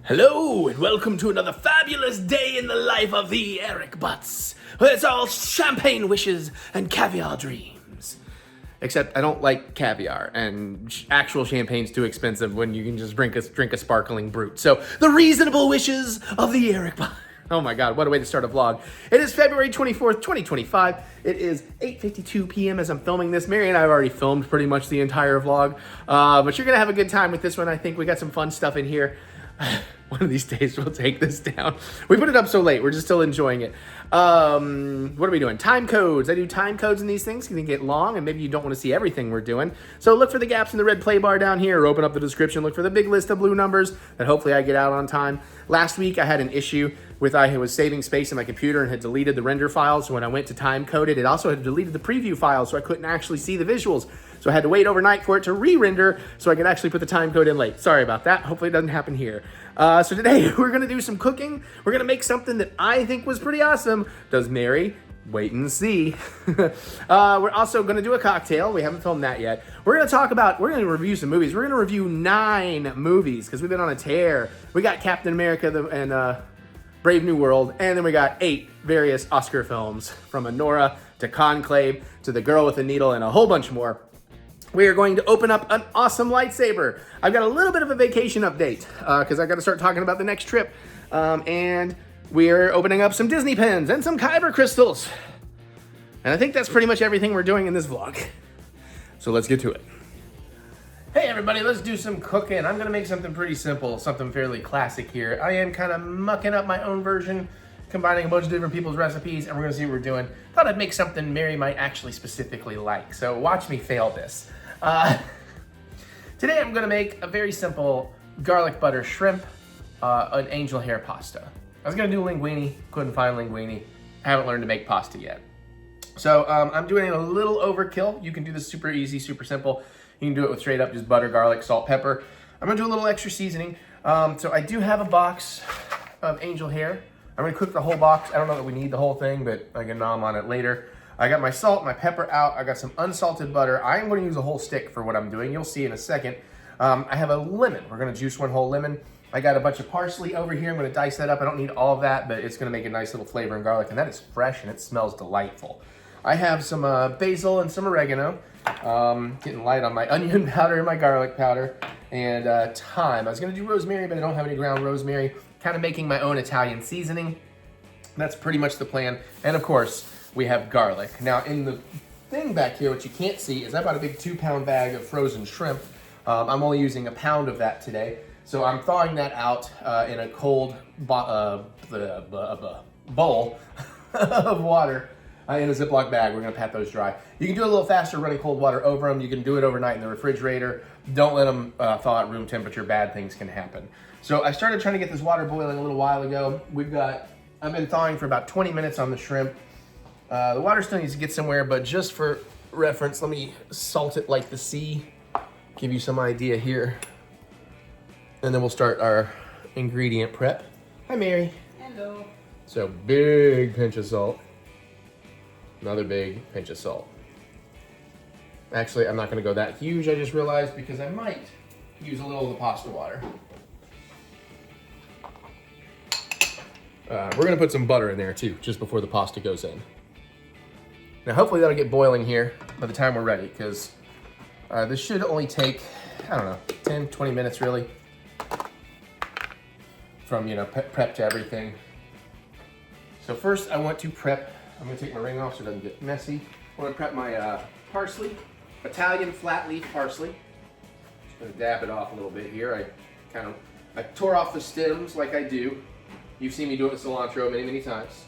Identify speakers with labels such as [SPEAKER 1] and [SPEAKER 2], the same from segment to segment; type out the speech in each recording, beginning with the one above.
[SPEAKER 1] Hello, and welcome to another fabulous day in the life of the TheEricButts, where it's all champagne wishes and caviar dreams. Except I don't like caviar, and actual champagne's too expensive when you can just drink a sparkling brute. So, the reasonable wishes of the TheEricButts. Oh my god, what a way to start a vlog. It is February 24th, 2025. It is 8:52 p.m. as I'm filming this. Mary and I have already filmed pretty much the entire vlog, but you're going to have a good time with this one. I think we got some fun stuff in here. One of these days we'll take this down. We put it up so late, we're just still enjoying it. What are we doing? Time codes. I do time codes in these things because they get long and maybe you don't want to see everything we're doing. So look for the gaps in the red play bar down here, or open up the description, look for the big list of blue numbers that hopefully I get out on time. Last week I had an issue with I was saving space in my computer and had deleted the render files. So when I went to time code it, it also had deleted the preview files, so I couldn't actually see the visuals. So I had to wait overnight for it to re-render so I could actually put the time code in late. Sorry about that. Hopefully it doesn't happen here. So today we're going to do some cooking. We're going to make something that I think was pretty awesome. Does Mary? Wait and see. We're also going to do a cocktail. We haven't filmed that yet. We're going to review some movies. We're going to review 9 movies because we've been on a tear. We got Captain America and Brave New World, and then we got 8 various Oscar films, from Anora to Conclave to The Girl with the Needle and a whole bunch more. We are going to open up an awesome lightsaber. I've got a little bit of a vacation update because I got to start talking about the next trip. And we're opening up some Disney pens and some Kyber crystals. And I think that's pretty much everything we're doing in this vlog. So let's get to it. Hey everybody, let's do some cooking. I'm gonna make something pretty simple, something fairly classic here. I am kind of mucking up my own version, combining a bunch of different people's recipes, and we're gonna see what we're doing. Thought I'd make something Mary might actually specifically like, so watch me fail this. Today I'm gonna make a very simple garlic butter shrimp, an angel hair pasta. I was gonna do linguine, couldn't find linguine. Haven't learned to make pasta yet. So I'm doing a little overkill. You can do this super easy, super simple. You can do it with straight up just butter, garlic, salt, pepper. I'm gonna do a little extra seasoning. So I do have a box of angel hair. I'm gonna cook the whole box. I don't know that we need the whole thing, but I can nom on it later. I got my salt, my pepper out. I got some unsalted butter. I am gonna use a whole stick for what I'm doing. You'll see in a second. I have a lemon. We're gonna juice one whole lemon. I got a bunch of parsley over here. I'm gonna dice that up. I don't need all of that, but it's gonna make a nice little flavor in garlic, and that is fresh and it smells delightful. I have some basil and some oregano. Getting light on my onion powder and my garlic powder, and thyme. I was gonna do rosemary, but I don't have any ground rosemary. Kind of making my own Italian seasoning. That's pretty much the plan. And of course, we have garlic. Now in the thing back here, what you can't see is I bought a big 2-pound bag of frozen shrimp. I'm only using a pound of that today. So I'm thawing that out in a cold bowl of water in a Ziploc bag. We're gonna pat those dry. You can do it a little faster running cold water over them. You can do it overnight in the refrigerator. Don't let them thaw at room temperature. Bad things can happen. So I started trying to get this water boiling a little while ago. I've been thawing for about 20 minutes on the shrimp. The water still needs to get somewhere, but just for reference, let me salt it like the sea. Give you some idea here. And then we'll start our ingredient prep. Hi, Mary.
[SPEAKER 2] Hello.
[SPEAKER 1] So big pinch of salt. Another big pinch of salt. Actually, I'm not gonna go that huge, I just realized, because I might use a little of the pasta water. We're gonna put some butter in there too, just before the pasta goes in. Now hopefully that'll get boiling here by the time we're ready, because this should only take, I don't know, 10, 20 minutes really. From, prep to everything. So first I want to prep, I'm gonna take my ring off so it doesn't get messy. I wanna prep my parsley, Italian flat leaf parsley. Just gonna dab it off a little bit here. I tore off the stems like I do. You've seen me do it with cilantro many, many times.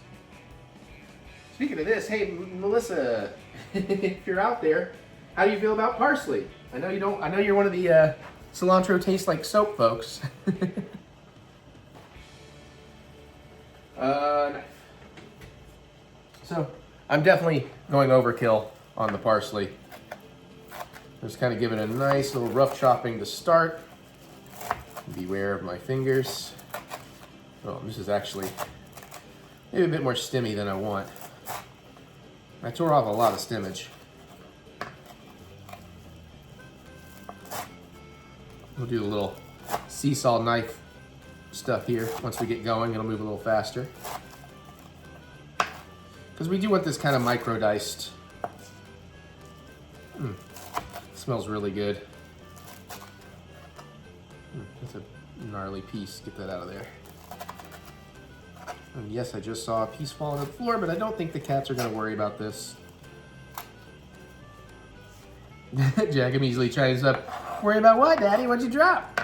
[SPEAKER 1] Speaking of this, hey Melissa, if you're out there, how do you feel about parsley? I know you're one of the cilantro tastes like soap folks. So I'm definitely going overkill on the parsley. Just kind of give it a nice little rough chopping to start. Beware of my fingers. Oh, this is actually maybe a bit more stemmy than I want. I tore off a lot of stemmage. We'll do a little seesaw knife stuff here. Once we get going, it'll move a little faster. Because we do want this kind of micro-diced. Smells really good. That's a gnarly piece. Get that out of there. And yes, I just saw a piece fall on the floor, but I don't think the cats are going to worry about this. Jack immediately chimes up. Worry about what, Daddy? What'd you drop?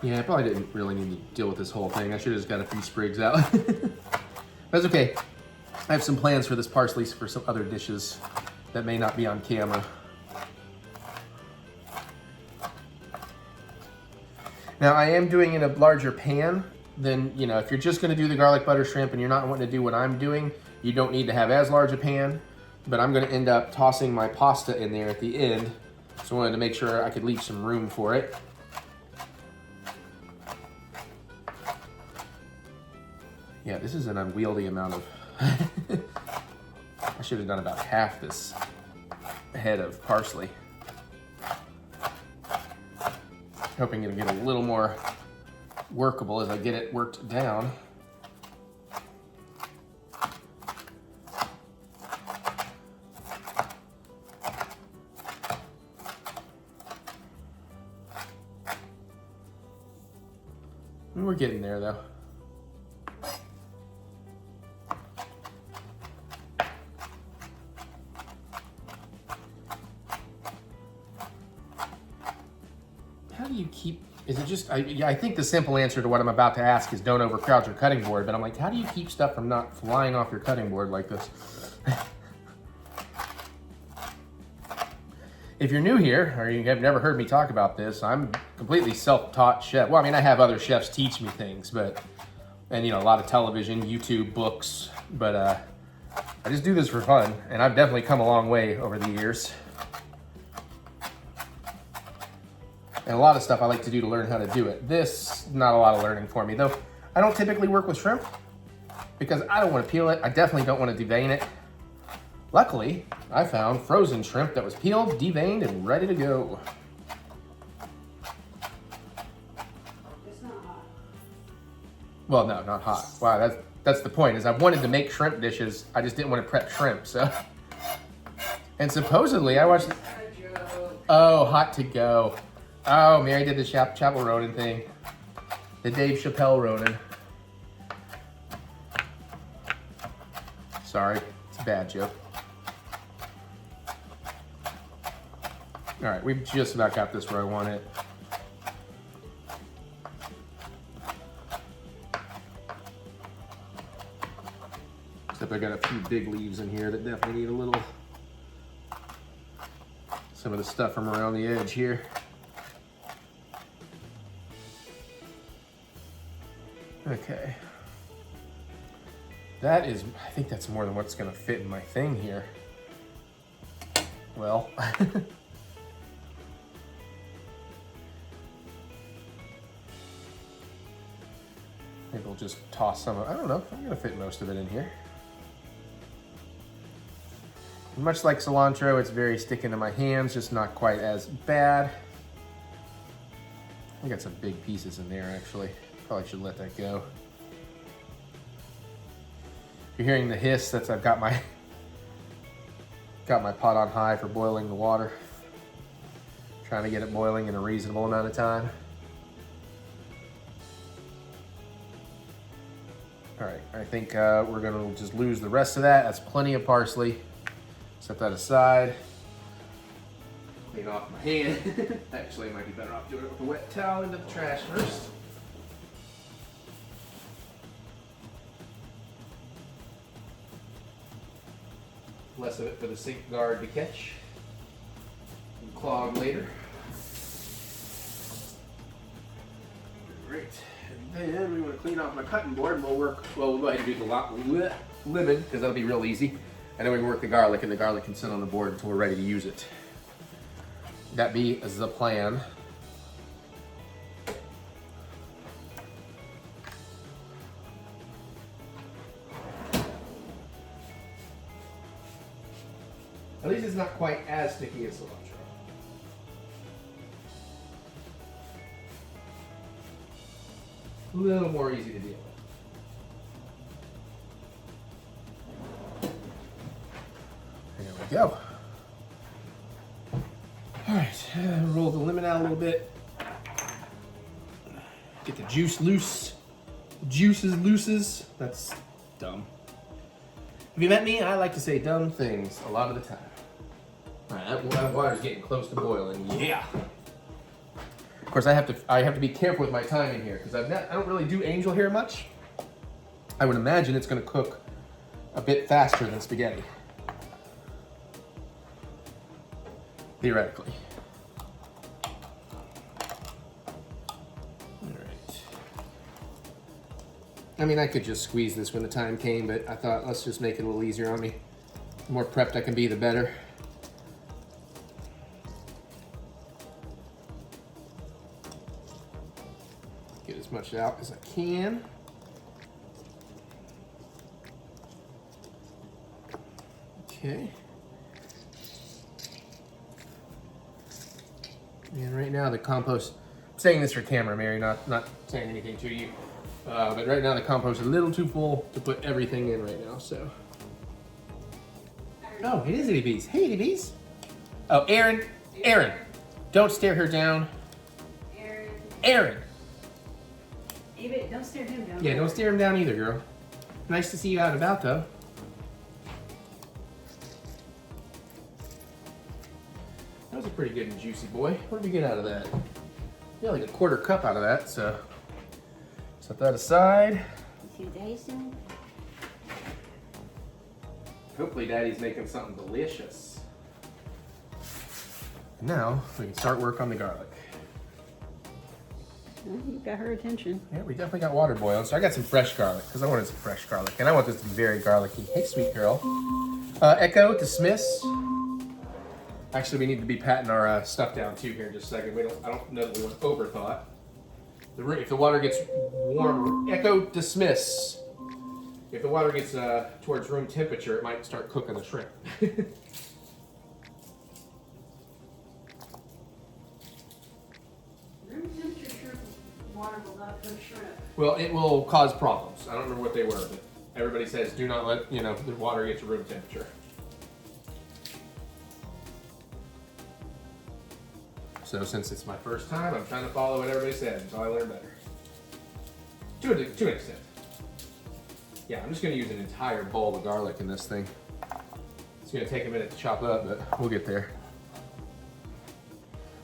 [SPEAKER 1] Yeah, I probably didn't really need to deal with this whole thing. I should have just got a few sprigs out. That's okay. I have some plans for this parsley for some other dishes that may not be on camera. Now, I am doing in a larger pan than, you know, if you're just going to do the garlic butter shrimp and you're not wanting to do what I'm doing, you don't need to have as large a pan. But I'm going to end up tossing my pasta in there at the end. So I wanted to make sure I could leave some room for it. Yeah, this is an unwieldy amount of... I should have done about half this head of parsley. Hoping it'll get a little more workable as I get it worked down. We're getting there though. How do you keep, is it just, I think the simple answer to what I'm about to ask is don't overcrowd your cutting board, but I'm like, how do you keep stuff from not flying off your cutting board like this? If you're new here, or you have never heard me talk about this, I'm completely self-taught chef. Well, I mean, I have other chefs teach me things, but, and you know, a lot of television, YouTube, books, but I just do this for fun, and I've definitely come a long way over the years. And a lot of stuff I like to do to learn how to do it. This, not a lot of learning for me, though. I don't typically work with shrimp because I don't want to peel it. I definitely don't want to devein it. Luckily, I found frozen shrimp that was peeled, deveined, and ready to go.
[SPEAKER 2] It's not hot.
[SPEAKER 1] Well, no, not hot. Wow, that's the point, is I wanted to make shrimp dishes. I just didn't want to prep shrimp, so. And supposedly, I watched... Oh, hot to go. Oh, Mary did the Chapel Ronin thing. The Dave Chappelle Ronin. Sorry, it's a bad joke. All right, we've just about got this where I want it. Except I got a few big leaves in here that definitely need a little, some of the stuff from around the edge here. Okay. That is, I think that's more than what's gonna fit in my thing here. Well. Maybe we'll just toss some of, I don't know, I'm gonna fit most of it in here. Much like cilantro, it's very sticking to my hands, just not quite as bad. I got some big pieces in there actually. Probably should let that go. If you're hearing the hiss, that's I've got my pot on high for boiling the water. Trying to get it boiling in a reasonable amount of time. All right, I think we're gonna just lose the rest of that. That's plenty of parsley. Set that aside. Clean off my hand. Actually, I might be better off doing it with a wet towel into the trash first. Less of it for the sink guard to catch and clog later. Great. And then we want to clean off my cutting board, and we'll go ahead and do the lemon because that'll be real easy. And then we can work the garlic, and the garlic can sit on the board until we're ready to use it. That be the plan. At least it's not quite as sticky as cilantro. A little more easy to deal with. There we go. All right, roll the lemon out a little bit. Get the juice loose. Juices looses. That's dumb. Have you met me? I like to say dumb things a lot of the time. All right, that water's getting close to boiling. Yeah. Of course, I have to be careful with my timing here because I don't really do angel hair much. I would imagine it's going to cook a bit faster than spaghetti. Theoretically. All right. I mean, I could just squeeze this when the time came, but I thought let's just make it a little easier on me. The more prepped I can be, the better. Get as much out as I can. Okay. And right now the compost, I'm saying this for camera, Mary, not saying anything to you. But right now the compost is a little too full to put everything in right now, so. Oh, it is Itty Bees. Hey, Itty Bees. Oh, Aaron, don't stare her down. Aaron.
[SPEAKER 2] Eva, don't stare him down.
[SPEAKER 1] Yeah, don't stare him down either, girl. Nice to see you out and about, though. That was a pretty good and juicy boy. What did we get out of that? Yeah, like a quarter cup out of that, so set that aside.
[SPEAKER 2] See what Daddy's doing?
[SPEAKER 1] Hopefully Daddy's making something delicious. Now, we can start work on the garlic.
[SPEAKER 2] Well, you got her attention.
[SPEAKER 1] Yeah, we definitely got water boiling, so I got some fresh garlic, because I wanted some fresh garlic, and I want this to be very garlicky. Hey, sweet girl. Echo, dismiss. Actually, we need to be patting our stuff down too here in just a second. I don't know that we want overthought. If the water gets warm, Echo, dismiss. If the water gets towards room temperature, it might start cooking the shrimp.
[SPEAKER 2] Room temperature shrimp water will not cook shrimp.
[SPEAKER 1] Well, it will cause problems. I don't remember what they were, but everybody says do not let the water get to room temperature. So since it's my first time, I'm trying to follow what everybody says until I learn better. To an extent. Yeah, I'm just going to use an entire bowl of garlic in this thing. It's going to take a minute to chop up, but we'll get there.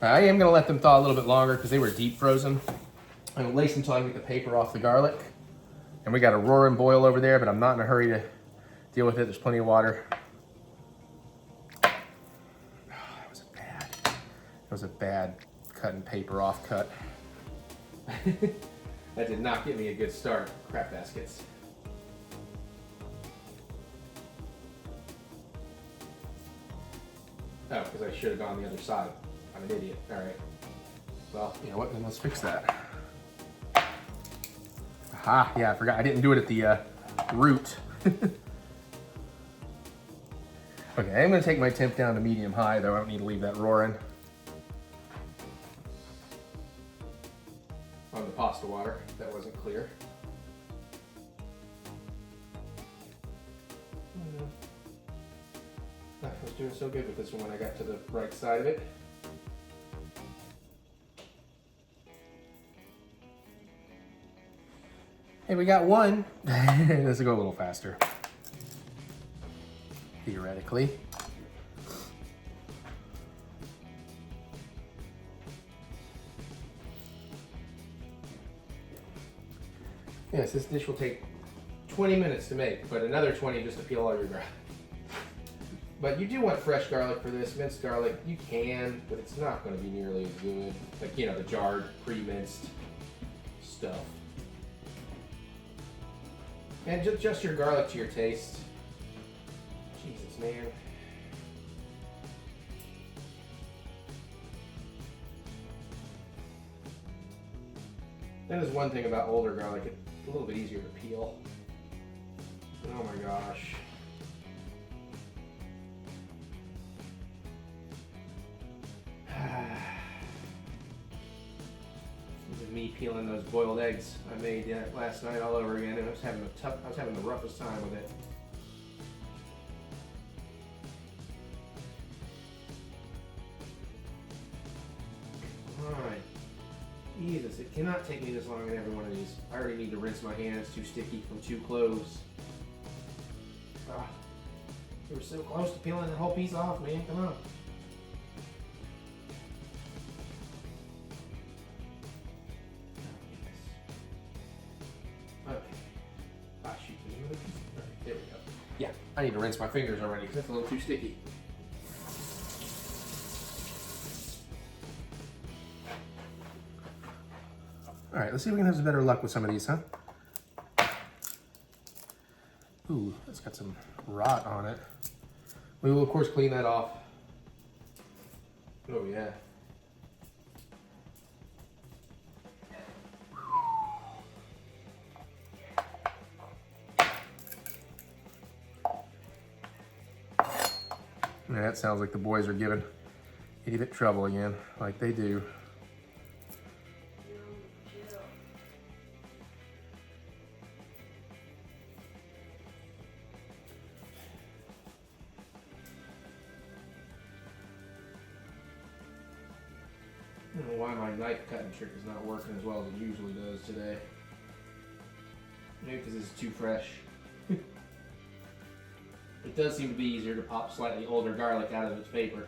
[SPEAKER 1] I am going to let them thaw a little bit longer because they were deep frozen. I'm going to wait until I get the paper off the garlic. And we got a roaring boil over there, but I'm not in a hurry to deal with it. There's plenty of water. That was a bad cutting paper off cut. That did not get me a good start, crap baskets. Oh, because I should have gone the other side. I'm an idiot. All right. Well, you know what? Then let's fix that. Aha, yeah, I forgot. I didn't do it at the root. Okay, I'm going to take my temp down to medium high, though. I don't need to leave that roaring. On the pasta water, that wasn't clear. I was doing so good with this one when I got to the right side of it. Hey, we got one. This will go a little faster. Theoretically. Yes, this dish will take 20 minutes to make, but another 20 just to peel all your garlic. But you do want fresh garlic for this. Minced garlic, you can, but it's not going to be nearly as good. Like, the jarred, pre-minced stuff. And just your garlic to your taste. Jesus, man. That is one thing about older garlic. It's a little bit easier to peel. Oh my gosh. me peeling those boiled eggs I made last night all over again. And I was having the roughest time with it. Alright. Jesus, it cannot take me this long in every one of these. I already need to rinse my hands, too sticky from 2 cloves. Ah, we were so close to peeling the whole piece off, man. Come on. Okay. Ah, shoot. There's another piece. Alright, there we go. Yeah, I need to rinse my fingers already because that's a little too sticky. Alright, let's see if we can have some better luck with some of these, huh? Ooh, it's got some rot on it. We will, of course, clean that off. Oh, yeah. Yeah, that sounds like the boys are giving idiot trouble again, like they do. I don't know why my knife cutting trick is not working as well as it usually does today. Maybe because this is too fresh. It does seem to be easier to pop slightly older garlic out of its paper.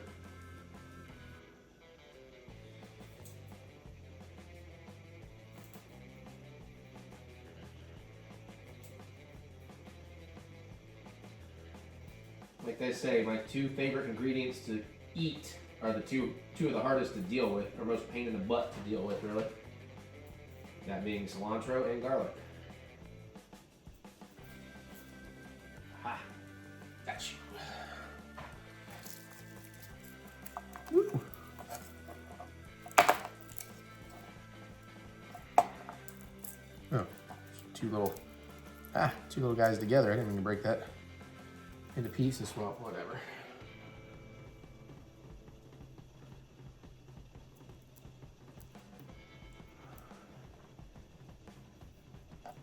[SPEAKER 1] Like they say, my 2 favorite ingredients to eat are the two of the hardest to deal with, or most pain in the butt to deal with, really. That being cilantro and garlic. Ha! Got you. Woo. Oh, two little guys together. I didn't mean to break that into pieces. Well, whatever.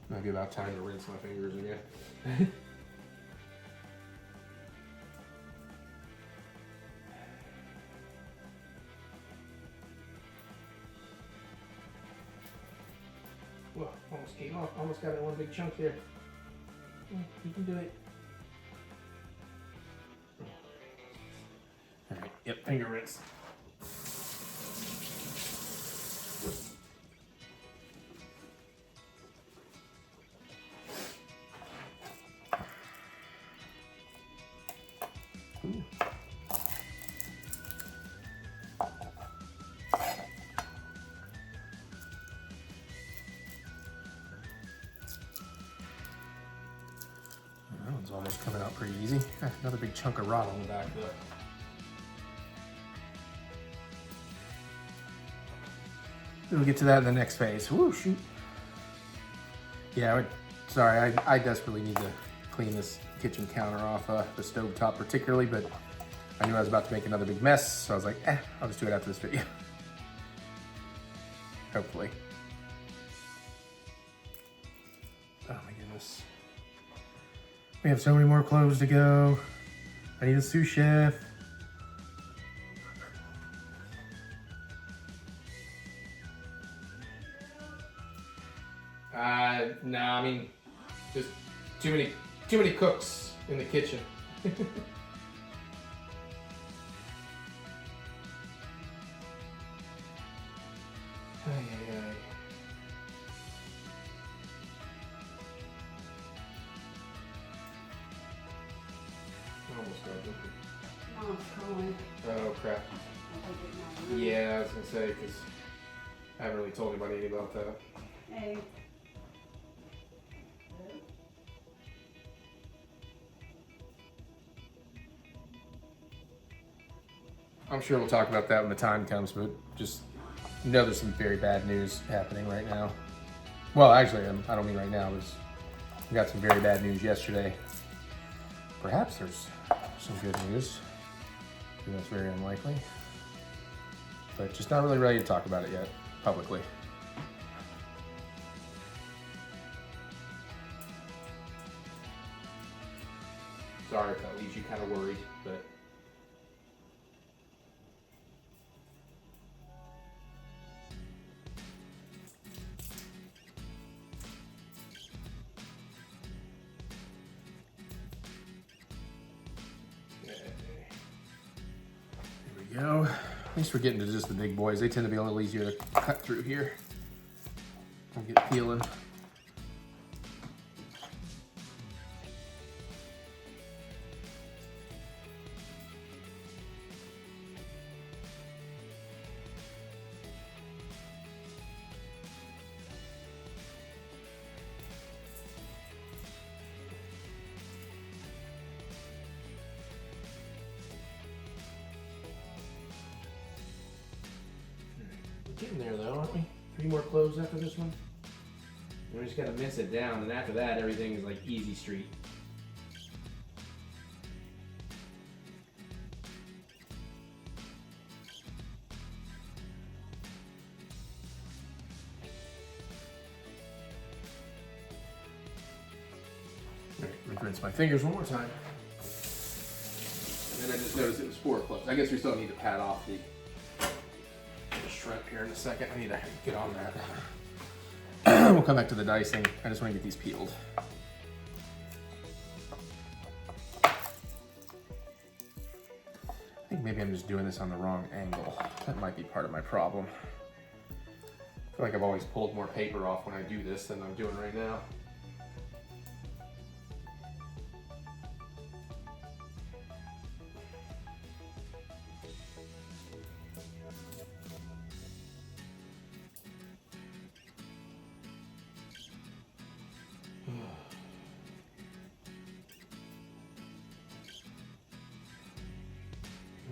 [SPEAKER 1] Might be about time to rinse my fingers again. Well, almost came off. Almost got in one big chunk there. You can do it. Alright, yep, finger rinse. That one's almost coming out pretty easy. Another big chunk of rot on the back though. We'll get to that in the next phase. Woo, shoot. Yeah, sorry, I desperately need to clean this kitchen counter off, the stove top particularly, but I knew I was about to make another big mess, so I was like, I'll just do it after this video. Hopefully. Oh my goodness. We have so many more cloves to go. I need a sous chef. No, I mean, just too many cooks in the kitchen. Ay, ay, ay. Almost got it.
[SPEAKER 2] Mom's calling.
[SPEAKER 1] Oh crap. Yeah, I was gonna say, because I haven't really told anybody about that.
[SPEAKER 2] Hey.
[SPEAKER 1] I'm sure we'll talk about that when the time comes, but just know there's some very bad news happening right now. Well, actually, I don't mean right now. We got some very bad news yesterday. Perhaps there's some good news. That's very unlikely. But just not really ready to talk about it yet, publicly. Sorry if that leaves you kind of worried, but. Go. At least we're getting to just the big boys. They tend to be a little easier to cut through here. I'll get peeling. Getting there though, aren't we? 3 more cloves after this one. And we just gotta mince it down, and after that, everything is like easy street. Alright, let me rinse my fingers one more time. And then I just noticed it was 4 cloves. I guess we still need to pat off the shrimp here in a second. I need to get on that. We'll come back to the dicing. I just want to get these peeled. I think maybe I'm just doing this on the wrong angle. That might be part of my problem. I feel like I've always pulled more paper off when I do this than I'm doing right now.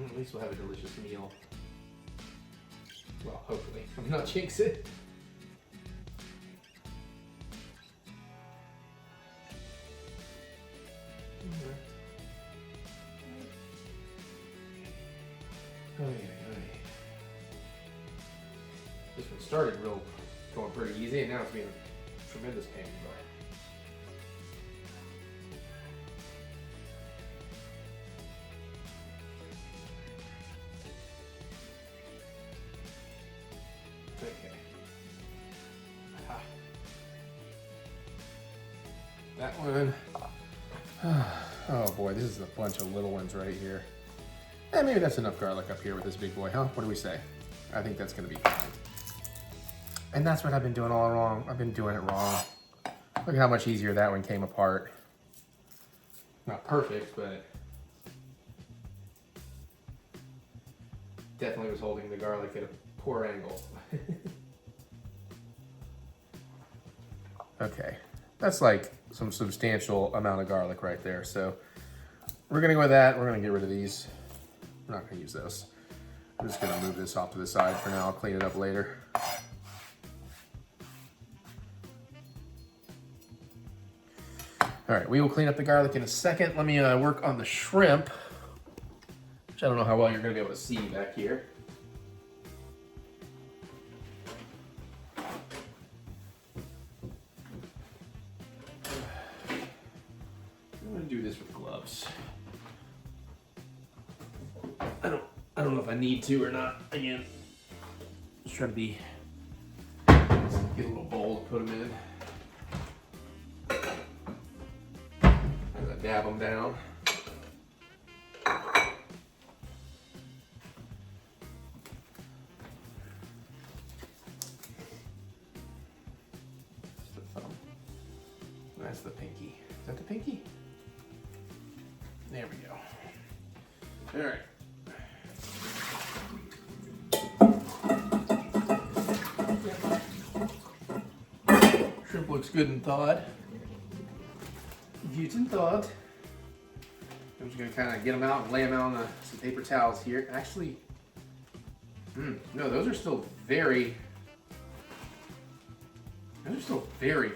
[SPEAKER 1] At least we'll have a delicious meal. Well, hopefully. I'm not jinx it. This one started going pretty easy, and now it's being a tremendous pain in the butt. That one. Oh boy, this is a bunch of little ones right here. And maybe that's enough garlic up here with this big boy, huh? What do we say? I think that's gonna be fine. And that's what I've been doing all wrong. I've been doing it wrong. Look at how much easier that one came apart. Not perfect, but definitely was holding the garlic at a poor angle. Okay, that's like some substantial amount of garlic right there. So we're gonna go with that. We're gonna get rid of these. We're not gonna use those. I'm just gonna move this off to the side for now. I'll clean it up later. All right, we will clean up the garlic in a second. Let me work on the shrimp, which I don't know how well you're gonna be able to see back here. I'm gonna do this with gloves. I don't know if I need to or not. Again, just try to be, get a little bowl to put them in. Dab them down. That's the thumb. That's the pinky. Is that the pinky? There we go. All right. Shrimp looks good and thawed. Good and thawed. I'm just gonna kind of get them out and lay them out on some paper towels here. Actually, no, those are still very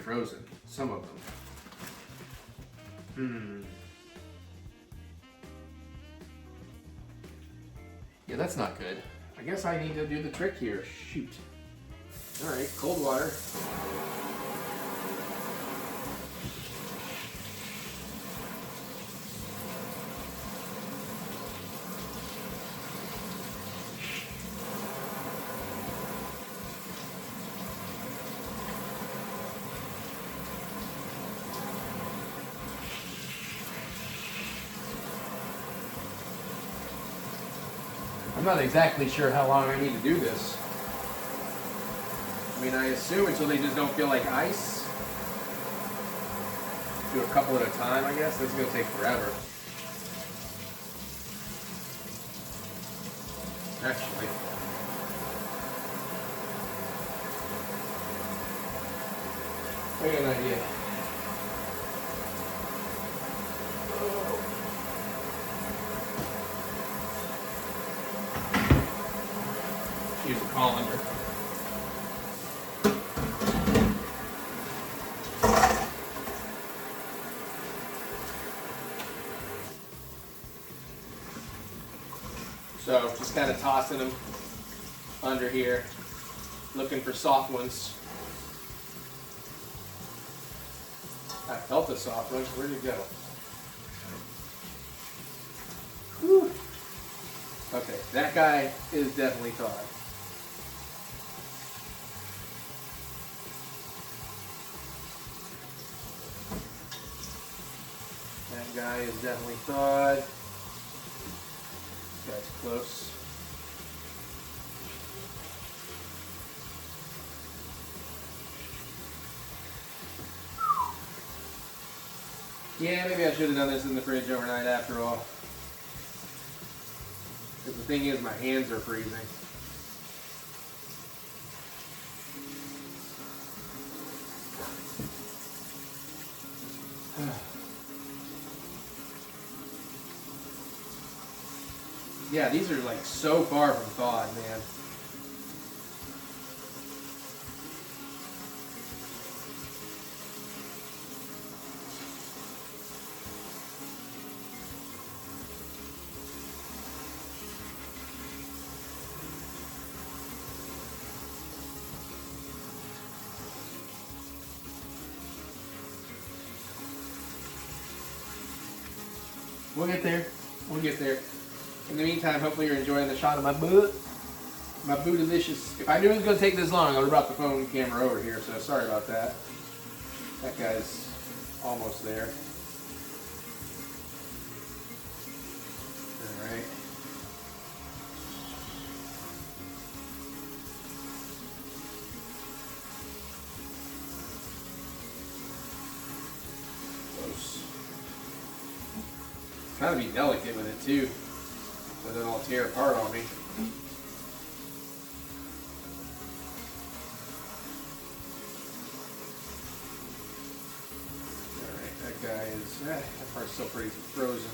[SPEAKER 1] frozen. Some of them. Yeah, that's not good. I guess I need to do the trick here. Shoot. All right, cold water. I'm not exactly sure how long I need to do this. I mean, I assume until they just don't feel like ice. Do a couple at a time, I guess. That's going to take forever. Actually. I got an idea. Use a colander. So just kind of tossing them under here, looking for soft ones. I felt the soft one. Where'd it go? Whew. Okay, that guy is definitely thawed. That guy is definitely thawed. This guy's close. Yeah, maybe I should have done this in the fridge overnight after all. Because the thing is, my hands are freezing. Yeah, these are like so far from thawed, man. We'll get there. We'll get there. In the meantime, hopefully you're enjoying the shot of my boot. My boot-delicious. If I knew it was going to take this long, I would have brought the phone camera over here, so sorry about that. That guy's almost there. Alright. Close. Trying to be delicate with it too, so then it'll tear apart on me. Alright, that guy is, that part's still pretty frozen.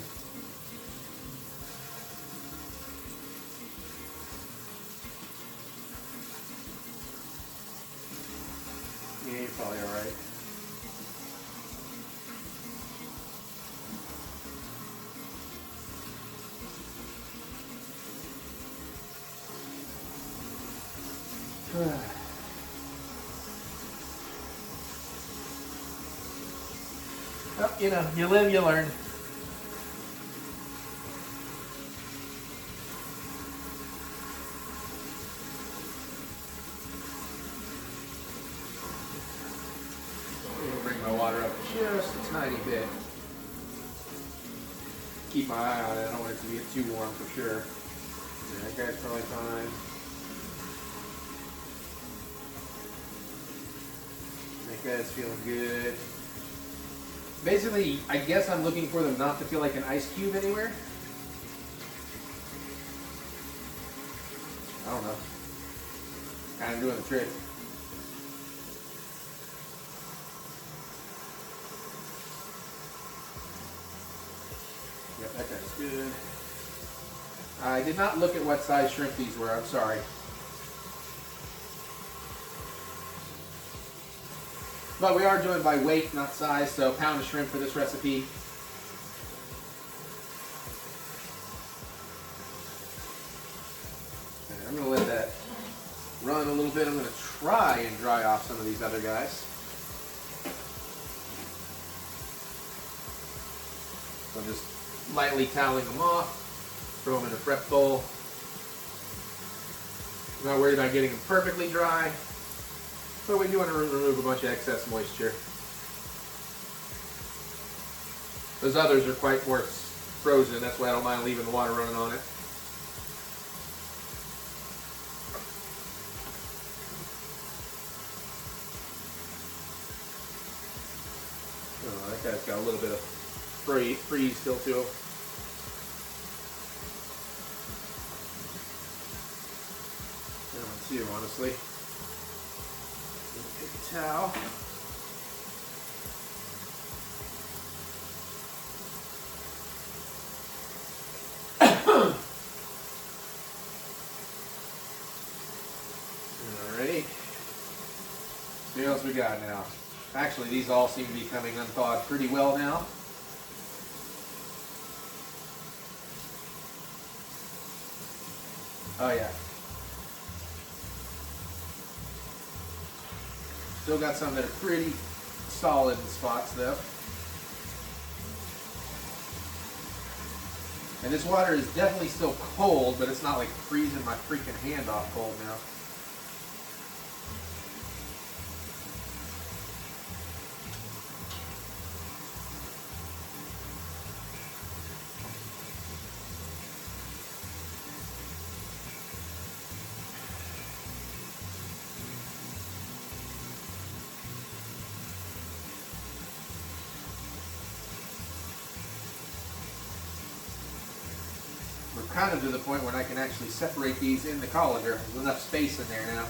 [SPEAKER 1] Yeah, you're probably alright. Well, you know, you live, you learn. I'm gonna bring my water up just a tiny bit. Keep my eye on it. I don't want it to get too warm for sure. Yeah, that guy's probably fine. That guy's feeling good. Basically, I guess I'm looking for them not to feel like an ice cube anywhere. I don't know. Kind of doing the trick. Yep, that guy's good. I did not look at what size shrimp these were. I'm sorry. But we are doing by weight, not size, so a pound of shrimp for this recipe. And I'm going to let that run a little bit. I'm going to try and dry off some of these other guys. So I'm just lightly toweling them off, throw them in a prep bowl. I'm not worried about getting them perfectly dry. But we do want to remove a bunch of excess moisture. Those others are quite more frozen, that's why I don't mind leaving the water running on it. guy's got a little bit of freeze still to him. That one too, honestly. Take a towel. Alright. So what else we got now? Actually, these all seem to be coming unthawed pretty well now. Oh yeah. Still got some that are pretty solid in spots though. And this water is definitely still cold, but it's not like freezing my freaking hand off cold now. We're kind of to the point where I can actually separate these in the colander. There's enough space in there now.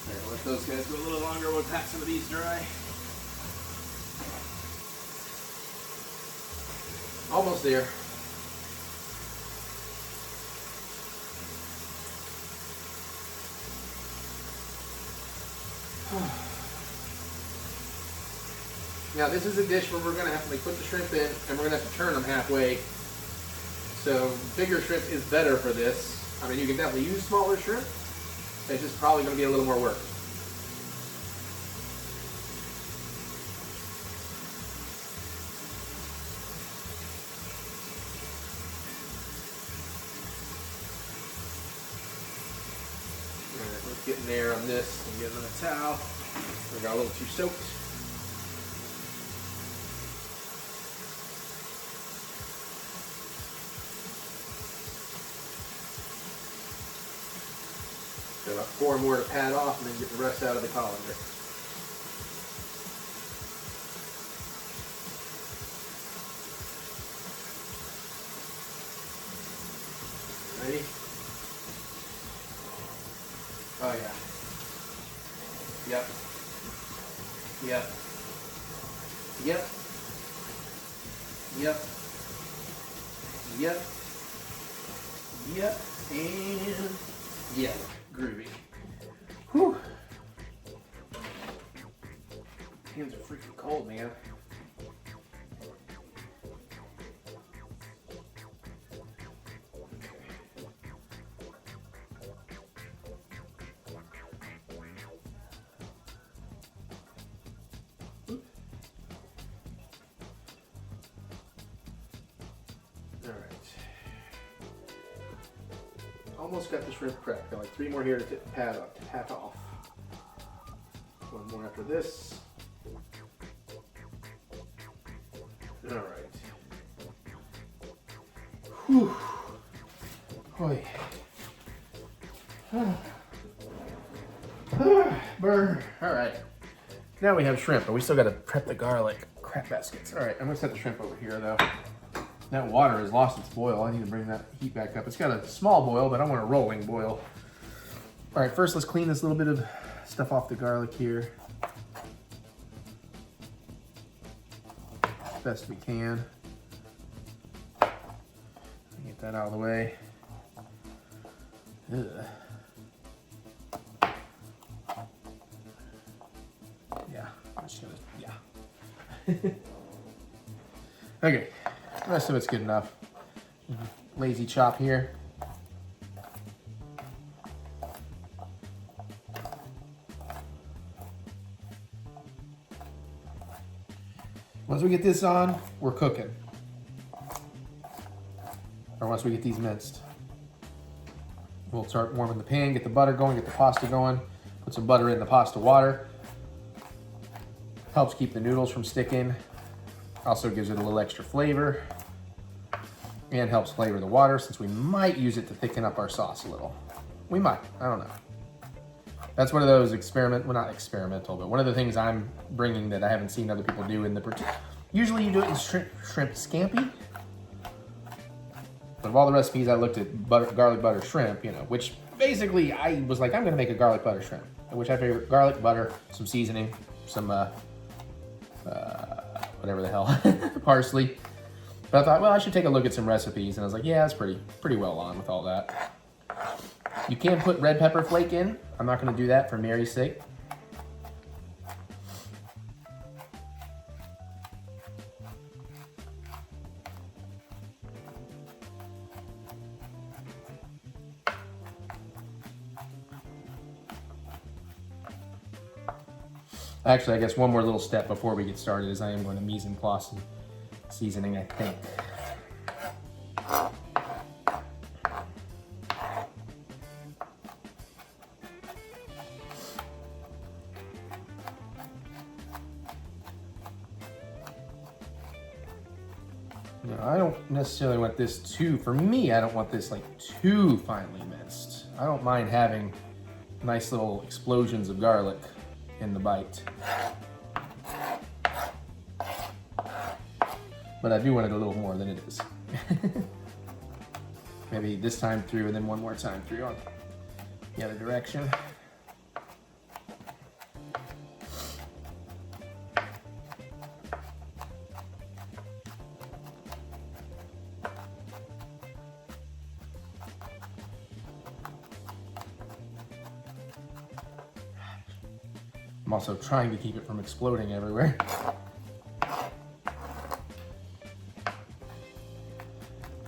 [SPEAKER 1] Alright, let those guys go a little longer. We'll pat some of these dry. Almost there. Now this is a dish where we're going to have to put the shrimp in and we're going to have to turn them halfway. So bigger shrimp is better for this. I mean, you can definitely use smaller shrimp. It's just probably going to be a little more work. Alright, let's get in there on this and get another towel. We got a little too soaked. About 4 more to pat off and then get the rest out of the colander. Ready? Oh yeah. Yep. Yep. Yep. Yep. Yep. Yep. And yep. Groovy. Whew. Hands are freaking cold, man. All right. Almost got the shrimp prepped. Got like 3 more here to pat off. 1 more after this. All right. Whew. Boy. Burn. All right. Now we have shrimp, but we still got to prep the garlic. Crap baskets. All right, I'm gonna set the shrimp over here though. That water has lost its boil. I need to bring that heat back up. It's got a small boil, but I want a rolling boil. All right, first let's clean this little bit of stuff off the garlic here. Best we can. Get that out of the way. Ugh. Yeah, I'm just gonna, yeah. Okay. The rest of it's good enough. Lazy chop here. Once we get this on, we're cooking. Or once we get these minced. We'll start warming the pan, get the butter going, get the pasta going. Put some butter in the pasta water. Helps keep the noodles from sticking. Also gives it a little extra flavor. and helps flavor the water since we might use it to thicken up our sauce a little. We might, I don't know. That's one of those well, not experimental, but one of the things I'm bringing that I haven't seen other people do in the, usually you do it in shrimp scampi. But of all the recipes I looked at, garlic butter shrimp, you know, which basically I was like, I'm gonna make a garlic butter shrimp. Which I favorite, garlic butter, some seasoning, some, whatever the hell, parsley. But I thought, well, I should take a look at some recipes, and I was like, yeah, it's pretty well on with all that. You can put red pepper flake in. I'm not gonna do that for Mary's sake. Actually, I guess one more little step before we get started is I am going to mise en place and seasoning, I think. Now, I don't necessarily want this for me, I don't want this like too finely minced. I don't mind having nice little explosions of garlic in the bite. But I do want it a little more than it is. Maybe this time through and then one more time through on the other direction. I'm also trying to keep it from exploding everywhere.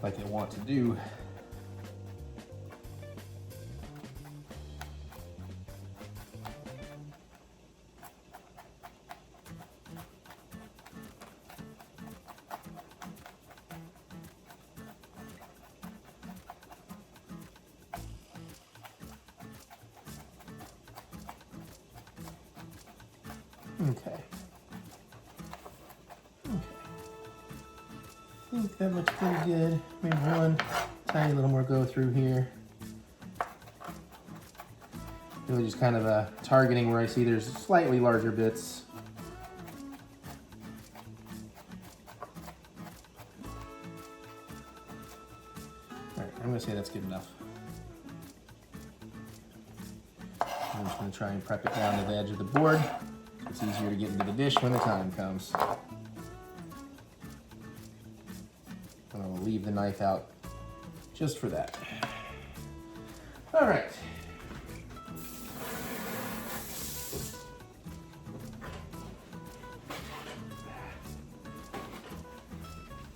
[SPEAKER 1] Like I want to do. Okay. I think that looks pretty good. Maybe one tiny little more go through here. Really just kind of targeting where I see there's slightly larger bits. All right, I'm gonna say that's good enough. I'm just gonna try and prep it down to the edge of the board so it's easier to get into the dish when the time comes. And I'll leave the knife out just for that. All right.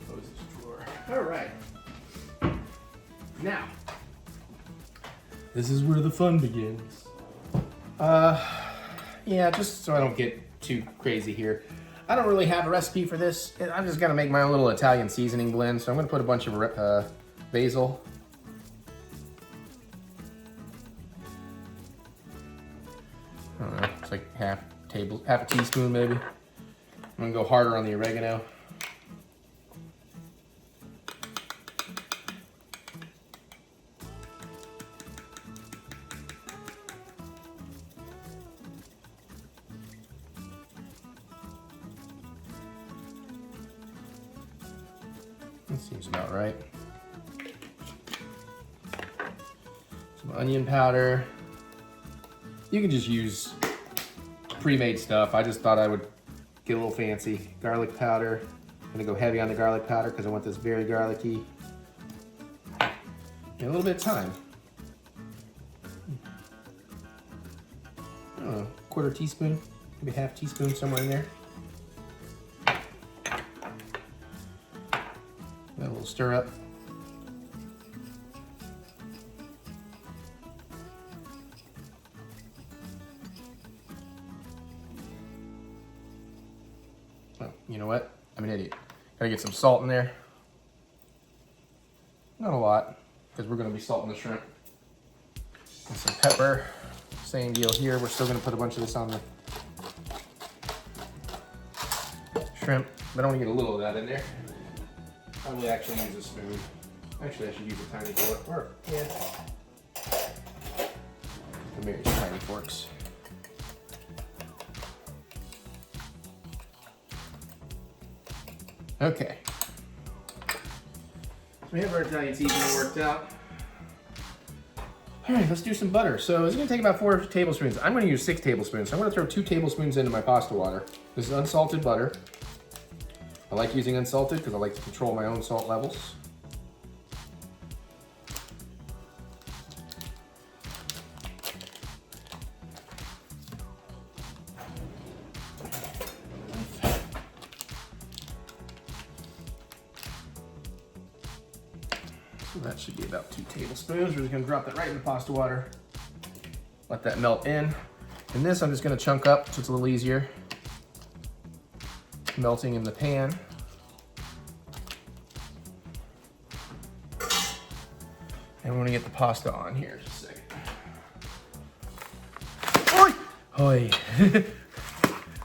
[SPEAKER 1] Close this drawer. All right. Now, this is where the fun begins. Yeah, just so I don't get too crazy here. I don't really have a recipe for this. I'm just gonna make my own little Italian seasoning blend. So I'm gonna put a bunch of basil. I don't know, it's like half a teaspoon maybe. I'm gonna go harder on the oregano. That seems about right. Some onion powder. You can just use pre-made stuff. I just thought I would get a little fancy. Garlic powder. I'm gonna go heavy on the garlic powder because I want this very garlicky. And a little bit of thyme. I don't know, quarter teaspoon, maybe half teaspoon, somewhere in there. A little stir up. Oh, you know what? I'm an idiot. Gotta get some salt in there. Not a lot, because we're gonna be salting the shrimp. And some pepper. Same deal here. We're still gonna put a bunch of this on the shrimp, but I want to get a little of that in there. Probably actually use a spoon. Actually, I should use a tiny fork. Or, yeah. Maybe some tiny forks. Okay. So we have our Italian seasoning worked out. All right, let's do some butter. So it's gonna take about 4 tablespoons. I'm gonna use 6 tablespoons. So I'm gonna throw 2 tablespoons into my pasta water. This is unsalted butter. I like using unsalted because I like to control my own salt levels. So that should be about 2 tablespoons. We're just gonna drop that right in the pasta water. Let that melt in. And this I'm just gonna chunk up so it's a little easier. Melting in the pan. And we're gonna get the pasta on here just a second. Oi! Oi!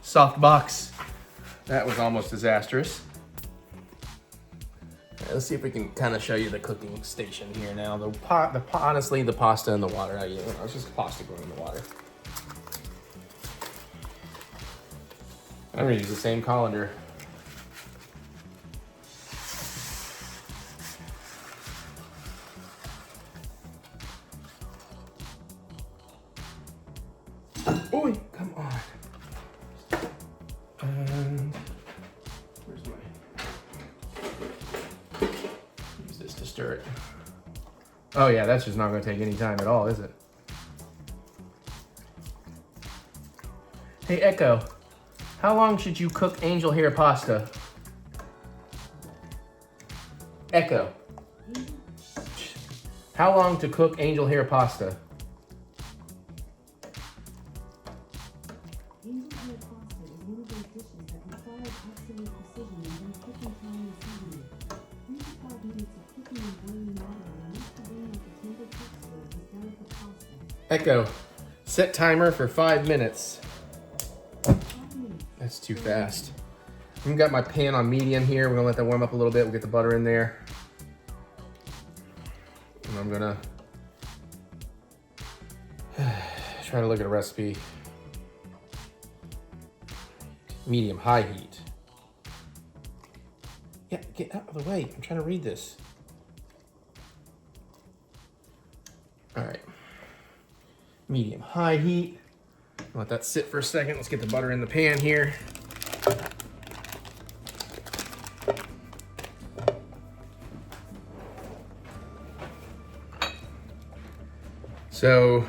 [SPEAKER 1] Soft box. That was almost disastrous. Right, let's see if we can kind of show you the cooking station here now. Honestly, the pasta and the water. It's just pasta going in the water. I'm gonna use the same colander. Oi, come on. And where's my? Use this to stir it. Oh yeah, that's just not gonna take any time at all, is it? Hey Echo. How long should you cook angel hair pasta? Echo. How long to cook angel hair pasta?
[SPEAKER 2] Angel hair pasta is one of those dishes that requires absolute precision and cooking time and seasoning. 3 to 5 minutes of cooking in boiling water are enough to bring out the tender texture of this delicate pasta.
[SPEAKER 1] Echo. Set timer for 5 minutes. That's too fast. I've got my pan on medium here. We're gonna let that warm up a little bit. We'll get the butter in there. And I'm gonna try to look at a recipe. Medium, high heat. Yeah, get out of the way. I'm trying to read this. All right. Medium, high heat. Let that sit for a second. Let's get the butter in the pan here. So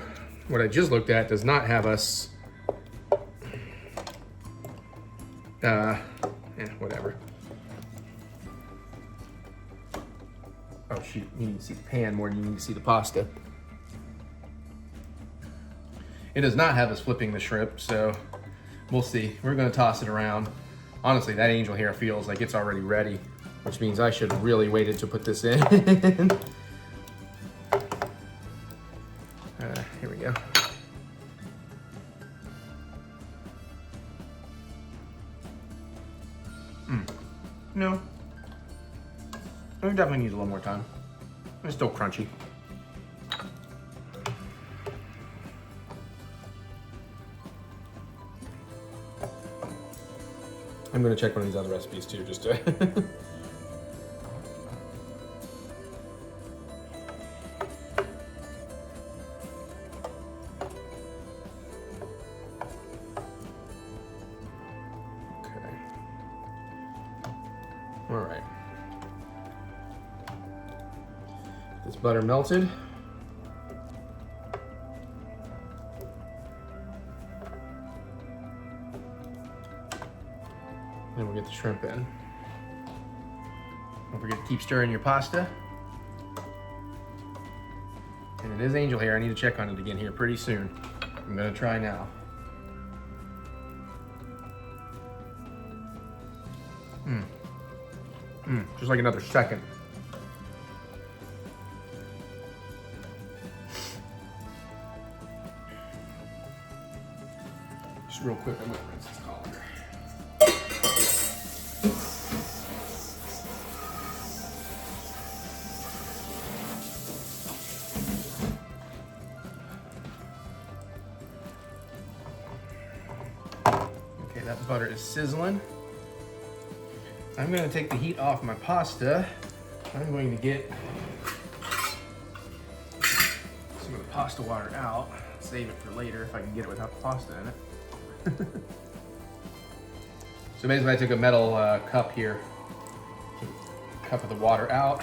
[SPEAKER 1] what I just looked at does not have us, whatever. Oh shoot, you need to see the pan more than you need to see the pasta. It does not have us flipping the shrimp, so we'll see. We're gonna toss it around. Honestly, that angel hair feels like it's already ready, which means I should have really waited to put this in. Here we go. No. We definitely need a little more time. It's still crunchy. I'm gonna check one of these other recipes too, just to. Okay. All right. This butter melted. Then we'll get the shrimp in. Don't forget to keep stirring your pasta. And it is angel hair. I need to check on it again here pretty soon. I'm gonna try now. Just like another second. Just real quick, I'm gonna rinse this colander. butter is sizzling. I'm going to take the heat off my pasta. I'm going to get some of the pasta water out. Save it for later if I can get it without the pasta in it. So basically I took a metal cup here, took a cup of the water out.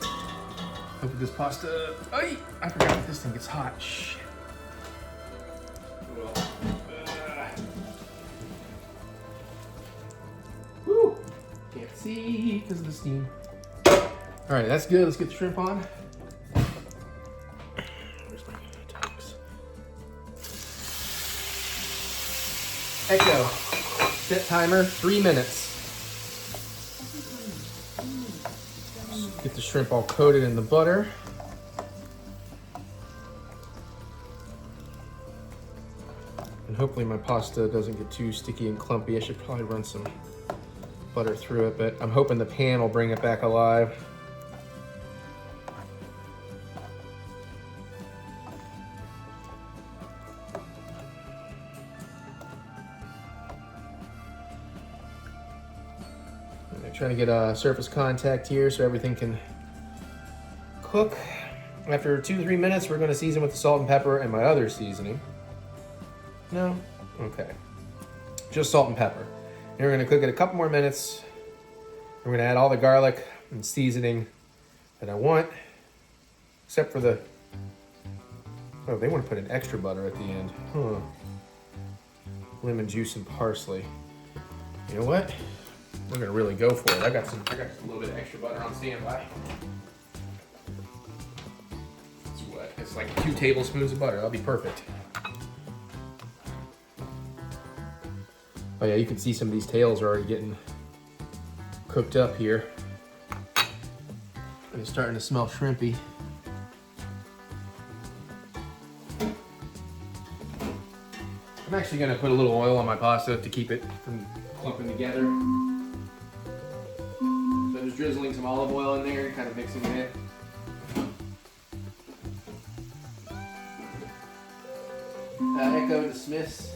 [SPEAKER 1] Hope that this pasta, ay, I forgot that this thing gets hot, shit. Well, woo, can't see because of the steam. All right, that's good, let's get the shrimp on. Echo, set timer, 3 minutes. Get the shrimp all coated in the butter. And hopefully my pasta doesn't get too sticky and clumpy. I should probably run some butter through it, but I'm hoping the pan will bring it back alive. Trying to get a surface contact here so everything can cook. After 2-3 minutes, we're going to season with the salt and pepper and my other seasoning. No? Okay. Just salt and pepper. And we're going to cook it a couple more minutes. We're going to add all the garlic and seasoning that I want, except for the... Oh, they want to put an extra butter at the end. Huh. Lemon juice and parsley. You know what? We're gonna really go for it. I got just a little bit of extra butter on standby. It's what? It's like 2 tablespoons of butter. That'll be perfect. Oh yeah, you can see some of these tails are already getting cooked up here. And it's starting to smell shrimpy. I'm actually gonna put a little oil on my pasta to keep it from clumping together. Just drizzling some olive oil in there, kind of mixing it in. Echo dismiss.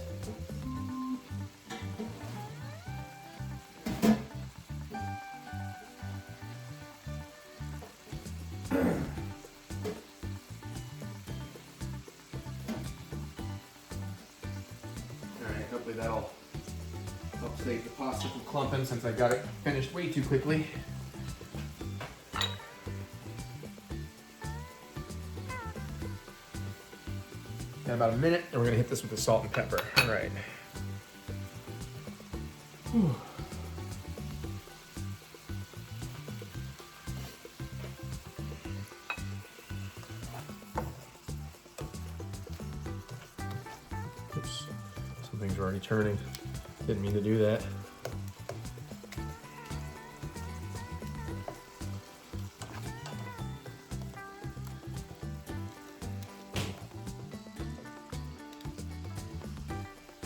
[SPEAKER 1] Alright, hopefully that'll help save the pasta from clumping since I got it finished way too quickly. In about a minute, and we're gonna hit this with the salt and pepper. All right. Whew. Oops, some things are already turning. Didn't mean to do that.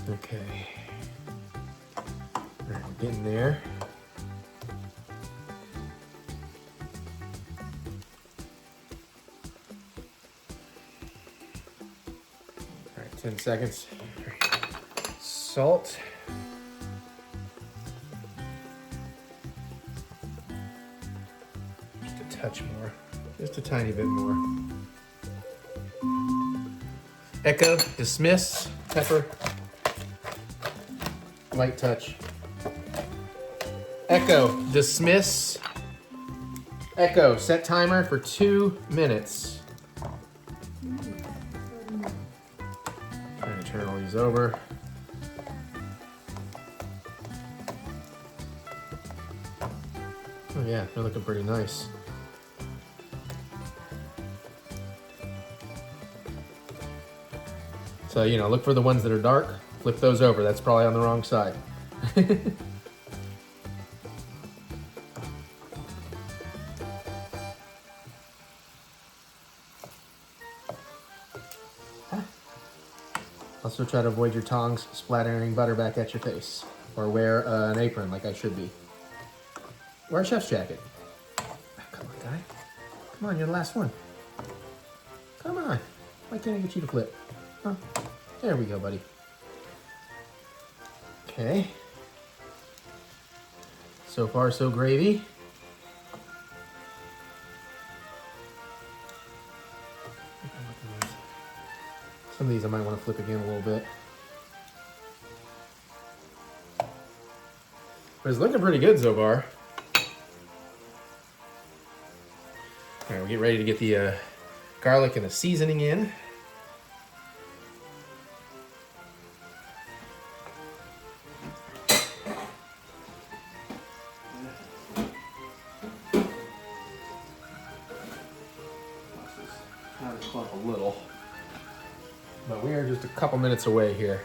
[SPEAKER 1] Okay, all right, we're getting there. All right, 10 seconds. All right. Salt. Just a touch more, just a tiny bit more. Echo, dismiss, pepper. Light touch. Echo, dismiss. Echo, set timer for 2 minutes. Trying to turn all these over. Oh yeah, they're looking pretty nice. So, you know, look for the ones that are dark. Flip those over, that's probably on the wrong side. Also try to avoid your tongs splattering butter back at your face. Or wear an apron like I should be. Wear a chef's jacket. Oh, come on, guy. Come on, you're the last one. Come on. Why can't I get you to flip? Huh? There we go, buddy. Okay. So far, so gravy. Some of these I might want to flip again a little bit. But it's looking pretty good so far. All right, we'll get ready to get the garlic and the seasoning in. Kind of clump a little, but we are just a couple minutes away here.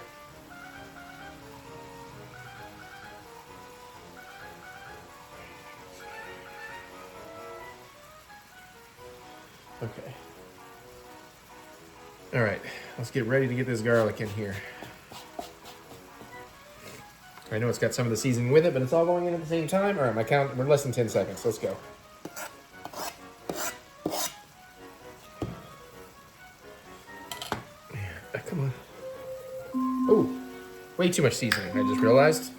[SPEAKER 1] Okay. All right, let's get ready to get this garlic in here. I know it's got some of the seasoning with it, but it's all going in at the same time. All right, my count, we're less than 10 seconds. Let's go. Come on. Oh, way too much seasoning, I just realized.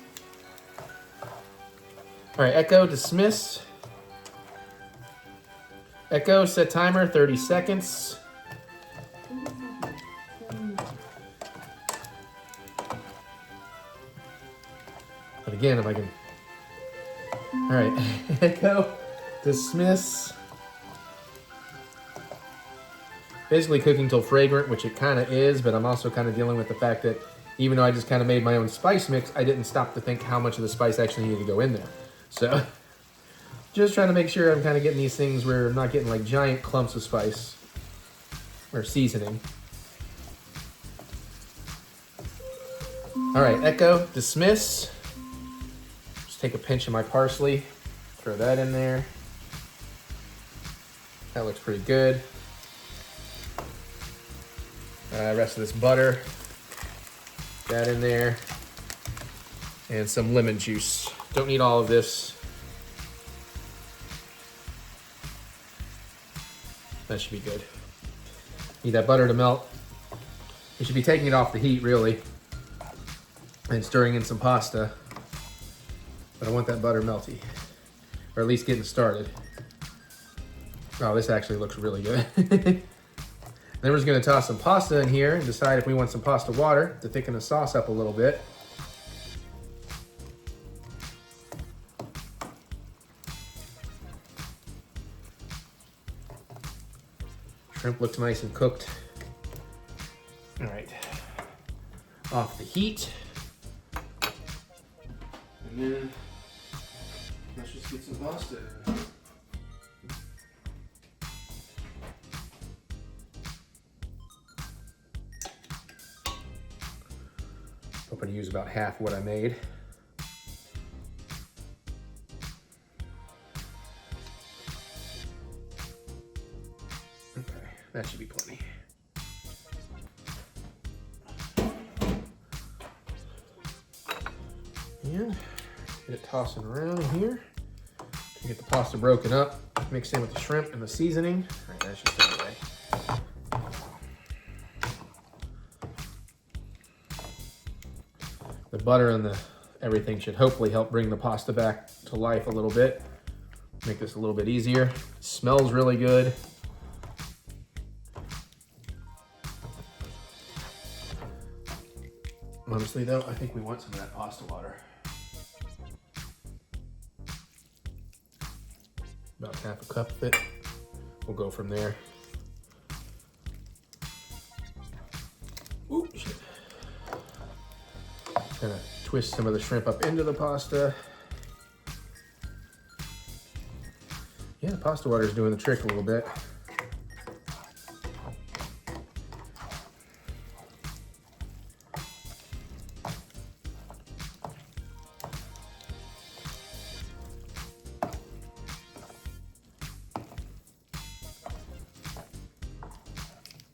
[SPEAKER 1] All right, echo, dismiss. Echo, set timer, 30 seconds. But again, if I can. All right, echo, dismiss. Basically cooking till fragrant, which it kind of is, but I'm also kind of dealing with the fact that even though I just kind of made my own spice mix, I didn't stop to think how much of the spice actually needed to go in there. So just trying to make sure I'm kind of getting these things where I'm not getting like giant clumps of spice or seasoning. All right, echo, dismiss. Just take a pinch of my parsley, throw that in there. That looks pretty good. Rest of this butter, that in there, and some lemon juice. Don't need all of this. That should be good. Need that butter to melt. You should be taking it off the heat, really, and stirring in some pasta. But I want that butter melty, or at least getting started. Oh, this actually looks really good. Then we're just gonna toss some pasta in here and decide if we want some pasta water to thicken the sauce up a little bit. Shrimp looks nice and cooked. All right, off the heat. And then let's just get some pasta. Hoping to use about half what I made. Okay, that should be plenty. And get it tossing around here. To get the pasta broken up, mix in with the shrimp and the seasoning. All right, that should stay away. The butter and the everything should hopefully help bring the pasta back to life a little bit. Make this a little bit easier. It smells really good. Honestly though, I think we want some of that pasta water. About half a cup of it. We'll go from there. Ooh, shit. Kind of twist some of the shrimp up into the pasta. Yeah, the pasta water is doing the trick a little bit.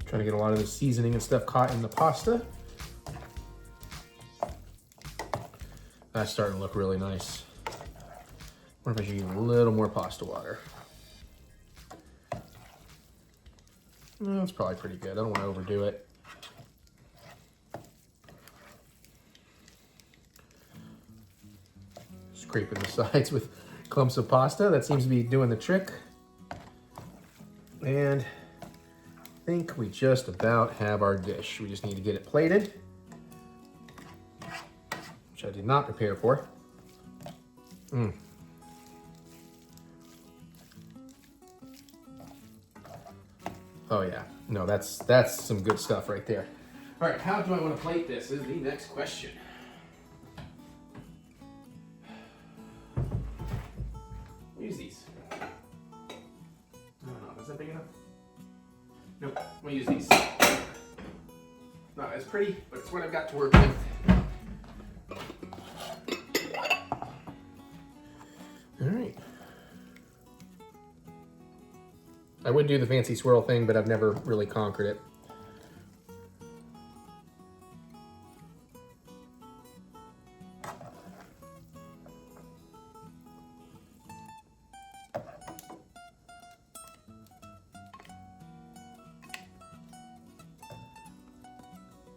[SPEAKER 1] Trying to get a lot of the seasoning and stuff caught in the pasta. That's starting to look really nice. I wonder if I should use a little more pasta water. That's probably pretty good. I don't want to overdo it. Scraping the sides with clumps of pasta. That seems to be doing the trick. And I think we just about have our dish. We just need to get it plated, which I did not prepare for. Oh yeah, no, that's some good stuff right there. All right, how do I want to plate this is the next question. Use these. I don't know, is that big enough? Nope, we'll use these. Not as pretty, but it's what I've got to work with. All right. I would do the fancy swirl thing, but I've never really conquered it.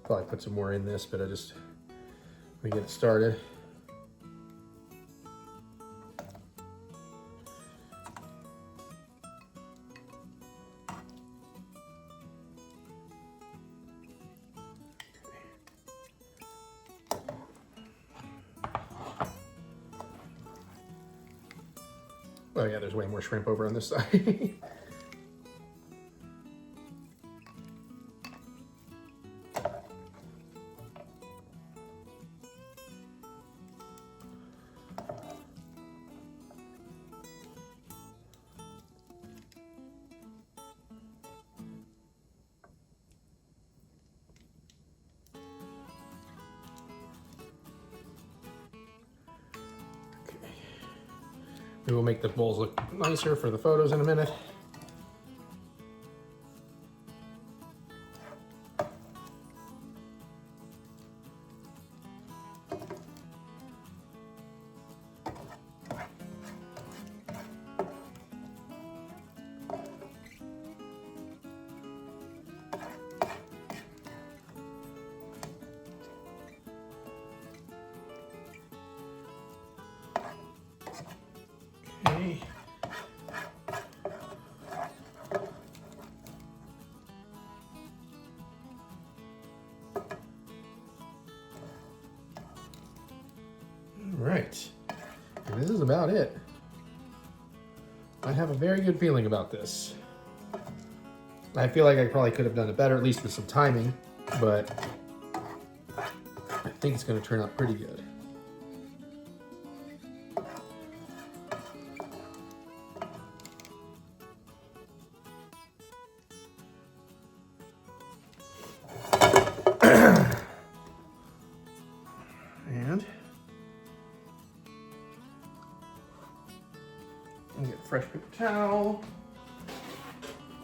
[SPEAKER 1] Probably put some more in this, but I just let me get it started. Oh yeah, there's way more shrimp over on this side. We will make the bowls look nicer for the photos in a minute. Okay. All right, and this is about it. I have a very good feeling about this. I feel like I probably could have done it better, at least with some timing, but I think it's going to turn out pretty good. And get a fresh paper towel,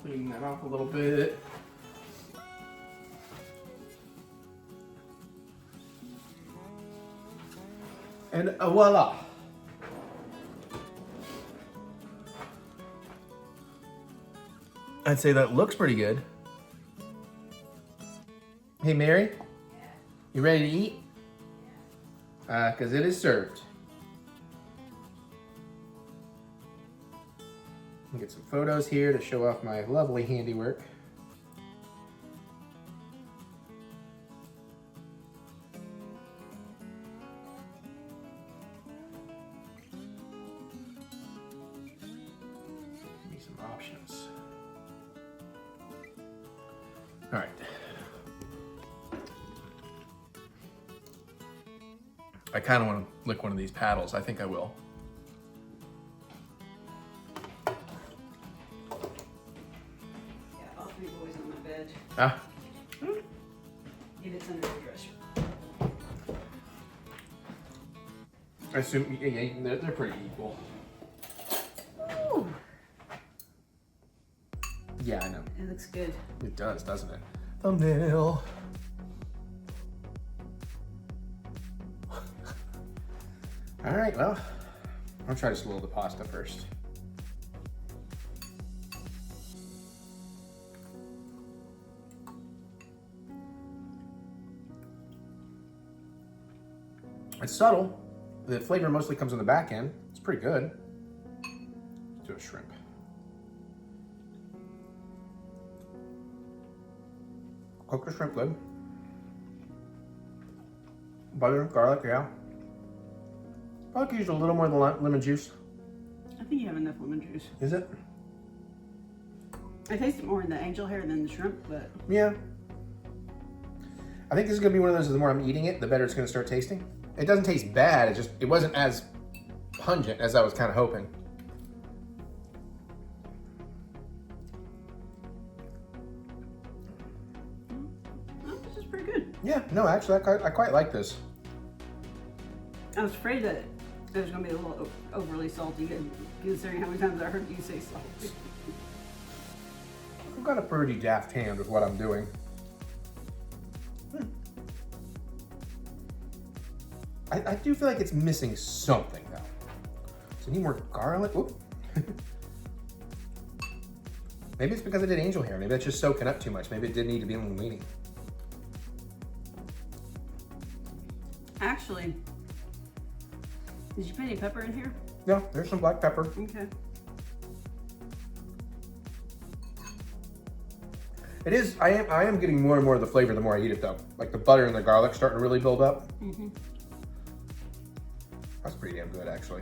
[SPEAKER 1] clean that off a little bit. And voila! I'd say that looks pretty good. Hey Mary, you ready to eat? Because it is served. I'll get some photos here to show off my lovely handiwork. Give me some options. All right. I kind of want to lick one of these paddles. I think I will.
[SPEAKER 3] Yeah, all three boys on my bed.
[SPEAKER 1] Ah,
[SPEAKER 3] If it's under the dresser.
[SPEAKER 1] I assume yeah, they're pretty equal.
[SPEAKER 3] Ooh,
[SPEAKER 1] Yeah, I know.
[SPEAKER 3] it looks good.
[SPEAKER 1] It does, doesn't it? Thumbnail. All right, well, I'll try to swirl the pasta first. It's subtle, the flavor mostly comes on the back end. It's pretty good. Let's do a shrimp. Cook the shrimp good. Butter, garlic, yeah. Probably could use a little more of the lemon juice.
[SPEAKER 3] I think you have enough lemon juice.
[SPEAKER 1] Is it?
[SPEAKER 3] I taste it more in the angel hair than the shrimp, but
[SPEAKER 1] Yeah. I think this is gonna be one of those, the more I'm eating it, the better it's gonna start tasting. It doesn't taste bad, it wasn't as pungent as I was kind of hoping.
[SPEAKER 3] oh, this is pretty good.
[SPEAKER 1] Yeah, no, actually, I quite like this.
[SPEAKER 3] I was afraid that it was going to be a little overly salty, considering how many times I heard you say salty.
[SPEAKER 1] I've got a pretty daft hand with what I'm doing. I do feel like it's missing something, though. So I need more garlic. Oop. Maybe it's because I did angel hair. Maybe that's just soaking up too much. Maybe it did need to be a little weenie.
[SPEAKER 3] Actually, did you put any pepper in here?
[SPEAKER 1] Yeah, there's some black pepper.
[SPEAKER 3] Okay.
[SPEAKER 1] It is, I am getting more and more of the flavor the more I eat it, though. Like the butter and the garlic starting to really build up.
[SPEAKER 3] Mm-hmm.
[SPEAKER 1] That's pretty damn good, actually.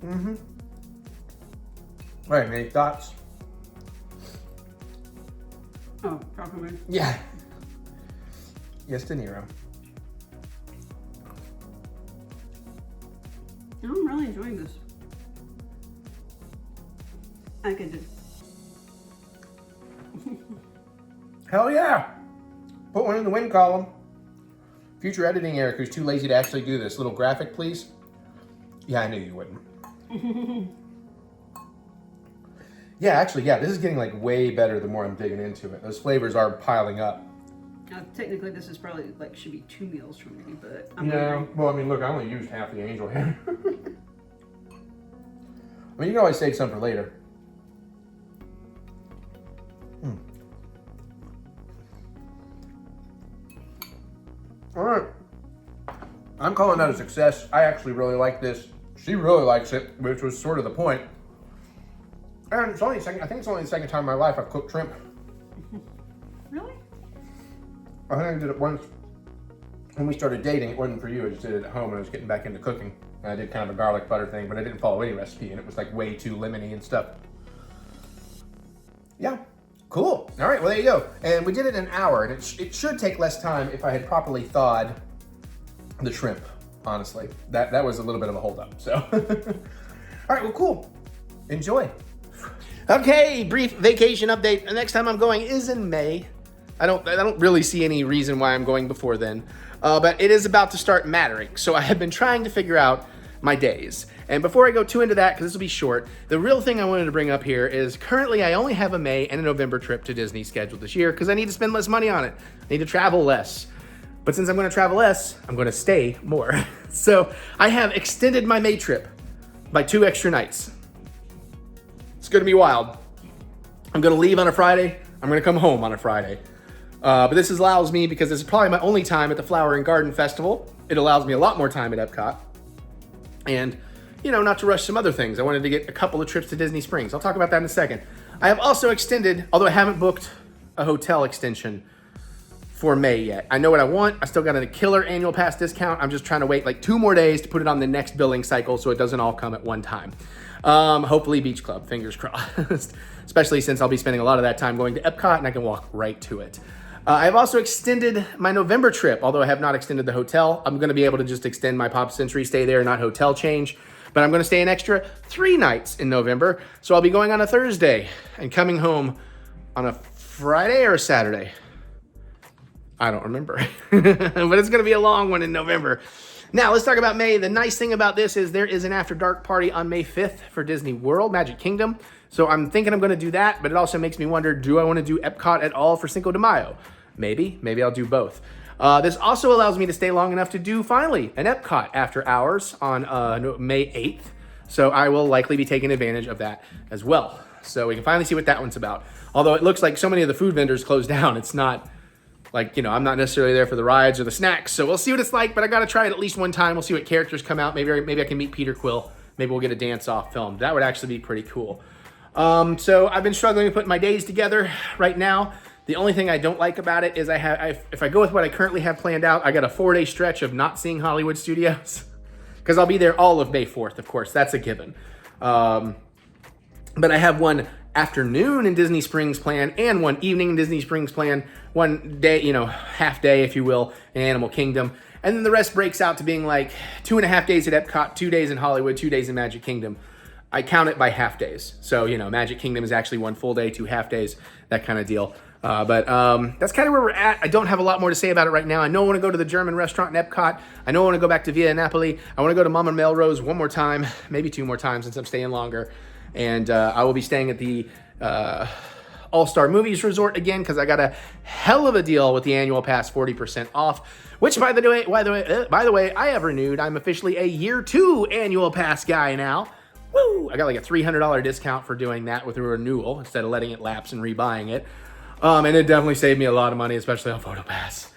[SPEAKER 1] Mm-hmm. All right, any thoughts?
[SPEAKER 3] Oh, properly.
[SPEAKER 1] Yeah. Yes, De Niro.
[SPEAKER 3] I'm really enjoying this. I could do.
[SPEAKER 1] Hell yeah! Put one in the win column. Future editing Eric, who's too lazy to actually do this. Little graphic, please. Yeah, I knew you wouldn't. Yeah, actually, yeah, this is getting like way better the more I'm digging into it. Those flavors are piling up.
[SPEAKER 3] Now, technically, this is probably like should be 2 meals for me, but I'm
[SPEAKER 1] Yeah,
[SPEAKER 3] hungry.
[SPEAKER 1] well, I mean, look, I only used half the angel hair. I mean, you can always save some for later. All right. I'm calling that a success. I actually really like this. She really likes it, which was sort of the point. And it's only I think it's only the second time in my life I've cooked shrimp.
[SPEAKER 3] Really?
[SPEAKER 1] I think I did it once when we started dating. It wasn't for you. I just did it at home when I was getting back into cooking. And I did kind of a garlic butter thing, but I didn't follow any recipe, and it was like way too lemony and stuff. Yeah, cool. All right, well, there you go. And we did it in an hour, and it should take less time if I had properly thawed the shrimp, honestly. That was a little bit of a holdup, so. All right, well, cool. Enjoy. Okay, brief vacation update. The next time I'm going is in May. I don't really see any reason why I'm going before then, but it is about to start mattering. So I have been trying to figure out my days. And before I go too into that, because this will be short, the real thing I wanted to bring up here is currently I only have a May and a November trip to Disney scheduled this year because I need to spend less money on it. I need to travel less. But since I'm going to travel less, I'm going to stay more. So I have extended my May trip by 2 extra nights. It's going to be wild. I'm going to leave on a Friday. I'm going to come home on a Friday. But this allows me, because this is probably my only time at the Flower and Garden Festival, it allows me a lot more time at Epcot. And, you know, not to rush some other things. I wanted to get a couple of trips to Disney Springs. I'll talk about that in a second. I have also extended, although I haven't booked a hotel extension for May yet. I know what I want. I still got a killer annual pass discount. I'm just trying to wait like 2 more days to put it on the next billing cycle so it doesn't all come at one time. Hopefully Beach Club, fingers crossed. Especially since I'll be spending a lot of that time going to Epcot and I can walk right to it. I've also extended my November trip, although I have not extended the hotel. I'm going to be able to just extend my Pop Century stay there, not hotel change. But I'm going to stay an extra 3 nights in November. So I'll be going on a Thursday and coming home on a Friday or a Saturday. I don't remember. But it's going to be a long one in November. Now, let's talk about May. The nice thing about this is there is an After Dark party on May 5th for Disney World, Magic Kingdom. So I'm thinking I'm going to do that, but it also makes me wonder, do I want to do Epcot at all for Cinco de Mayo? Maybe I'll do both. This also allows me to stay long enough to do, finally, an Epcot after hours on May 8th. So I will likely be taking advantage of that as well. So we can finally see what that one's about. Although it looks like so many of the food vendors closed down, it's not Like, I'm not necessarily there for the rides or the snacks, so we'll see what it's like, but I gotta try it at least one time. We'll see what characters come out. Maybe I can meet Peter Quill. Maybe we'll get a dance-off filmed. That would actually be pretty cool. So I've been struggling to put my days together right now. The only thing I don't like about it is if I go with what I currently have planned out, I got a 4-day stretch of not seeing Hollywood Studios. Because I'll be there all of May 4th, of course. That's a given. But I have one afternoon in Disney Springs planned and one evening in Disney Springs planned. One day, half day, if you will, in Animal Kingdom. And then the rest breaks out to being like 2.5 days at Epcot, 2 days in Hollywood, 2 days in Magic Kingdom. I count it by half days. So, Magic Kingdom is actually 1 full day, 2 half days, that kind of deal. But that's kind of where we're at. I don't have a lot more to say about it right now. I know I want to go to the German restaurant in Epcot. I know I want to go back to Via Napoli. I want to go to Mama Melrose one more time, maybe 2 more times since I'm staying longer. And I will be staying at the All-Star Movies Resort again because I got a hell of a deal with the annual pass, 40% off. Which, by the way, I have renewed. I'm officially a year 2 annual pass guy now. Woo! I got like a $300 discount for doing that with a renewal instead of letting it lapse and rebuying it. And it definitely saved me a lot of money, especially on PhotoPass.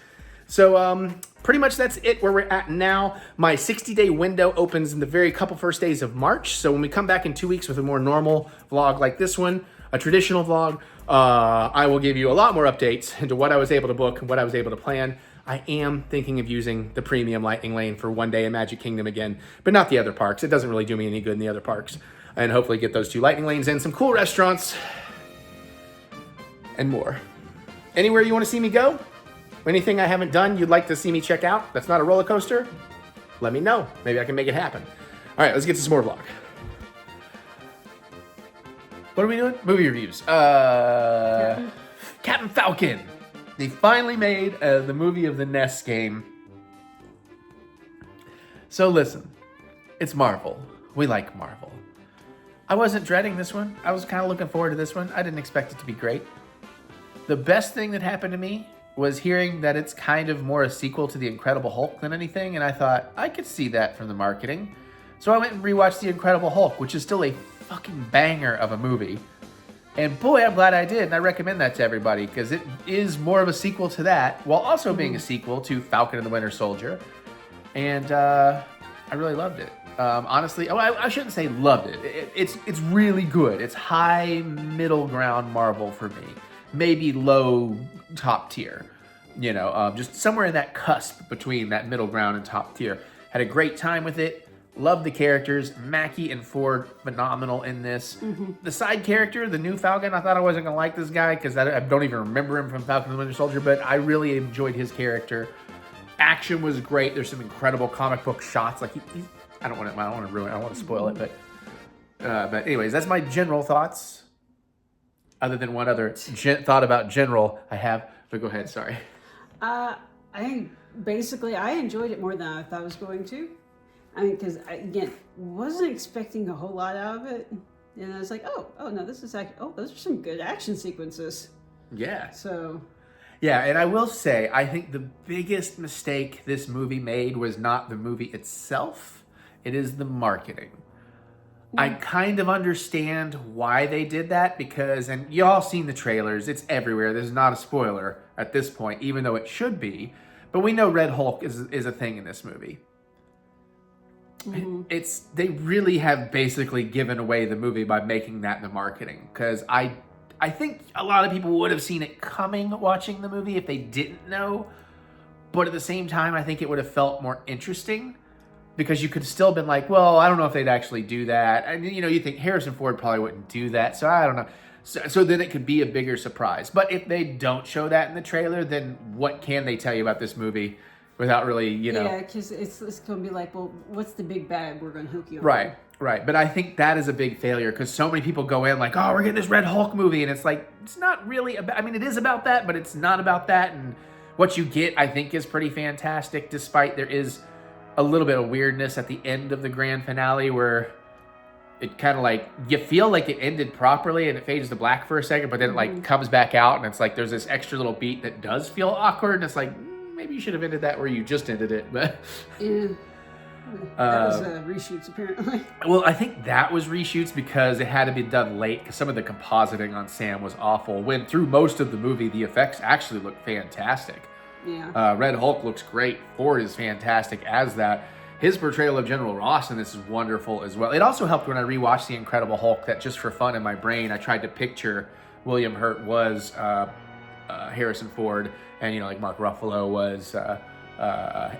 [SPEAKER 1] So pretty much that's it where we're at now. My 60-day window opens in the very couple first days of March. So when we come back in 2 weeks with a more normal vlog like this one, a traditional vlog, I will give you a lot more updates into what I was able to book and what I was able to plan. I am thinking of using the premium lightning lane for one day in Magic Kingdom again, but not the other parks. It doesn't really do me any good in the other parks. And hopefully get those 2 lightning lanes in, some cool restaurants, and more. Anywhere you want to see me go? Anything I haven't done you'd like to see me check out that's not a roller coaster? Let me know. Maybe I can make it happen. All right, let's get to some more vlog. What are we doing? Movie reviews. Captain Falcon. They finally made the movie of the NES game. So listen, it's Marvel. We like Marvel. I wasn't dreading this one. I was kind of looking forward to this one. I didn't expect it to be great. The best thing that happened to me was hearing that it's kind of more a sequel to The Incredible Hulk than anything, and I thought, I could see that from the marketing. So I went and rewatched The Incredible Hulk, which is still a fucking banger of a movie. And boy, I'm glad I did, and I recommend that to everybody, because it is more of a sequel to that, while also being a sequel to Falcon and the Winter Soldier. And I really loved it. Honestly, I shouldn't say loved it. It's really good. It's high middle ground Marvel for me. Maybe low top tier. Just somewhere in that cusp between that middle ground and top tier. Had a great time with it. Loved the characters. Mackie and Ford, phenomenal in this. Mm-hmm. The side character, the new Falcon, I thought I wasn't going to like this guy because I don't even remember him from Falcon and the Winter Soldier, but I really enjoyed his character. Action was great. There's some incredible comic book shots. Like I don't want to ruin it. I don't want to spoil it, but anyways, that's my general thoughts. Other than one other thought about general I have, but go ahead. Sorry.
[SPEAKER 3] I think basically I enjoyed it more than I thought I was going to. I mean, because again, wasn't expecting a whole lot out of it, and I was like, oh no, this is actually, those are some good action sequences.
[SPEAKER 1] Yeah.
[SPEAKER 3] So.
[SPEAKER 1] Yeah, and I will say, I think the biggest mistake this movie made was not the movie itself; it is the marketing. I kind of understand why they did that because, and y'all seen the trailers, it's everywhere. There's not a spoiler at this point, even though it should be. But we know Red Hulk is a thing in this movie. Mm-hmm. They really have basically given away the movie by making that the marketing. Because I think a lot of people would have seen it coming watching the movie if they didn't know. But at the same time, I think it would have felt more interesting. Because you could still have been like, well, I don't know if they'd actually do that. And, you think Harrison Ford probably wouldn't do that. So I don't know. So then it could be a bigger surprise. But if they don't show that in the trailer, then what can they tell you about this movie without really,
[SPEAKER 3] Yeah, because it's going to be like, well, what's the big bag we're going to hook you on?
[SPEAKER 1] Right. But I think that is a big failure because so many people go in like, oh, we're getting this Red Hulk movie. And it's like, it's not really about, it is about that, but it's not about that. And what you get, I think, is pretty fantastic, despite there is a little bit of weirdness at the end of the grand finale where it kind of like, you feel like it ended properly and it fades to black for a second, but then it like comes back out and it's like there's this extra little beat that does feel awkward and it's like, maybe you should have ended that where you just ended it. But
[SPEAKER 3] That was reshoots, apparently.
[SPEAKER 1] Well, I think that was reshoots because it had to be done late because some of the compositing on Sam was awful. When through most of the movie, the effects actually look fantastic.
[SPEAKER 3] Yeah.
[SPEAKER 1] Red Hulk looks great. Ford is fantastic as that. His portrayal of General Ross in this is wonderful as well. It also helped when I rewatched The Incredible Hulk that just for fun in my brain, I tried to picture William Hurt was Harrison Ford and, like Mark Ruffalo was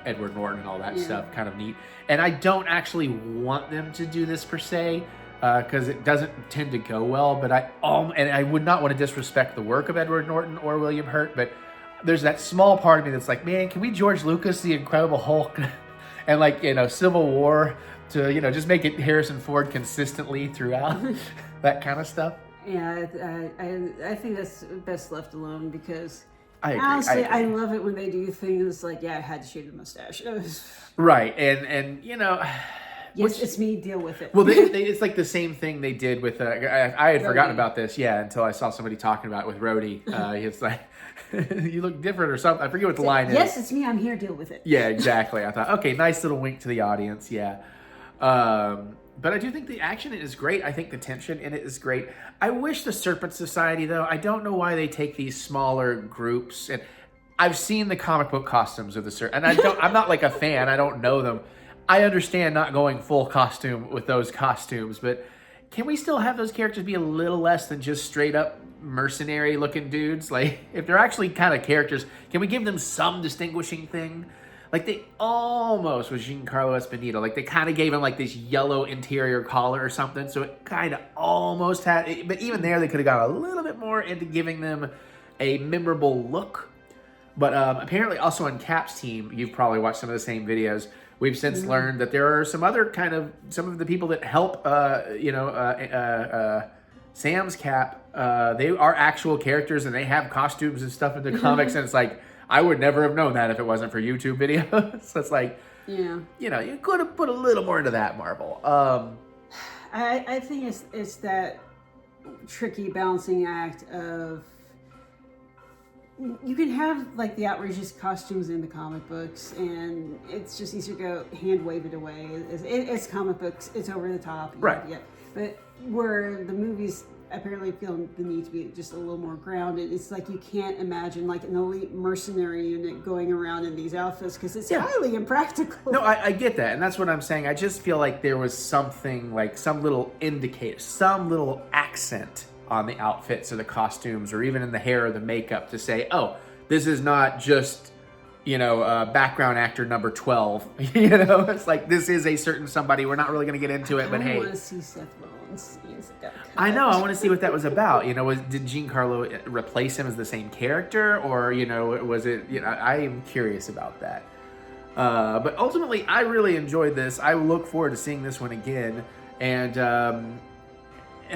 [SPEAKER 1] Edward Norton and all that stuff. Kind of neat. And I don't actually want them to do this per se because it doesn't tend to go well, but I would not want to disrespect the work of Edward Norton or William Hurt, but there's that small part of me that's like, man, can we George Lucas The Incredible Hulk and Civil War to just make it Harrison Ford consistently throughout that kind of stuff.
[SPEAKER 3] Yeah, I think that's best left alone because
[SPEAKER 1] I agree.
[SPEAKER 3] honestly, I love it when they do things like, I had to shave the mustache.
[SPEAKER 1] Right, and
[SPEAKER 3] yes, it's me, deal with it.
[SPEAKER 1] Well, it's like the same thing they did with I had forgotten about this, until I saw somebody talking about it with Rhodey. It's like, you look different or something. I forget what the line is.
[SPEAKER 3] Yes, it's me. I'm here. Deal with it.
[SPEAKER 1] Yeah, exactly. I thought, okay, nice little wink to the audience. Yeah. But I do think the action is great. I think the tension in it is great. I wish the Serpent Society, though, I don't know why they take these smaller groups. And I've seen the comic book costumes of the Serpent. And I'm not like a fan. I don't know them. I understand not going full costume with those costumes. But can we still have those characters be a little less than just straight up mercenary looking dudes? Like, if they're actually kind of characters, can we give them some distinguishing thing? Like, they almost was Giancarlo Esposito. Like, they kind of gave him like this yellow interior collar or something, so it kind of almost had, but even there they could have got a little bit more into giving them a memorable look. But apparently also on Cap's team, you've probably watched some of the same videos, we've since learned that there are some other some of the people that help Sam's Cap, they are actual characters and they have costumes and stuff in the comics, and it's like, I would never have known that if it wasn't for YouTube videos. So it's like, you could have put a little more into that, Marvel.
[SPEAKER 3] I think it's that tricky balancing act of, you can have like the outrageous costumes in the comic books, and it's just easier to go hand wave it away. It's comic books, it's over the top,
[SPEAKER 1] right?
[SPEAKER 3] Yeah, but where the movies apparently feel the need to be just a little more grounded, it's like you can't imagine like an elite mercenary unit going around in these outfits because it's highly impractical.
[SPEAKER 1] No, I get that, and that's what I'm saying. I just feel like there was something, like some little indicator, some little accent on the outfits or the costumes or even in the hair or the makeup to say, oh, this is not just, background actor number 12. It's like, this is a certain somebody. We're not really going to get into it, but hey.
[SPEAKER 3] I want to see Seth Rollins.
[SPEAKER 1] I know. I want to see what that was about. Did Giancarlo replace him as the same character, or was it? I am curious about that. But ultimately, I really enjoyed this. I look forward to seeing this one again, and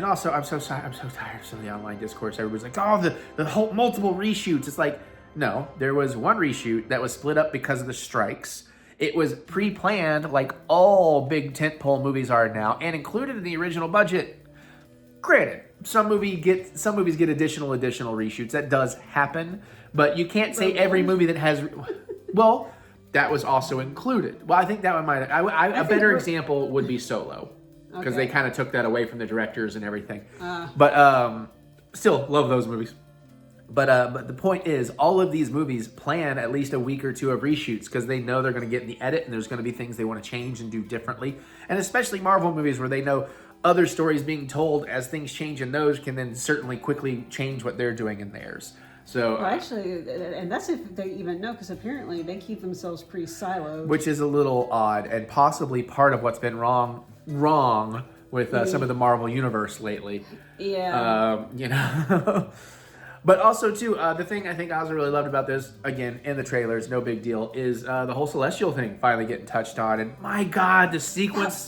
[SPEAKER 1] also I'm so tired of some of the online discourse. Everybody's like, oh, the whole multiple reshoots. It's like, no, there was one reshoot that was split up because of the strikes. It was pre-planned, like all big tentpole movies are now, and included in the original budget. Granted, some movies get additional reshoots. That does happen, but you can't say every movie that has. Well, that was also included. Well, I think that one might. A better example would be Solo, because they kind of took that away from the directors and everything. But still love those movies. But the point is, all of these movies plan at least a week or two of reshoots because they know they're going to get in the edit and there's going to be things they want to change and do differently. And especially Marvel movies where they know other stories being told as things change in those can then certainly quickly change what they're doing in theirs. So
[SPEAKER 3] actually, and that's if they even know, because apparently they keep themselves pretty siloed. Which
[SPEAKER 1] is a little odd and possibly part of what's been wrong with some of the Marvel universe lately.
[SPEAKER 3] Yeah.
[SPEAKER 1] But also, too, the thing I think I also really loved about this, again, in the trailers, no big deal, is the whole Celestial thing finally getting touched on. And my God, the sequence,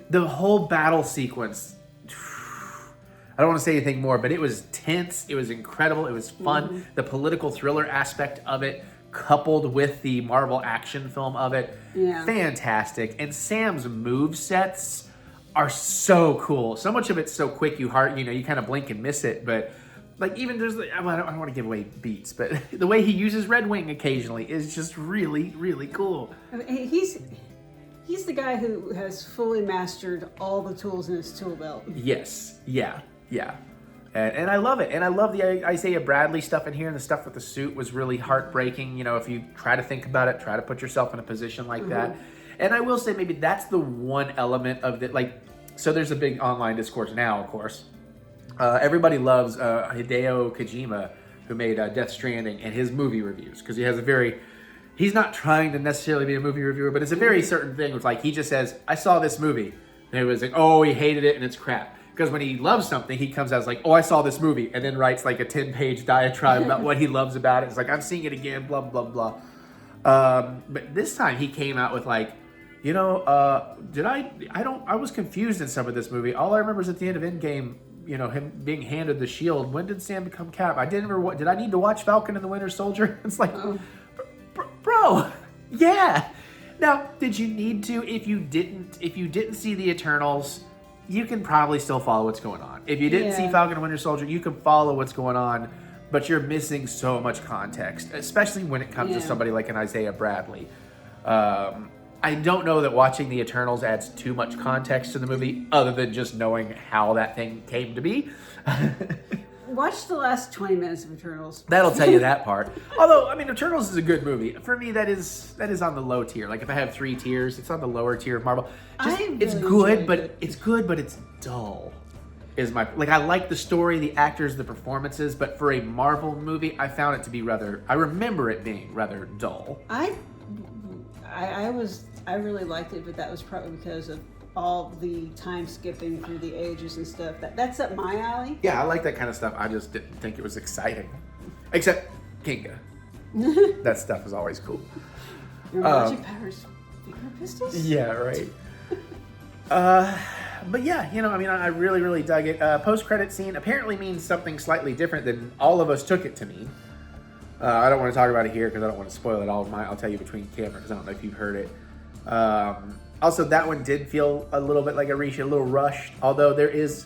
[SPEAKER 1] the whole battle sequence, I don't want to say anything more, but it was tense, it was incredible, it was fun. The political thriller aspect of it, coupled with the Marvel action film of it, fantastic. And Sam's movesets are so cool. So much of it's so quick, you kind of blink and miss it, but... Like, even there's, I don't want to give away beats, but the way he uses Red Wing occasionally is just really, really cool.
[SPEAKER 3] I mean, He's the guy who has fully mastered all the tools in his tool belt.
[SPEAKER 1] Yes. Yeah. And I love it. And I love the Isaiah Bradley stuff in here. And the stuff with the suit was really heartbreaking. You know, if you try to think about it, try to put yourself in a position like that. And I will say maybe that's the one element of it. Like, so there's a big online discourse now, of course. Everybody loves Hideo Kojima, who made Death Stranding, and his movie reviews. Because he has a very... He's not trying to necessarily be a movie reviewer, but it's a very certain thing. It's like, he just says, I saw this movie. And it was like, oh, he hated it and it's crap. Because when he loves something, he comes out as like, oh, I saw this movie. And then writes like a 10-page diatribe about what he loves about it. It's like, I'm seeing it again, blah, blah, blah. But this time he came out with like, you know, I was confused in some of this movie. All I remember is at the end of Endgame, you know, him being handed the shield. When did Sam become Cap? Did I need to watch Falcon and the Winter Soldier? It's like, bro, yeah. Now, did you need to? If you didn't see the Eternals, you can probably still follow what's going on. If you didn't see Falcon and Winter Soldier, you can follow what's going on, but you're missing so much context, especially when it comes to somebody like an Isaiah Bradley. I don't know that watching the Eternals adds too much context to the movie, other than just knowing how that thing came to be.
[SPEAKER 3] Watch the last 20 minutes of Eternals.
[SPEAKER 1] That'll tell you that part. Although, I mean, Eternals is a good movie. For me, that is on the low tier. Like, if I have 3 tiers, it's on the lower tier of Marvel. It's good, but it's dull. I like the story, the actors, the performances, but for a Marvel movie, I found it to be I remember it being rather dull.
[SPEAKER 3] I really liked it, but that was probably because of all the time skipping through the ages and stuff. That's up my alley.
[SPEAKER 1] Yeah, I like that kind of stuff. I just didn't think it was exciting. Except Kinga. That stuff is always cool.
[SPEAKER 3] Your magic powers, finger pistols?
[SPEAKER 1] Yeah, right. But yeah, you know, I mean, I really, really dug it. Post-credit scene apparently means something slightly different than all of us took it to mean. I don't want to talk about it here because I don't want to spoil it all. I'll tell you between camera because I don't know if you've heard it. Also, that one did feel a little bit like a reshoot, a little rushed. Although there is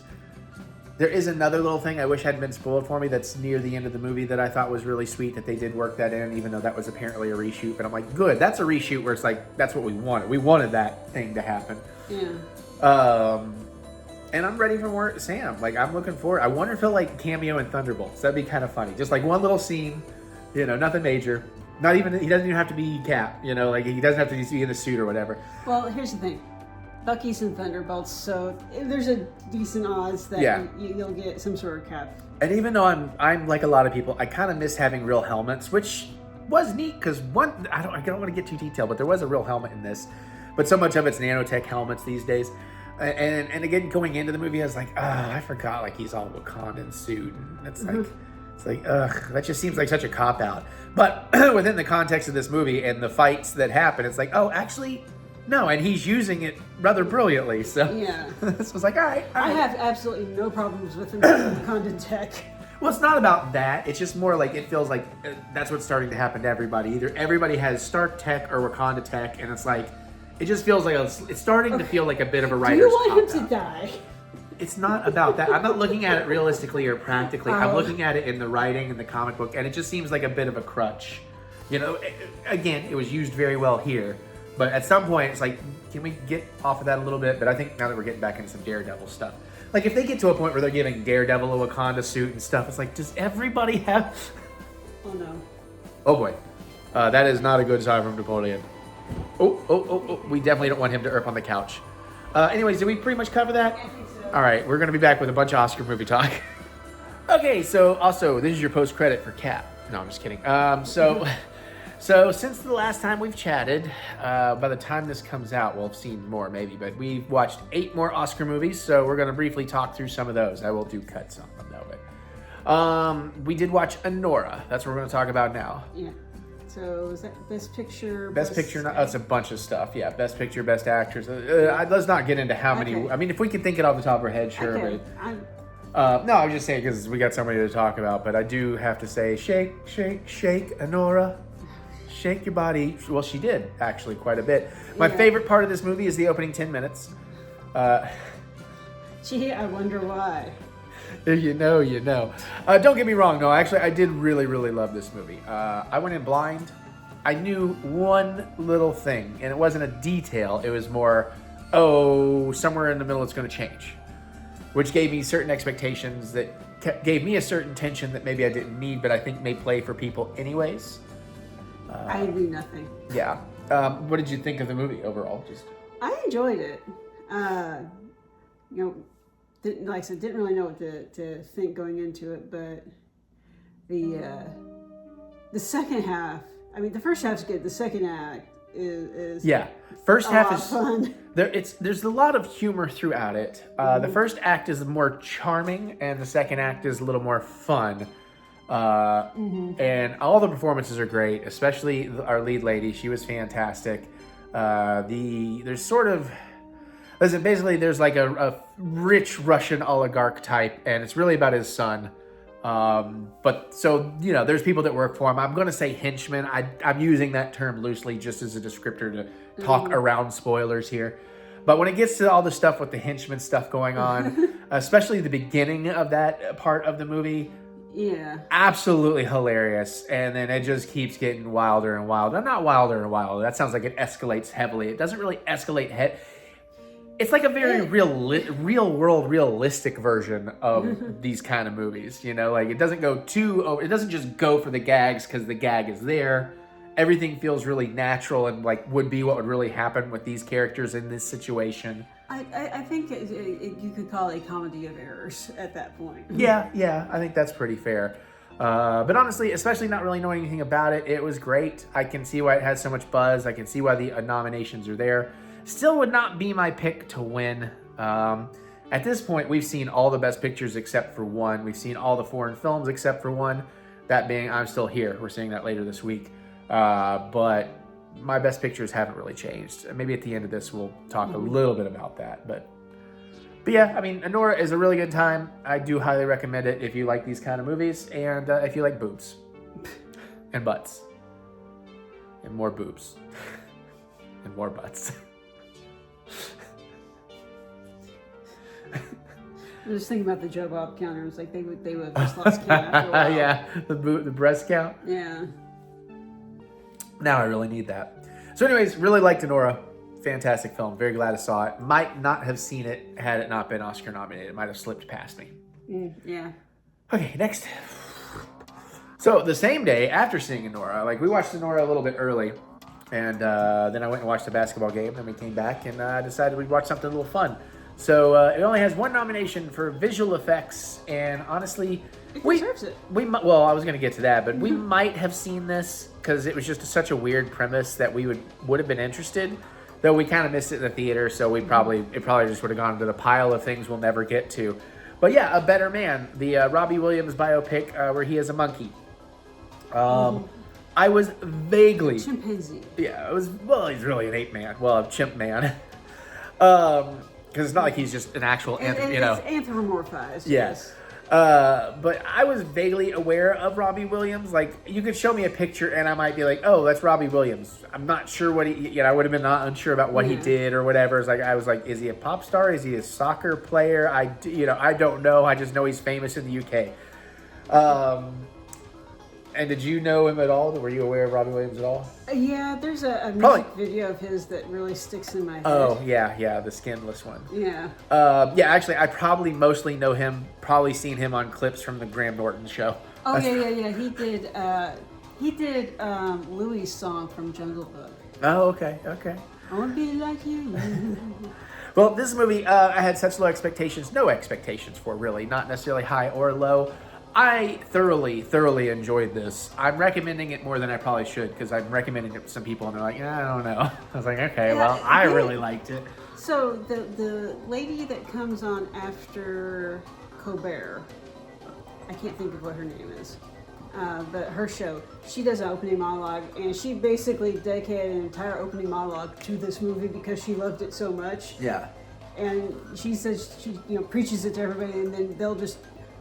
[SPEAKER 1] another little thing I wish hadn't been spoiled for me that's near the end of the movie that I thought was really sweet that they did work that in, even though that was apparently a reshoot. But I'm like, good, that's a reshoot where it's like, that's what we wanted. We wanted that thing to happen.
[SPEAKER 3] Yeah.
[SPEAKER 1] And I'm ready for more Sam. Like, I'm looking forward. I wonder if he'll like cameo in Thunderbolts. That'd be kind of funny. Just like one little scene, you know, nothing major. He doesn't even have to be Cap, you know, like he doesn't have to be in the suit or whatever.
[SPEAKER 3] Well, here's the thing. Bucky's in Thunderbolts, so there's a decent odds that you'll get some sort of Cap.
[SPEAKER 1] And even though I'm like a lot of people, I kind of miss having real helmets, which was neat because I don't want to get too detailed, but there was a real helmet in this. But so much of it's nanotech helmets these days. And again, going into the movie, I was like, I forgot, like he's all Wakandan suit. And it's like... It's like, that just seems like such a cop-out. But within the context of this movie and the fights that happen, it's like, oh, actually, no. And he's using it rather brilliantly. So
[SPEAKER 3] yeah.
[SPEAKER 1] This was like, all right.
[SPEAKER 3] I have absolutely no problems with him Wakandan tech.
[SPEAKER 1] Well, it's not about that. It's just more like it feels like that's what's starting to happen to everybody. Either everybody has Stark tech or Wakanda tech, and it's like, it just feels like it's starting to feel like a bit of a writer's
[SPEAKER 3] Do you want
[SPEAKER 1] cop-out.
[SPEAKER 3] him to die?
[SPEAKER 1] It's not about that. I'm not looking at it realistically or practically. I'm looking at it in the writing and the comic book, and it just seems like a bit of a crutch. You know, again, it was used very well here, but at some point, it's like, can we get off of that a little bit? But I think now that we're getting back into some Daredevil stuff, like if they get to a point where they're giving Daredevil a Wakanda suit and stuff, it's like, does everybody have...
[SPEAKER 3] Oh, no.
[SPEAKER 1] Oh, boy. That is not a good sign from Napoleon. Oh. We definitely don't want him to erp on the couch. Anyways, did we pretty much cover that? All right, we're going to be back with a bunch of Oscar movie talk. Okay, so also, this is your post-credit for Cap. No, I'm just kidding. So since the last time we've chatted, by the time this comes out, we'll have seen more maybe, but we've watched 8 more Oscar movies, so we're going to briefly talk through some of those. I will do cuts on them, though. But, we did watch Anora. That's what we're going to talk about now.
[SPEAKER 3] Yeah. So is that Best Picture?
[SPEAKER 1] Best Picture, it's a bunch of stuff. Yeah, Best Picture, Best Actors. Let's not get into how many. I mean, if we can think it off the top of our head, sure.
[SPEAKER 3] Okay.
[SPEAKER 1] No, I was just saying because we got somebody to talk about. But I do have to say, shake, Anora. Shake your body. Well, she did, actually, quite a bit. My favorite part of this movie is the opening 10 minutes.
[SPEAKER 3] Gee, I wonder why.
[SPEAKER 1] If you know, you know. Don't get me wrong, no. Actually, I did really, really love this movie. I went in blind. I knew one little thing, and it wasn't a detail. It was more, oh, somewhere in the middle it's going to change, which gave me certain expectations that gave me a certain tension that maybe I didn't need, but I think may play for people anyways.
[SPEAKER 3] I knew nothing.
[SPEAKER 1] Yeah. What did you think of the movie overall?
[SPEAKER 3] I enjoyed it. Like I said, didn't really know what to think going into it, but the second half. I mean, the first half's good. The second act is
[SPEAKER 1] yeah. First half is
[SPEAKER 3] fun.
[SPEAKER 1] There's a lot of humor throughout it. The first act is more charming, and the second act is a little more fun. And all the performances are great, especially our lead lady. She was fantastic. There's like a rich Russian oligarch type, and it's really about his son. But so, there's people that work for him. I'm going to say henchmen. I'm using that term loosely just as a descriptor to talk around spoilers here. But when it gets to all the stuff with the henchmen stuff going on, especially the beginning of that part of the movie,
[SPEAKER 3] yeah,
[SPEAKER 1] absolutely hilarious. And then it just keeps getting wilder and wilder. Not wilder and wilder. That sounds like it escalates heavily. It doesn't really escalate It's like a very real world, realistic version of these kind of movies. Like it doesn't go it doesn't just go for the gags because the gag is there. Everything feels really natural and like would be what would really happen with these characters in this situation.
[SPEAKER 3] I think you could call it a comedy of errors at that point.
[SPEAKER 1] Yeah, I think that's pretty fair. But honestly, especially not really knowing anything about it, it was great. I can see why it has so much buzz. I can see why the nominations are there. Still would not be my pick to win. At this point, we've seen all the best pictures except for one. We've seen all the foreign films except for one. That being I'm Still Here. We're seeing that later this week. But my best pictures haven't really changed. Maybe at the end of this, we'll talk a little bit about that. But yeah, I mean, Anora is a really good time. I do highly recommend it if you like these kind of movies and if you like boobs and butts and more boobs and more butts.
[SPEAKER 3] I'm just thinking about the Joe Bob counter. It's like they would have just lost count after a while.
[SPEAKER 1] Yeah, the breast count.
[SPEAKER 3] Yeah.
[SPEAKER 1] Now I really need that. So anyways, really liked Anora. Fantastic film. Very glad I saw it. Might not have seen it had it not been Oscar nominated. It might have slipped past me.
[SPEAKER 3] Yeah.
[SPEAKER 1] Okay, next. So the same day after seeing Anora, like we watched Anora a little bit early, and then I went and watched the basketball game, and we came back and decided we'd watch something a little fun. So it only has one nomination for visual effects, and honestly,
[SPEAKER 3] It deserves it.
[SPEAKER 1] Well, I was going to get to that, but we might have seen this because it was just such a weird premise that we would have been interested. Though we kind of missed it in the theater, so it probably just would have gone into the pile of things we'll never get to. But yeah, A Better Man, the Robbie Williams biopic where he is a monkey. I was vaguely
[SPEAKER 3] Chimpanzee.
[SPEAKER 1] Yeah, he's really an ape man. Well, a chimp man. Because it's not like he's just an actual
[SPEAKER 3] It's anthropomorphized.
[SPEAKER 1] Yes. But I was vaguely aware of Robbie Williams. Like, you could show me a picture and I might be like, oh, that's Robbie Williams. I'm not sure what I would have been unsure about what he did or whatever. It's like, I was like, is he a pop star? Is he a soccer player? I don't know. I just know he's famous in the UK. And did you know him at all? Were you aware of Robbie Williams at all?
[SPEAKER 3] Yeah, there's a music video of his that really sticks in my head.
[SPEAKER 1] Oh, yeah, the skinless one.
[SPEAKER 3] Yeah.
[SPEAKER 1] Actually, I probably mostly know him, probably seen him on clips from the Graham Norton show.
[SPEAKER 3] Oh, yeah. He did Louis' song from Jungle Book.
[SPEAKER 1] Oh, okay.
[SPEAKER 3] I want to be like you.
[SPEAKER 1] Well, this movie, I had such no expectations for, really. Not necessarily high or low. I thoroughly enjoyed this. I'm recommending it more than I probably should because I'm recommending it to some people and they're like, I don't know. I was like, okay, well, I really liked it.
[SPEAKER 3] So the lady that comes on after Colbert, I can't think of what her name is, but her show, she does an opening monologue and she basically dedicated an entire opening monologue to this movie because she loved it so much.
[SPEAKER 1] Yeah.
[SPEAKER 3] And she says she preaches it to everybody and then they'll just,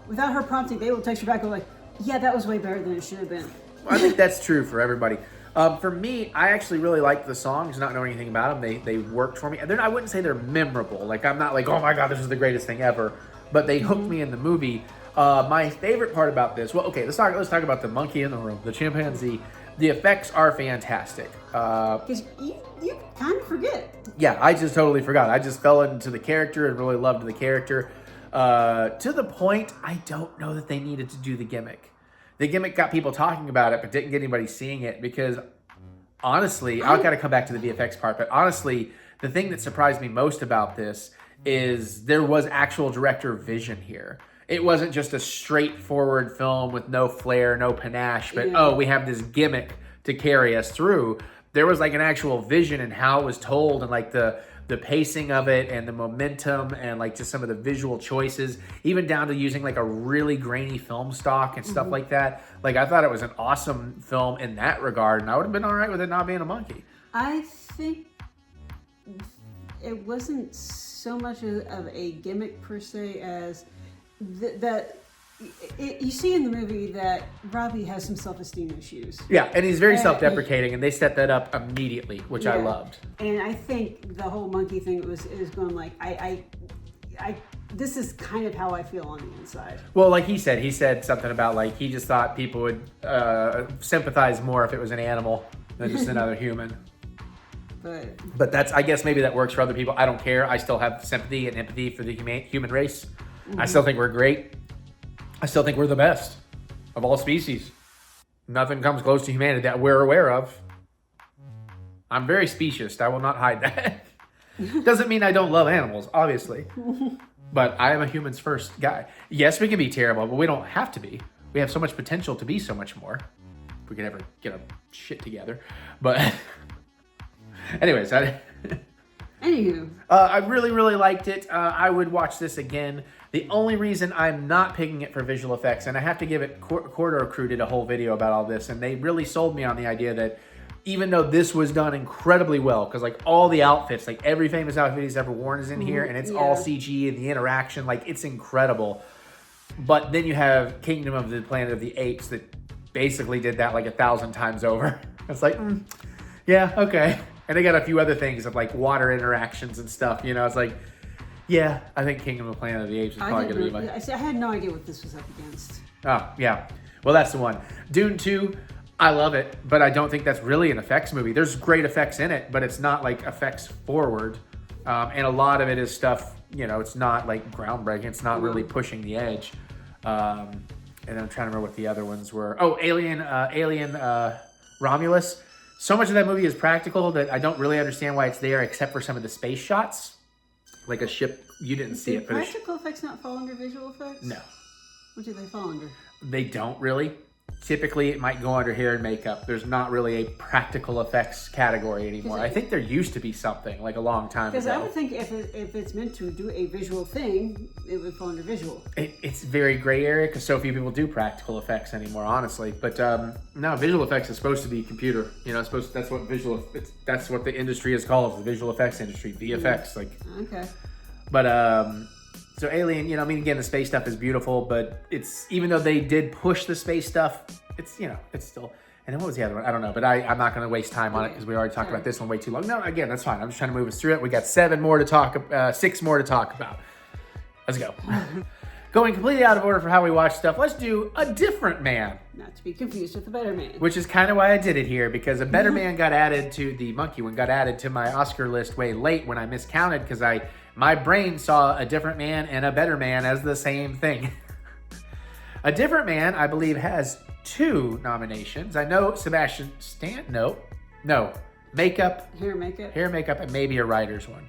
[SPEAKER 3] without her prompting, they will text her back and be like, yeah, that was way better than it should have been.
[SPEAKER 1] I think that's true for everybody. For me, I actually really liked the songs, not knowing anything about them. They worked for me. And I wouldn't say they're memorable. Like, I'm not like, oh my God, this is the greatest thing ever. But they hooked me in the movie. My favorite part about this, well, okay, let's talk about the monkey in the room, the chimpanzee. The effects are fantastic.
[SPEAKER 3] Because you kind of forget.
[SPEAKER 1] Yeah, I just totally forgot. I just fell into the character and really loved the character. To the point, I don't know that they needed to do the gimmick. The gimmick got people talking about it, but didn't get anybody seeing it because, honestly, I've got to come back to the VFX part, but honestly, the thing that surprised me most about this is there was actual director vision here. It wasn't just a straightforward film with no flair, no panache, but, oh, we have this gimmick to carry us through. There was like an actual vision in how it was told and like the pacing of it and the momentum and like just some of the visual choices, even down to using like a really grainy film stock and stuff like that. Like I thought it was an awesome film in that regard, and I would have been all right with it not being a monkey.
[SPEAKER 3] I think it wasn't so much of a gimmick per se as that you see in the movie that Robbie has some self-esteem issues.
[SPEAKER 1] Yeah, and he's very self-deprecating, and they set that up immediately, which I loved.
[SPEAKER 3] And I think the whole monkey thing is going like, I this is kind of how I feel on the inside.
[SPEAKER 1] Well, like he said something about like he just thought people would sympathize more if it was an animal than just another human. But that's, I guess maybe that works for other people. I don't care. I still have sympathy and empathy for the human race. I still think we're great. I still think we're the best of all species. Nothing comes close to humanity that we're aware of. I'm very specious. I will not hide that. Doesn't mean I don't love animals, obviously. But I am a humans first guy. Yes, we can be terrible, but we don't have to be. We have so much potential to be so much more. If we could ever get our shit together. But anyways,
[SPEAKER 3] Anywho.
[SPEAKER 1] I really, really liked it. I would watch this again. The only reason I'm not picking it for visual effects, and I have to give it, Corridor Crew did a whole video about all this, and they really sold me on the idea that even though this was done incredibly well, because like all the outfits, like every famous outfit he's ever worn is in here, and it's all CG, and the interaction, like it's incredible. But then you have Kingdom of the Planet of the Apes that basically did that like 1,000 times over. It's like, yeah, okay. And they got a few other things of like water interactions and stuff, you know, it's like, yeah, I think Kingdom of the Planet of the Apes is probably going to be my...
[SPEAKER 3] I had no idea what this was up against.
[SPEAKER 1] Oh, yeah. Well, that's the one. Dune 2, I love it, but I don't think that's really an effects movie. There's great effects in it, but it's not like effects forward. And a lot of it is stuff, you know, it's not like groundbreaking. It's not really pushing the edge. And I'm trying to remember what the other ones were. Oh, Alien Romulus. So much of that movie is practical that I don't really understand why it's there except for some of the space shots. Like a ship, you didn't see it.
[SPEAKER 3] Did practical effects not fall under visual effects?
[SPEAKER 1] No.
[SPEAKER 3] What do they fall under?
[SPEAKER 1] They don't really. Typically, it might go under hair and makeup. There's not really a practical effects category anymore. I think there used to be something like a long time ago.
[SPEAKER 3] Because I would think if it's meant to do a visual thing, it would fall under visual.
[SPEAKER 1] It's very gray area because so few people do practical effects anymore, honestly. But no, visual effects is supposed to be computer. You know, that's what the industry is called, the visual effects industry, VFX. Like,
[SPEAKER 3] okay.
[SPEAKER 1] But so Alien, you know, I mean, again, the space stuff is beautiful, but it's, even though they did push the space stuff, it's, you know, it's still, and then what was the other one? I don't know, but I'm not going to waste time on it because we already talked about this one way too long. No, again, that's fine. I'm just trying to move us through it. We got 6 more to talk about. Let's go. Going completely out of order for how we watch stuff, let's do A Different Man.
[SPEAKER 3] Not to be confused with The Better Man.
[SPEAKER 1] Which is kind of why I did it here, because A Better Man got added to the monkey one, got added to my Oscar list way late when I miscounted because my brain saw A Different Man and A Better Man as the same thing. A Different Man, I believe, has 2 nominations. I know Sebastian Stan, no, makeup.
[SPEAKER 3] Hair, makeup,
[SPEAKER 1] and maybe a writer's one.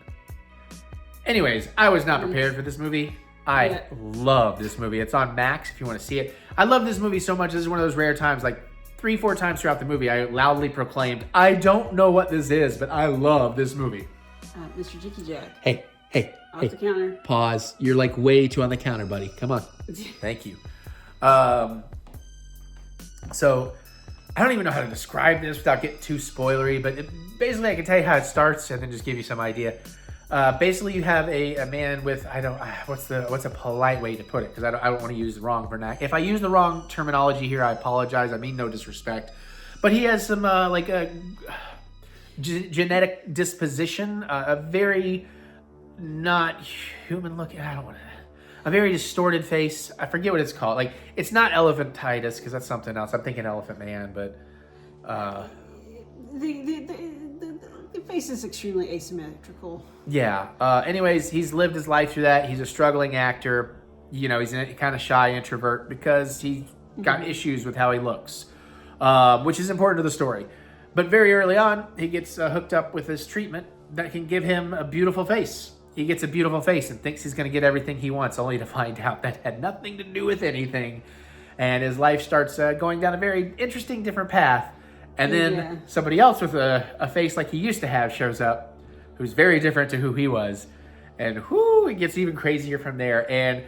[SPEAKER 1] Anyways, I was not prepared for this movie. I love this movie. It's on Max if you want to see it. I love this movie so much. This is one of those rare times, like 3-4 times throughout the movie, I loudly proclaimed, I don't know what this is, but I love this movie.
[SPEAKER 3] Mr. Jicky Jack.
[SPEAKER 1] Hey.
[SPEAKER 3] Off the counter.
[SPEAKER 1] Pause. You're like way too on the counter, buddy. Come on. Thank you. So I don't even know how to describe this without getting too spoilery, but basically I can tell you how it starts and then just give you some idea. Basically, you have a man with, what's a polite way to put it? Because I don't want to use the wrong vernacular. If I use the wrong terminology here, I apologize. I mean no disrespect. But he has some genetic disposition, a very not human looking. A very distorted face. I forget what it's called. Like, it's not elephantitis because that's something else. I'm thinking Elephant Man, but
[SPEAKER 3] The face is extremely asymmetrical.
[SPEAKER 1] Yeah. Anyways, he's lived his life through that. He's a struggling actor. You know, he's a kind of shy introvert because he's got issues with how he looks, which is important to the story. But very early on, he gets hooked up with this treatment that can give him a beautiful face. He gets a beautiful face and thinks he's going to get everything he wants, only to find out that had nothing to do with anything. And his life starts going down a very interesting, different path. And then somebody else with a face like he used to have shows up, who's very different to who he was. And it gets even crazier from there. And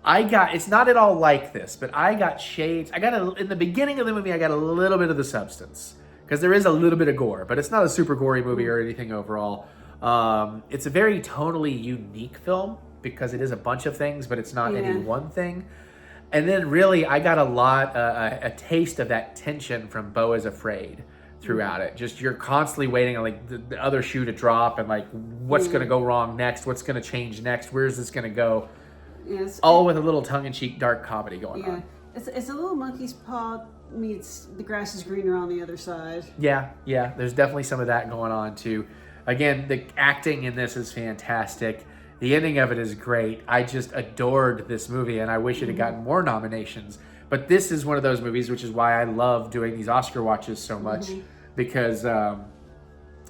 [SPEAKER 1] it's not at all like this, but I got shades. In the beginning of the movie, I got a little bit of the substance. Because there is a little bit of gore, but it's not a super gory movie or anything overall. It's a very tonally unique film because it is a bunch of things, but it's not any one thing. And then really, I got a taste of that tension from Beau is Afraid throughout it. Just you're constantly waiting on like the other shoe to drop and like what's going to go wrong next, what's going to change next, where's this going to go? Yes. All with a little tongue-in-cheek dark comedy going on.
[SPEAKER 3] It's a little monkey's paw meets the grass is greener on the other side. Yeah.
[SPEAKER 1] There's definitely some of that going on too. Again, the acting in this is fantastic. The ending of it is great. I just adored this movie, and I wish it had gotten more nominations. But this is one of those movies, which is why I love doing these Oscar watches so much, because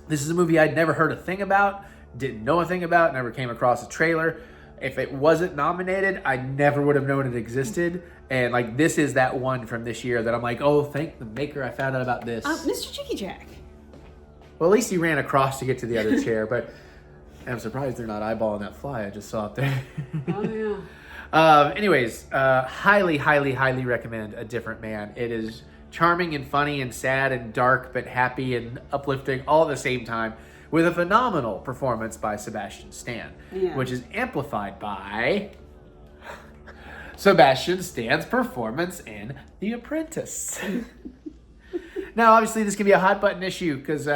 [SPEAKER 1] this is a movie I'd never heard a thing about, didn't know a thing about, never came across a trailer. If it wasn't nominated, I never would have known it existed. And like this is that one from this year that I'm like, oh, thank the maker I found out about this.
[SPEAKER 3] Mr. Jiggy Jack.
[SPEAKER 1] Well, at least he ran across to get to the other chair, but I'm surprised they're not eyeballing that fly I just saw up there.
[SPEAKER 3] Oh, yeah.
[SPEAKER 1] Anyways, highly, highly, highly recommend A Different Man. It is charming and funny and sad and dark, but happy and uplifting all at the same time, with a phenomenal performance by Sebastian Stan, which is amplified by Sebastian Stan's performance in The Apprentice. Now, obviously, this can be a hot button issue because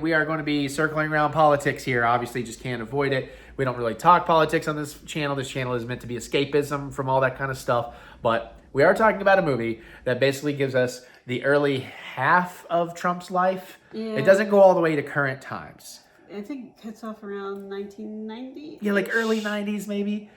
[SPEAKER 1] we are going to be circling around politics here. Obviously, just can't avoid it. We don't really talk politics on this channel. This channel is meant to be escapism from all that kind of stuff. But we are talking about a movie that basically gives us the early half of Trump's life. Yeah. It doesn't go all the way to current times.
[SPEAKER 3] I think it cuts off around 1990.
[SPEAKER 1] Yeah, like early 90s maybe.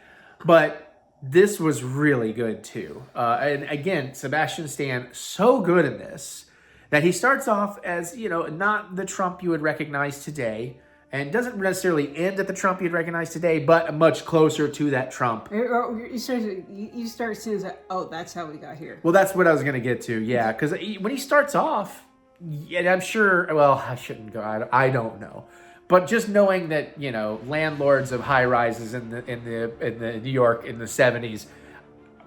[SPEAKER 1] But this was really good too. And again, Sebastian Stan, so good in this that he starts off as, not the Trump you would recognize today, and doesn't necessarily end at the Trump you'd recognize today, but much closer to that Trump.
[SPEAKER 3] You start seeing that, that's how we got here.
[SPEAKER 1] Well, that's what I was going to get to, yeah, because when he starts off, and I'm sure, well, I shouldn't go, I don't know. But just knowing that, landlords of high rises in the New York in the 70s,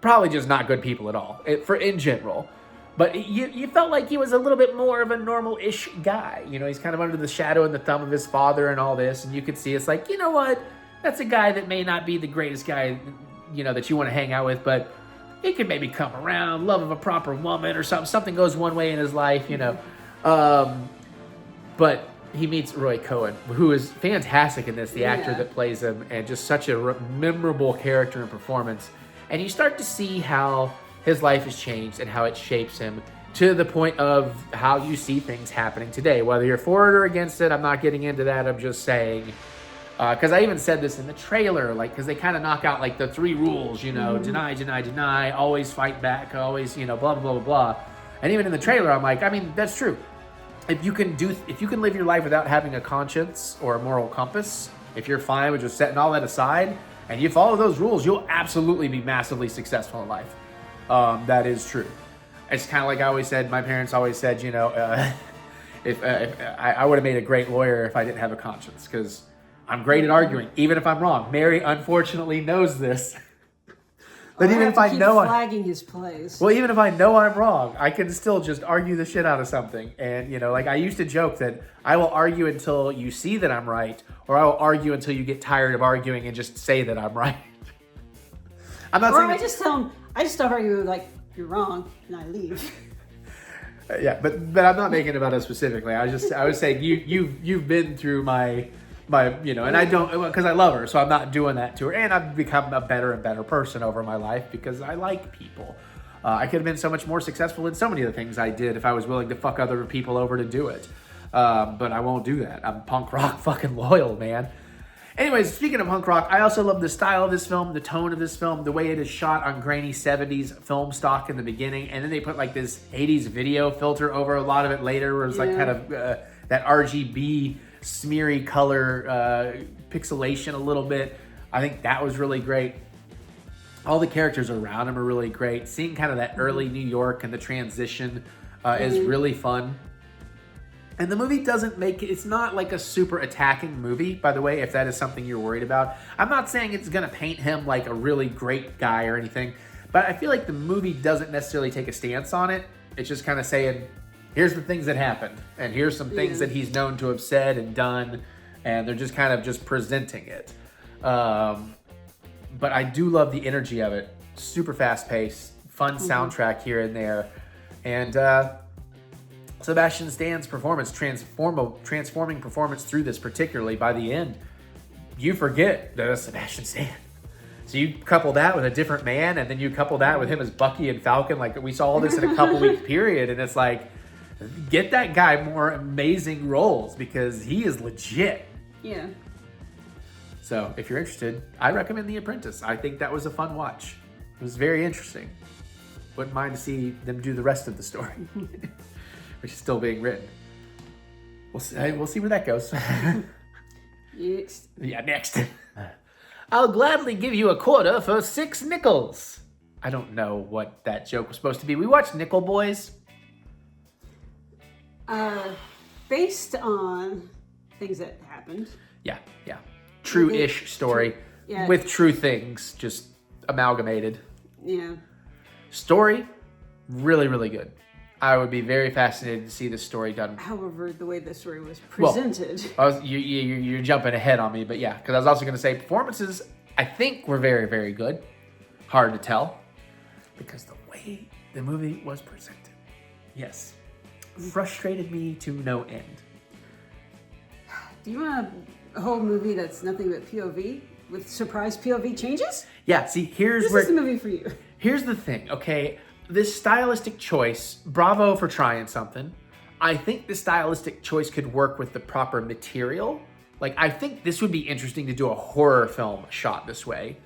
[SPEAKER 1] probably just not good people at all, in general. But you felt like he was a little bit more of a normal-ish guy. He's kind of under the shadow and the thumb of his father and all this. And you could see it's like, you know what? That's a guy that may not be the greatest guy, that you want to hang out with. But he could maybe come around, love of a proper woman or something. Something goes one way in his life, But he meets Roy Cohen, who is fantastic in this, the actor that plays him. And just such a memorable character and performance. And you start to see how his life has changed and how it shapes him to the point of how you see things happening today. Whether you're for it or against it, I'm not getting into that. I'm just saying, because I even said this in the trailer, because they kind of knock out the 3 rules, deny, deny, deny, always fight back, always, blah, blah, blah, blah, blah. And even in the trailer, I'm like, that's true. If you can live your life without having a conscience or a moral compass, if you're fine with just setting all that aside and you follow those rules, you'll absolutely be massively successful in life. That is true. It's kind of like I always said, my parents always said, if I would have made a great lawyer if I didn't have a conscience, because I'm great at arguing, even if I'm wrong. Mary, unfortunately, knows this. But even if I know
[SPEAKER 3] flagging his plays.
[SPEAKER 1] Well, even if I know I'm wrong, I can still just argue the shit out of something. And, I used to joke that I will argue until you see that I'm right, or I will argue until you get tired of arguing and just say that I'm right. I'm not saying
[SPEAKER 3] I just tell him, I just start arguing you're wrong, and I leave.
[SPEAKER 1] Yeah, but I'm not making it about us specifically. I was saying you've been through my and I don't, because I love her, so I'm not doing that to her. And I've become a better and better person over my life because I like people. I could have been so much more successful in so many of the things I did if I was willing to fuck other people over to do it. But I won't do that. I'm punk rock fucking loyal, man. Anyways, speaking of punk rock, I also love the style of this film, the tone of this film, the way it is shot on grainy 70s film stock in the beginning, and then they put like this 80s video filter over a lot of it later, where it's like kind of that RGB smeary color pixelation a little bit. I think that was really great. All the characters around him are really great. Seeing kind of that early New York and the transition is really fun. And the movie doesn't make it's not like a super attacking movie, by the way, if that is something you're worried about. I'm not saying it's going to paint him like a really great guy or anything, but I feel like the movie doesn't necessarily take a stance on it. It's just kind of saying, here's the things that happened, and here's some things that he's known to have said and done, and they're just kind of just presenting it. But I do love the energy of it. Super fast-paced, fun soundtrack here and there. And Sebastian Stan's performance, transforming performance through this, particularly by the end, you forget that it's Sebastian Stan. So you couple that with a different man, and then you couple that with him as Bucky and Falcon. Like, we saw all this in a couple week period, and it's like, get that guy more amazing roles because he is legit.
[SPEAKER 3] Yeah.
[SPEAKER 1] So if you're interested, I recommend The Apprentice. I think that was a fun watch. It was very interesting. Wouldn't mind to see them do the rest of the story, which is still being written. We'll see where that goes.
[SPEAKER 3] Next.
[SPEAKER 1] Yeah, next. I'll gladly give you a quarter for 6 nickels. I don't know what that joke was supposed to be. We watched Nickel Boys.
[SPEAKER 3] Based on things that happened.
[SPEAKER 1] Yeah. True-ish story with true things, just amalgamated. Yeah. Story, really, really good. I would be very fascinated to see this story done.
[SPEAKER 3] However, the way the story was presented.
[SPEAKER 1] Well, you're jumping ahead on me, but yeah, because I was also going to say performances, I think, were very, very good. Hard to tell because the way the movie was presented, yes, frustrated me to no end.
[SPEAKER 3] Do you want a whole movie that's nothing but POV with surprise POV changes?
[SPEAKER 1] Yeah, see,
[SPEAKER 3] This is the movie for you.
[SPEAKER 1] Here's the thing, okay? This stylistic choice, bravo for trying something. I think the stylistic choice could work with the proper material. Like, I think this would be interesting to do a horror film shot this way.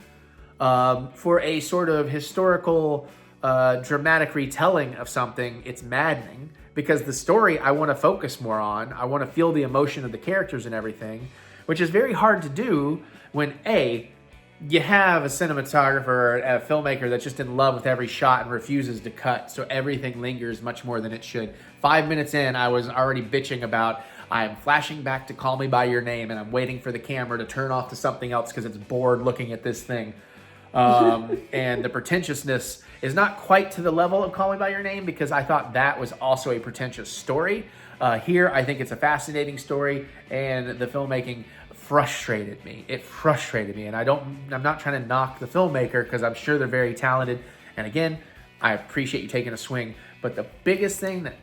[SPEAKER 1] For a sort of historical, dramatic retelling of something, it's maddening. Because the story I want to focus more on. I want to feel the emotion of the characters and everything. Which is very hard to do when, A, you have a cinematographer, a filmmaker that's just in love with every shot and refuses to cut, so everything lingers much more than it should. 5 minutes in, I was already bitching about, I'm flashing back to Call Me By Your Name, and I'm waiting for the camera to turn off to something else because it's bored looking at this thing. And the pretentiousness is not quite to the level of Call Me By Your Name because I thought that was also a pretentious story. Here, I think it's a fascinating story, and the filmmaking frustrated me. It frustrated me, and I'm not trying to knock the filmmaker because I'm sure they're very talented. And again, I appreciate you taking a swing. But the biggest thing that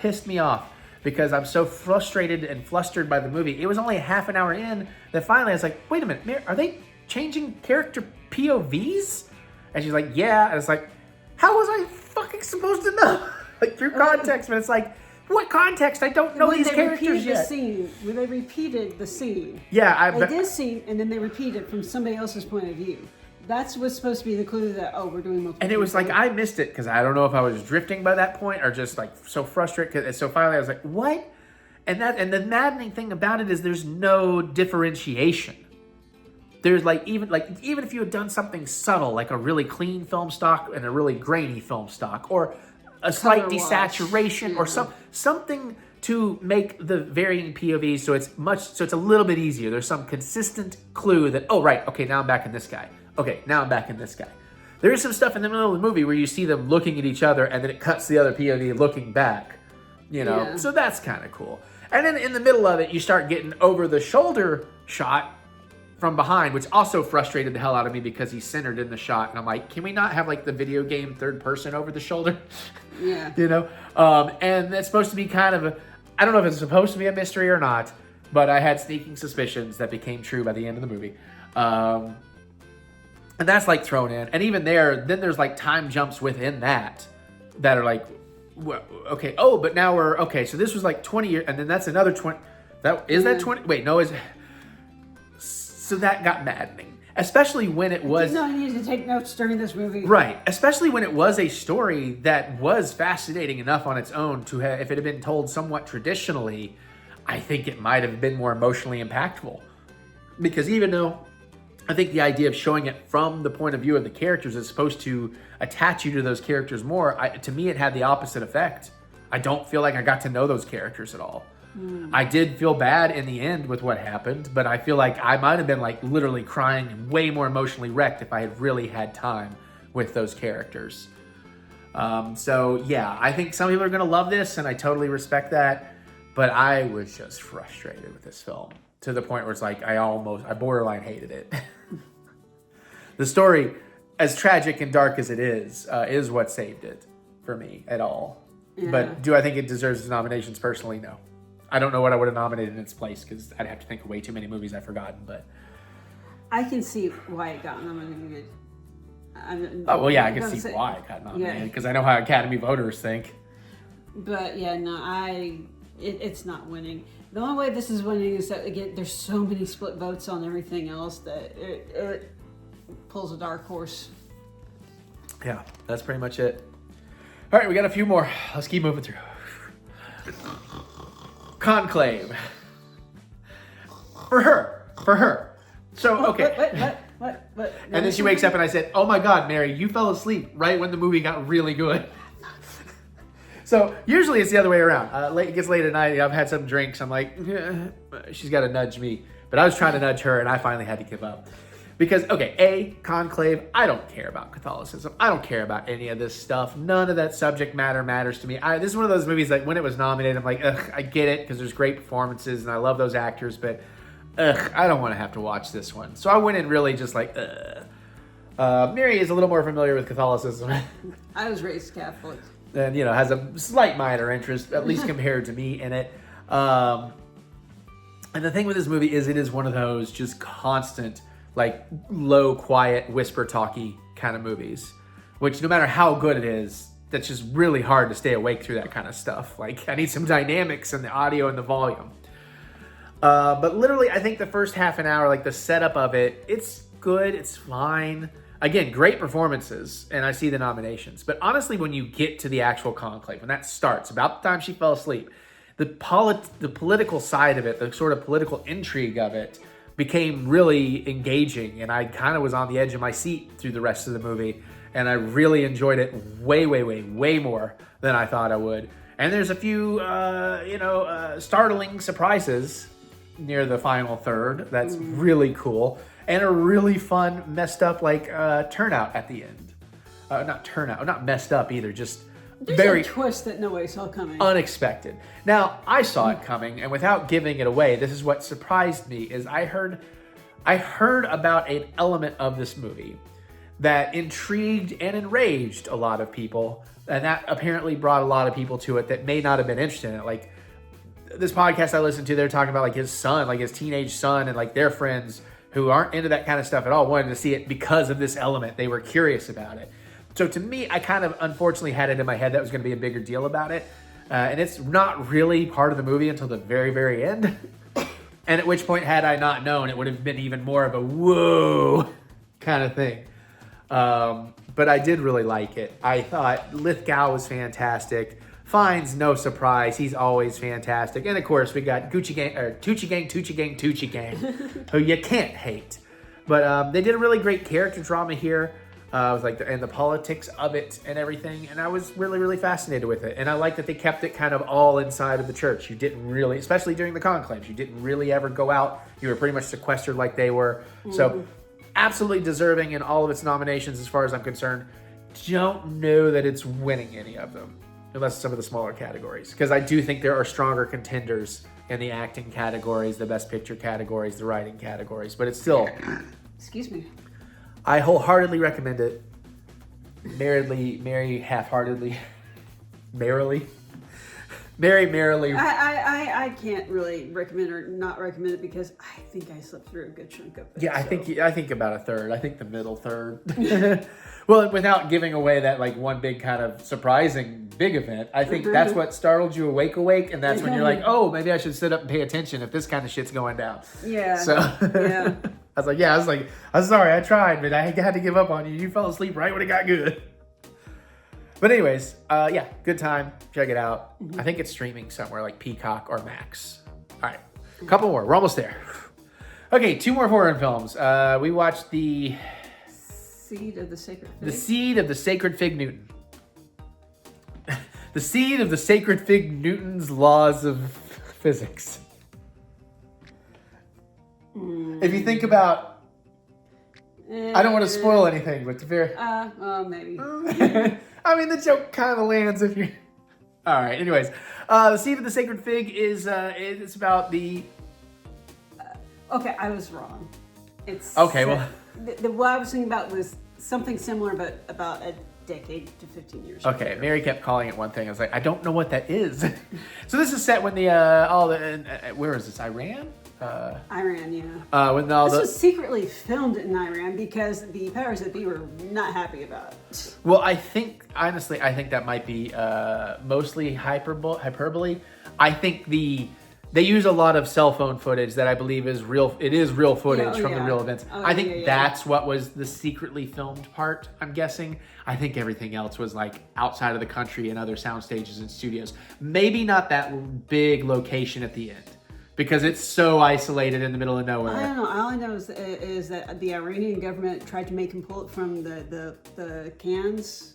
[SPEAKER 1] pissed me off, because I'm so frustrated and flustered by the movie, it was only a half an hour in that finally I was like, wait a minute, are they changing character POVs? And she's like, yeah. And it's like, how was I fucking supposed to know? Like, through context, but it's like, what context? I don't know these characters yet.
[SPEAKER 3] When they repeated the scene.
[SPEAKER 1] Yeah,
[SPEAKER 3] they did scene, and then they repeated from somebody else's point of view. That's what's supposed to be the clue that, we're doing multiple.
[SPEAKER 1] And it was like, I missed it because I don't know if I was drifting by that point or just like so frustrated. So finally I was like, what? And the maddening thing about it is there's no differentiation. There's even if you had done something subtle, like a really clean film stock and a really grainy film stock, or a slight desaturation, or something to make the varying POVs so it's a little bit easier. There's some consistent clue that, oh right, okay, now I'm back in this guy. Okay, now I'm back in this guy. There is some stuff in the middle of the movie where you see them looking at each other and then it cuts the other POV looking back. So that's kind of cool. And then in the middle of it, you start getting over the shoulder shot from behind, which also frustrated the hell out of me because he's centered in the shot. And I'm like, can we not have like the video game third person over the shoulder?
[SPEAKER 3] Yeah.
[SPEAKER 1] And that's supposed to be kind of I don't know if it's supposed to be a mystery or not, but I had sneaking suspicions that became true by the end of the movie. And that's like thrown in. And even there, then there's like time jumps within that are like, well, okay, oh, but now we're, okay, so this was like 20 years, and then that's another 20, that 20, wait, no, so that got maddening. Especially when it was...
[SPEAKER 3] No, I needed to take notes during this movie.
[SPEAKER 1] Right, especially when it was a story that was fascinating enough on its own to have, if it had been told somewhat traditionally, I think it might have been more emotionally impactful. Because even though I think the idea of showing it from the point of view of the characters is supposed to attach you to those characters more, to me it had the opposite effect. I don't feel like I got to know those characters at all. I did feel bad in the end with what happened, but I feel like I might have been like literally crying and way more emotionally wrecked if I had really had time with those characters. So yeah, I think some people are going to love this, and I totally respect that, but I was just frustrated with this film to the point where it's like I borderline hated it. The story, as tragic and dark as it is what saved it for me at all. Yeah. But do I think it deserves its nominations personally? No. I don't know what I would have nominated in its place because I'd have to think of way too many movies I've forgotten. But
[SPEAKER 3] I can see why it got nominated.
[SPEAKER 1] I can see why it got nominated because I know how Academy voters think.
[SPEAKER 3] But yeah, no, it's not winning. The only way this is winning is that, again, there's so many split votes on everything else that it pulls a dark horse.
[SPEAKER 1] Yeah, that's pretty much it. All right, we got a few more. Let's keep moving through. Conclave. For her. So, okay.
[SPEAKER 3] What?
[SPEAKER 1] And then she wakes up and I said, oh my God, Mary, you fell asleep right when the movie got really good. So usually it's the other way around. It gets late at night, I've had some drinks, I'm like, she's got to nudge me. But I was trying to nudge her and I finally had to give up. Because, okay, Conclave, I don't care about Catholicism. I don't care about any of this stuff. None of that subject matter matters to me. This is one of those movies that when it was nominated, I'm like, ugh, I get it because there's great performances and I love those actors, but I don't want to have to watch this one. So I went in really just like, Mary is a little more familiar with Catholicism.
[SPEAKER 3] I was raised Catholic.
[SPEAKER 1] And, has a slight minor interest, at least compared to me in it. And the thing with this movie is it is one of those just constant, like low, quiet, whisper talky kind of movies, which no matter how good it is, that's just really hard to stay awake through that kind of stuff. Like I need some dynamics in the audio and the volume. But literally, I think the first half an hour, like the setup of it, it's good, it's fine. Again, great performances, and I see the nominations. But honestly, when you get to the actual conclave, when that starts, about the time she fell asleep, the political side of it, the sort of political intrigue of it, became really engaging, and I kind of was on the edge of my seat through the rest of the movie, and I really enjoyed it way more than I thought I would. And there's a few, startling surprises near the final third. That's really cool, and a really fun, messed up turnout at the end. Not messed up either, just
[SPEAKER 3] There's
[SPEAKER 1] very
[SPEAKER 3] a twist that nobody saw coming.
[SPEAKER 1] Unexpected. Now, I saw it coming, and without giving it away, this is what surprised me, is I heard about an element of this movie that intrigued and enraged a lot of people, and that apparently brought a lot of people to it that may not have been interested in it. Like, this podcast I listened to, they're talking about, like, his son, like, his teenage son, and, like, their friends who aren't into that kind of stuff at all wanted to see it because of this element. They were curious about it. So to me, I kind of unfortunately had it in my head that was going to be a bigger deal about it. And it's not really part of the movie until the very, very end. And at which point, had I not known, it would have been even more of a whoa kind of thing. But I did really like it. I thought Lithgow was fantastic. Fiennes, no surprise. He's always fantastic. And of course, we got Tucci Gang, who you can't hate. But they did a really great character drama here. With and the politics of it and everything, and I was really, really fascinated with it. And I like that they kept it kind of all inside of the church. You didn't really, especially during the conclaves, you didn't really ever go out. You were pretty much sequestered like they were. So absolutely deserving in all of its nominations as far as I'm concerned. Don't know that it's winning any of them, unless some of the smaller categories, because I do think there are stronger contenders in the acting categories, the best picture categories, the writing categories, but it's still...
[SPEAKER 3] Excuse me.
[SPEAKER 1] I wholeheartedly recommend it. Merrily Very merrily.
[SPEAKER 3] I can't really recommend or not recommend it because I think I slept through a good chunk of it.
[SPEAKER 1] Yeah, I think about a third. I think the middle third. Well, without giving away that like one big kind of surprising big event, I think that's what startled you awake, and that's when you're like, oh, maybe I should sit up and pay attention if this kind of shit's going down.
[SPEAKER 3] Yeah.
[SPEAKER 1] So
[SPEAKER 3] Yeah.
[SPEAKER 1] I was like, I'm sorry, I tried, but I had to give up on you. You fell asleep right when it got good. But anyways, yeah, good time. Check it out. I think it's streaming somewhere like Peacock or Max. All right, a couple more. We're almost there. Okay, 2 more foreign films. We watched The
[SPEAKER 3] Seed of the Sacred Fig.
[SPEAKER 1] The Seed of the Sacred Fig Newton. The Seed of the Sacred Fig Newton's Laws of Physics. If you think about... I don't want to spoil anything, but to very...
[SPEAKER 3] maybe.
[SPEAKER 1] I mean, the joke kind of lands if you... All right, anyways. The Seed of the Sacred Fig is it's about the...
[SPEAKER 3] Okay, I was wrong. It's...
[SPEAKER 1] Okay, well...
[SPEAKER 3] What I was thinking about was something similar, but about a decade to 15 years
[SPEAKER 1] Okay,
[SPEAKER 3] later.
[SPEAKER 1] Mary kept calling it one thing. I was like, I don't know what that is. So this is set when the... where is this? Iran?
[SPEAKER 3] Iran, yeah.
[SPEAKER 1] When all
[SPEAKER 3] This
[SPEAKER 1] the...
[SPEAKER 3] was secretly filmed in Iran because the powers that be were not happy about it.
[SPEAKER 1] Well, I think, honestly, that might be mostly hyperbole. I think they use a lot of cell phone footage that I believe is real. It is real footage from the real events. I think that's what was the secretly filmed part, I'm guessing. I think everything else was like outside of the country and other sound stages and studios. Maybe not that big location at the end, because it's so isolated in the middle of nowhere.
[SPEAKER 3] I don't know. All I know is that the Iranian government tried to make him pull it from the Cannes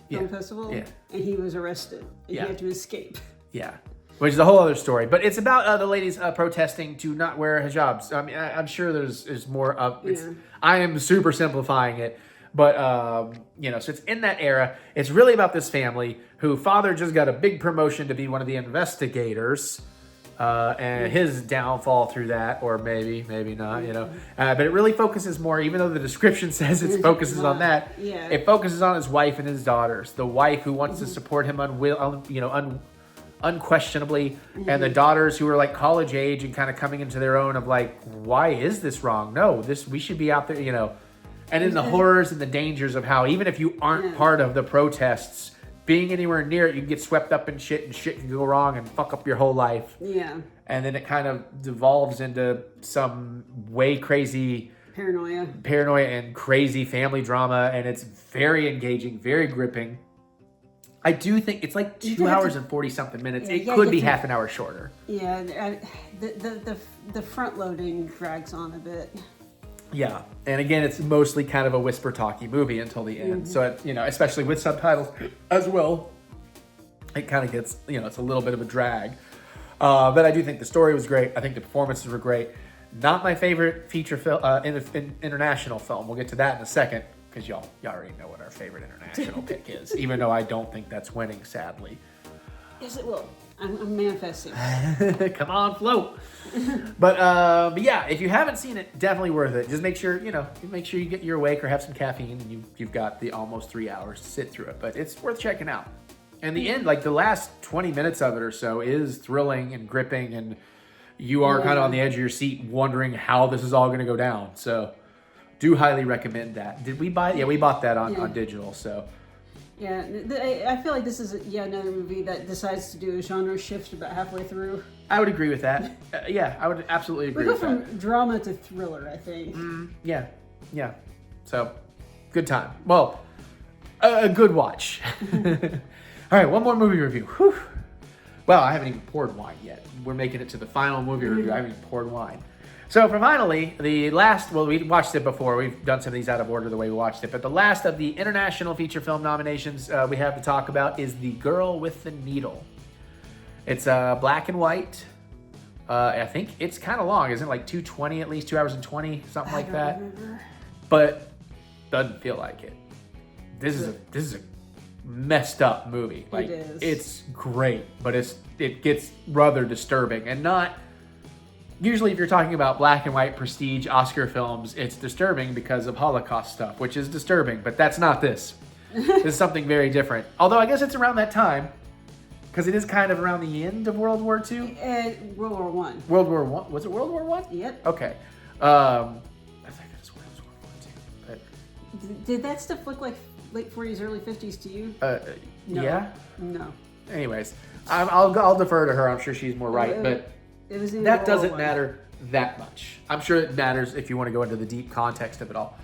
[SPEAKER 3] Film Festival, and he was arrested. And he had to escape.
[SPEAKER 1] Yeah. Which is a whole other story. But it's about the ladies protesting to not wear hijabs. I mean, I'm sure there's more of it. I am super simplifying it. But, so it's in that era. It's really about this family who father just got a big promotion to be one of the investigators. And his downfall through that, or maybe not, but it really focuses more, even though the description says it focuses on that, it focuses on his wife and his daughters. The wife who wants to support him unquestionably, and the daughters who are like college age and kind of coming into their own of like, why is this wrong? No, we should be out there, and in the horrors and the dangers of how even if you aren't part of the protests, being anywhere near it, you can get swept up in shit, and shit can go wrong and fuck up your whole life.
[SPEAKER 3] Yeah.
[SPEAKER 1] And then it kind of devolves into some way crazy paranoia and crazy family drama, and it's very engaging, very gripping. I do think it's like 2 hours and 40 something minutes. It could be half an hour shorter. Yeah,
[SPEAKER 3] the front loading drags on a bit.
[SPEAKER 1] Yeah, and again, it's mostly kind of a whisper talkie movie until the end. So, especially with subtitles as well, it kind of gets, it's a little bit of a drag. But I do think the story was great. I think the performances were great. Not my favorite feature film, international film. We'll get to that in a second, because y'all already know what our favorite international pick is, even though I don't think that's winning, sadly.
[SPEAKER 3] Yes, it will. I'm manifesting.
[SPEAKER 1] Come on, float. But yeah, if you haven't seen it, definitely worth it. Just make sure you're awake or have some caffeine, and you've got the almost 3 hours to sit through it. But it's worth checking out. And the end, like the last 20 minutes of it or so, is thrilling and gripping, and you are kind of on the edge of your seat, wondering how this is all going to go down. So, do highly recommend that. Did we buy? Yeah, we bought that on digital. So.
[SPEAKER 3] Yeah, I feel like this is another movie that decides to do a genre shift about halfway through.
[SPEAKER 1] I would agree with that. Yeah, I would absolutely agree with that.
[SPEAKER 3] We go from drama to thriller, I think.
[SPEAKER 1] Yeah. So, good time. Well, a good watch. All right, one more movie review. Whew. Well, I haven't even poured wine yet. We're making it to the final movie review. I haven't even poured wine. So for finally, we watched it before. We've done some of these out of order the way we watched it. But the last of the international feature film nominations we have to talk about is The Girl with the Needle. It's black and white. I think it's kind of long. Isn't it like 2:20 at least, 2 hours and 20, something like that?
[SPEAKER 3] Remember.
[SPEAKER 1] But doesn't feel like it. This is a messed up movie. Like,
[SPEAKER 3] it is.
[SPEAKER 1] It's great, but it gets rather disturbing, and not. Usually if you're talking about black and white prestige Oscar films, it's disturbing because of Holocaust stuff, which is disturbing, but that's not this. This is something very different. Although I guess it's around that time,
[SPEAKER 4] Because it is kind of around the end of World War II.
[SPEAKER 3] World War One.
[SPEAKER 4] World War One. Was it World War One?
[SPEAKER 3] Yep.
[SPEAKER 4] Okay. I think I just went World War II.
[SPEAKER 3] Did that stuff look like late 40s, early 50s to you?
[SPEAKER 4] But,
[SPEAKER 3] No.
[SPEAKER 4] Yeah.
[SPEAKER 3] No.
[SPEAKER 4] Anyways, I'll defer to her. I'm sure she's more right, but
[SPEAKER 3] It was in
[SPEAKER 4] that
[SPEAKER 3] World War
[SPEAKER 4] doesn't
[SPEAKER 3] One.
[SPEAKER 4] matter that much. I'm sure it matters if you want to go into the deep context of it all.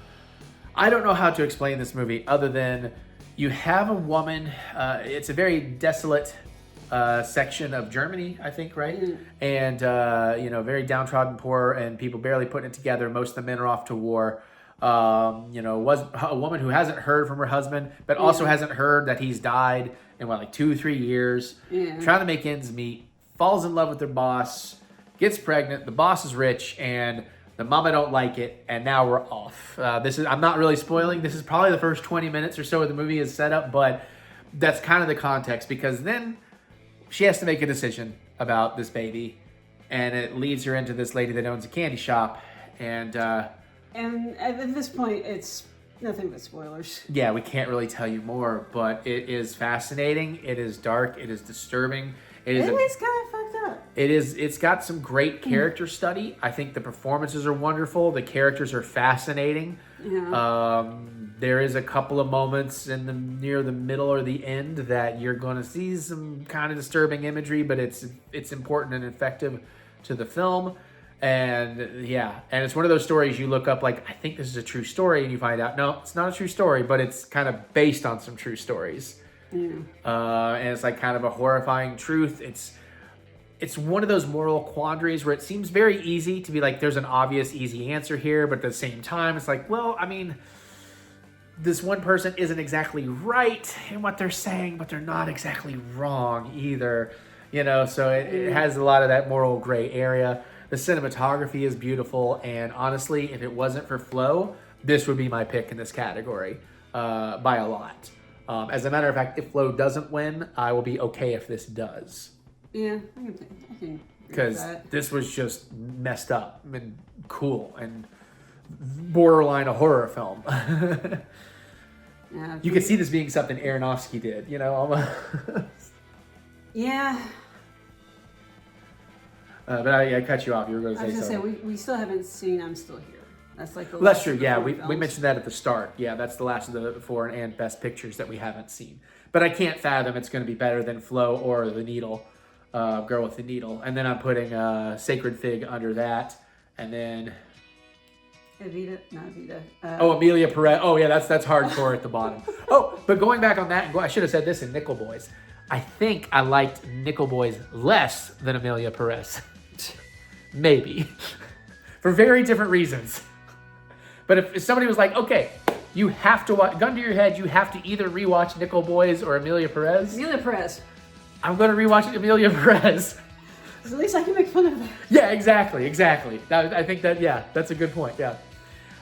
[SPEAKER 4] I don't know how to explain this movie other than you have a woman. It's a very desolate section of Germany, I think, right? And very downtrodden, poor, and people barely putting it together. Most of the men are off to war. Was a woman who hasn't heard from her husband, but also hasn't heard that he's died in 2-3 years.
[SPEAKER 3] Yeah.
[SPEAKER 4] Trying to make ends meet, falls in love with their boss, gets pregnant. The boss is rich, and the mama don't like it, and now we're off. I'm not really spoiling. This is probably the first 20 minutes or so of the movie is set up, but that's kind of the context, because then she has to make a decision about this baby, and it leads her into this lady that owns a candy shop, and
[SPEAKER 3] at this point, it's nothing but spoilers.
[SPEAKER 4] yeah, we can't really tell you more, but it is fascinating. It is dark. It is disturbing.
[SPEAKER 3] It's kind of fucked up.
[SPEAKER 4] It's got some great character study. I think the performances are wonderful. The characters are fascinating.
[SPEAKER 3] Yeah.
[SPEAKER 4] There is a couple of moments near the middle or the end that you're going to see some kind of disturbing imagery, but it's important and effective to the film. And yeah, and it's one of those stories you look up like, I think this is a true story, and you find out, no, it's not a true story, but it's kind of based on some true stories.
[SPEAKER 3] Yeah.
[SPEAKER 4] And it's like kind of a horrifying truth. It's one of those moral quandaries where it seems very easy to be like, there's an obvious, easy answer here, but at the same time, it's like, well, I mean, this one person isn't exactly right in what they're saying, but they're not exactly wrong either. So it has a lot of that moral gray area. The cinematography is beautiful, and honestly, if it wasn't for Flo, this would be my pick in this category by a lot. As a matter of fact, if Flo doesn't win, I will be okay if this does.
[SPEAKER 3] Yeah, I can
[SPEAKER 4] Because this was just messed up and cool and borderline a horror film.
[SPEAKER 3] Yeah,
[SPEAKER 4] You could see this being something Aronofsky did, almost.
[SPEAKER 3] Yeah.
[SPEAKER 4] But I cut you off. You were going to
[SPEAKER 3] I was
[SPEAKER 4] say
[SPEAKER 3] gonna
[SPEAKER 4] something.
[SPEAKER 3] say we still haven't seen I'm Still Here. That's like the
[SPEAKER 4] Well, that's
[SPEAKER 3] last
[SPEAKER 4] true.
[SPEAKER 3] of the
[SPEAKER 4] Yeah,
[SPEAKER 3] four
[SPEAKER 4] we
[SPEAKER 3] films.
[SPEAKER 4] mentioned that at the start. Yeah, that's the last of the four and best pictures that we haven't seen. But I can't fathom it's going to be better than Flo or The Needle, Girl with the Needle. And then I'm putting Sacred Fig under that. And then...
[SPEAKER 3] Evita.
[SPEAKER 4] Amelia Perez. Oh, yeah, that's hardcore at the bottom. Oh, but going back on that, I should have said this in Nickel Boys. I think I liked Nickel Boys less than Amelia Perez. Maybe. For very different reasons. But if somebody was like, okay, you have to watch, gun to your head, you have to either rewatch Nickel Boys or Amelia Perez.
[SPEAKER 3] Amelia Perez.
[SPEAKER 4] I'm going to rewatch Amelia Perez.
[SPEAKER 3] At least I can make fun of that.
[SPEAKER 4] Yeah, exactly. I think that's a good point, yeah.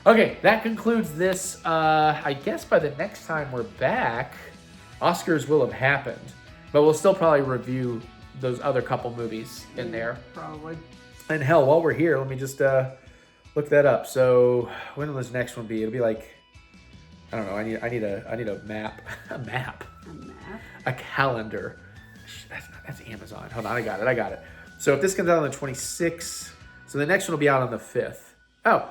[SPEAKER 4] Okay, that concludes this. I guess by the next time we're back, Oscars will have happened. But we'll still probably review those other couple movies in there.
[SPEAKER 3] Probably.
[SPEAKER 4] And hell, while we're here, let me just look that up. So when will this next one be? It'll be like, I don't know. I need a map. A map.
[SPEAKER 3] A map.
[SPEAKER 4] A calendar. That's Amazon. Hold on, I got it. So if this comes out on the 26th, so the next one will be out on the 5th. Oh.